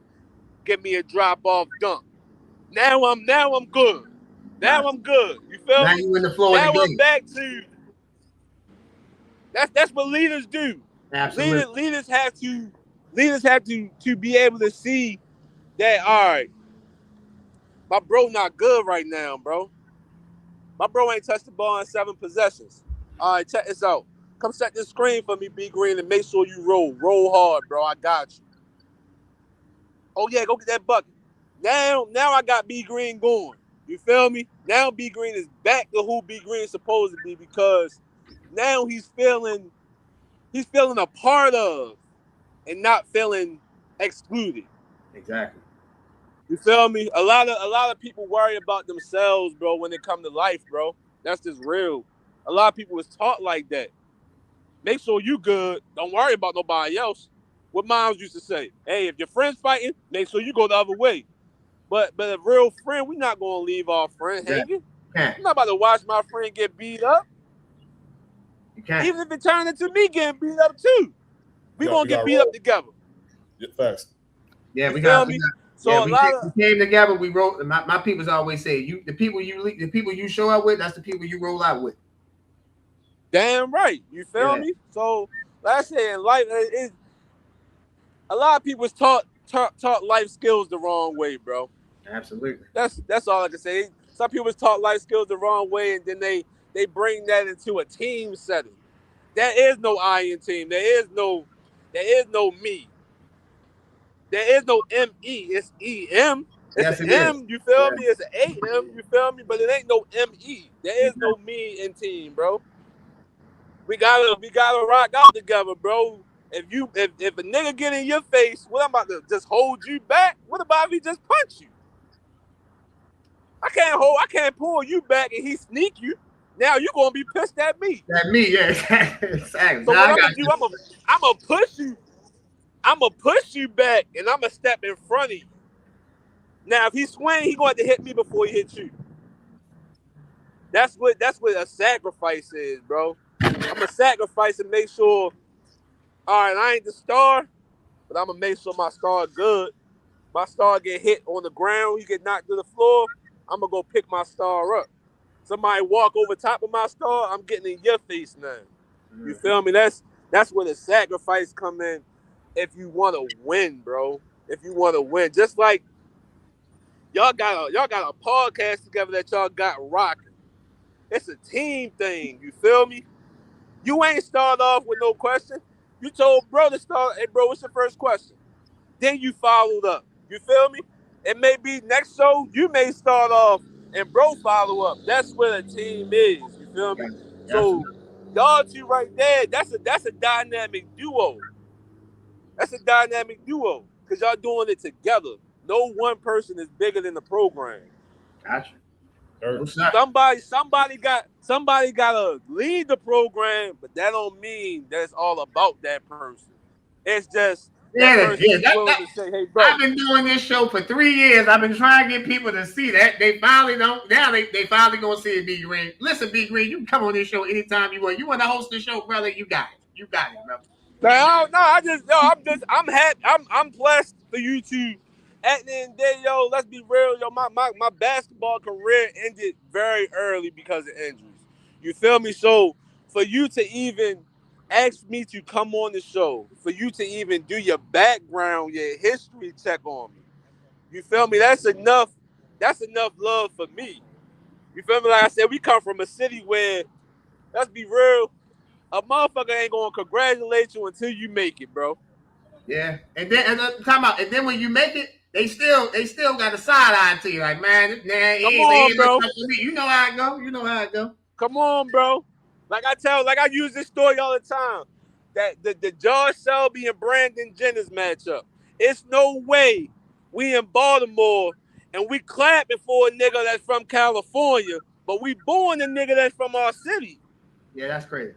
get me a drop-off dunk. Now I'm good. Now I'm good. You feel now me? You in the flow now of the I'm game. back to that's what leaders do. Absolutely. Leaders have to be able to see that, all right, my bro not good right now, bro. My bro ain't touched the ball in 7 possessions. All right, check this out. Come set this screen for me, B Green, and make sure you roll hard, bro. I got you. Oh yeah, go get that bucket. Now I got B Green going. You feel me? Now B Green is back to who B Green is supposed to be because now he's feeling a part of and not feeling excluded. Exactly. You feel me? A lot of people worry about themselves, bro, when it comes to life, bro. That's just real. A lot of people was taught like that. Make sure you good. Don't worry about nobody else. What moms used to say, hey, if your friend's fighting, make sure you go the other way. But a real friend, we're not going to leave our friend hanging. Yeah. I'm not about to watch my friend get beat up. You can't. Even if it turned into me getting beat up too, we gonna get beat up together. Yeah, facts. Yeah, you we feel got. me? So yeah, we came together. We wrote. My people's always say, the people you show up with, that's the people you roll out with. Damn right. You feel me? So like I said, in life, a lot of people taught life skills the wrong way, bro. Absolutely. That's all I can say. Some people taught life skills the wrong way, and then they bring that into a team setting. There is no I in team. There is no me. There is no M-E. It's E-M. It's an M, you feel me? It's an A-M, you feel me? But it ain't no M-E. There is no me in team, bro. We gotta rock out together, bro. If a nigga get in your face, what I'm about to just hold you back? What about if he just punch you? I can't pull you back and he sneak you. Now you gonna be pissed at me. At me, yeah, exactly. So what I'm gonna do, I'm gonna push you. I'm gonna push you back and I'm gonna step in front of you. Now if he swing, he gonna have to hit me before he hits you. That's what a sacrifice is, bro. I'm gonna sacrifice and make sure. All right, I ain't the star, but I'm gonna make sure my star good. My star get hit on the ground, he get knocked to the floor. I'm gonna go pick my star up. Somebody walk over top of my star, I'm getting in your face now. You feel me? That's where the sacrifice come in. If you want to win, bro. If you want to win, just like y'all got a podcast together that y'all got rocking. It's a team thing. You feel me? You ain't start off with no question. You told bro to start. Hey, bro, what's your first question? Then you followed up. You feel me? It may be next show. You may start off and bro follow up. That's where the team is. You feel me? So y'all two right there. That's a dynamic duo. That's a dynamic duo because y'all doing it together. No one person is bigger than the program. Gotcha. Somebody got to lead the program, but that don't mean that it's all about that person. It's just that person is willing to say, "Hey, bro." I've been doing this show for 3 years. I've been trying to get people to see that. They finally don't. Now they finally gonna see it. B Green, listen, B Green, you can come on this show anytime you want. You want to host the show, brother? You got it. You got it, brother. I'm happy. I'm blessed for you two. At the end of the day, yo, let's be real, yo. My basketball career ended very early because of injuries. You feel me? So for you to even ask me to come on the show, for you to even do your background, your history check on me, you feel me? That's enough. That's enough love for me. You feel me? Like I said, we come from a city where, let's be real, a motherfucker ain't gonna congratulate you until you make it, bro. Yeah, and then when you make it, they still got a side eye to you, like, man, come on, bro. You know how it go. You know how it go. Come on, bro. Like I use this story all the time. That the George Selby and Brandon Jennings matchup. It's no way we in Baltimore and we clapping for a nigga that's from California, but we booing a nigga that's from our city. Yeah, that's crazy.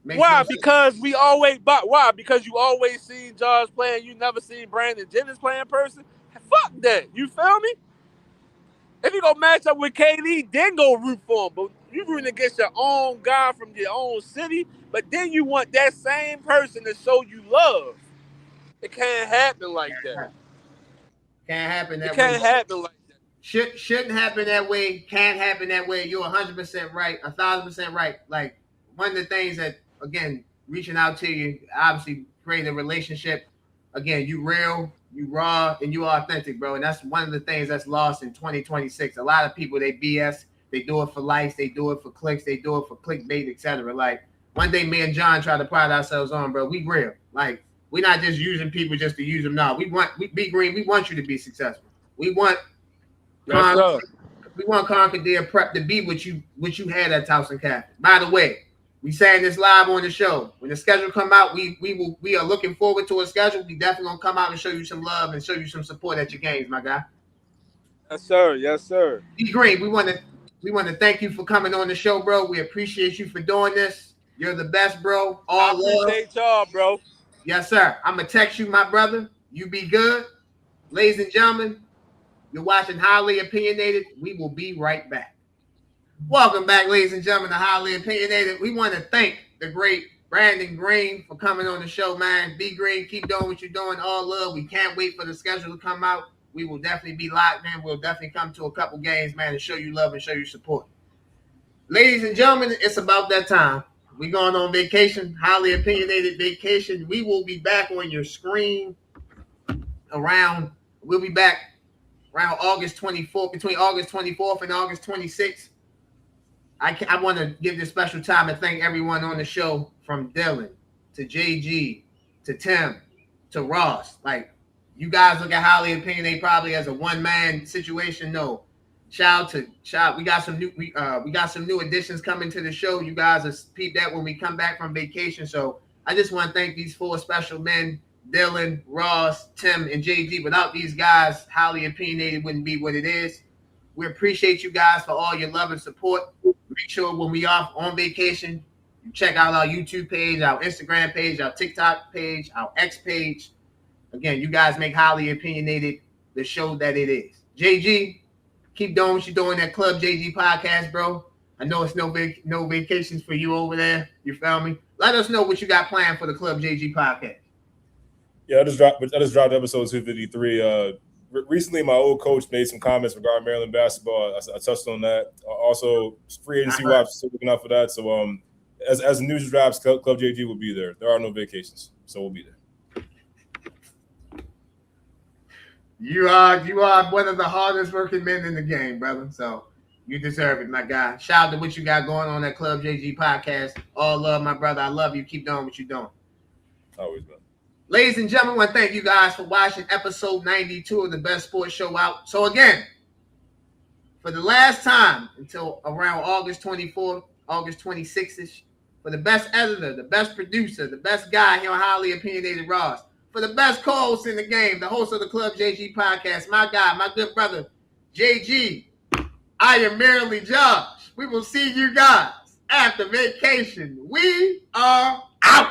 Why? Because why? Because you always seen George playing, you never seen Brandon Jennings play in person? Fuck that. You feel me? If you go match up with KD, then go root for him. But you rooting against your own guy from your own city, but then you want that same person to show you love. It can't happen like that. Can't happen that way. It can't happen like that. Shouldn't happen that way. Can't happen that way. You're 100% right. 1,000% right. Like, one of the things that, again, reaching out to you, obviously creating a relationship. Again, you real, you raw, and you authentic, bro. And that's one of the things that's lost in 2026. A lot of people, they BS. They do it for likes. They do it for clicks. They do it for clickbait, etc. Like, one day me and John try to pride ourselves on, bro. We real. Like, we're not just using people just to use them. No, we Be Green. We want you to be successful. We want Concordia Prep to be what you had at Towson Catholic. By the way, we saying this live on the show. When the schedule come out, we are looking forward to a schedule. We definitely gonna come out and show you some love and show you some support at your games, my guy. Yes, sir. Yes, sir. Be Green. We want to thank you for coming on the show, bro. We appreciate you for doing this. You're the best, bro. I appreciate y'all, bro. Yes, sir. I'm going to text you, my brother. You be good. Ladies and gentlemen, you're watching Highly Opinionated. We will be right back. Welcome back, ladies and gentlemen, to Highly Opinionated. We want to thank the great Brandon Greene for coming on the show, man. Be Green, keep doing what you're doing. All love. We can't wait for the schedule to come out. We will definitely be locked, man. We'll definitely come to a couple games, man, and show you love and show you support. Ladies and gentlemen, it's about that time. We're going on vacation, Highly Opinionated vacation. We will be back on your screen we'll be back around August 24th, between August 24th and August 26th. I want to give this special time and thank everyone on the show, from Dylan to JG to Tim to Ross. Like, you guys look at Highly Opinionated probably as a one-man situation. No. Shout. We got some new additions coming to the show. You guys will peep that when we come back from vacation. So I just want to thank these four special men, Dylan, Ross, Tim, and JG. Without these guys, Highly Opinionated wouldn't be what it is. We appreciate you guys for all your love and support. Make sure when we off on vacation, you check out our YouTube page, our Instagram page, our TikTok page, our X page. Again, you guys make Highly Opinionated the show that it is. JG, keep doing what you're doing at Club JG Podcast, bro. I know it's no vacations for you over there. You feel me? Let us know what you got planned for the Club JG Podcast. Yeah, I just dropped episode 253. Recently, my old coach made some comments regarding Maryland basketball. I touched on that. Also, free agency watch, still looking out for that. So, as the news drops, Club JG will be there. There are no vacations, so we'll be there. You are one of the hardest working men in the game, brother. So you deserve it, my guy. Shout out to what you got going on at Club JG Podcast. All love, my brother. I love you. Keep doing what you're doing. Always, man. Ladies and gentlemen, I want to thank you guys for watching episode 92 of the Best Sports Show Out. So again, for the last time until around August 24th, August 26th-ish, for the best editor, the best producer, the best guy here on Highly Opinionated Ross, for the best co-host in the game, the host of the Club JG Podcast, my guy, my good brother, JG, I am merely Josh. We will see you guys after vacation. We are out.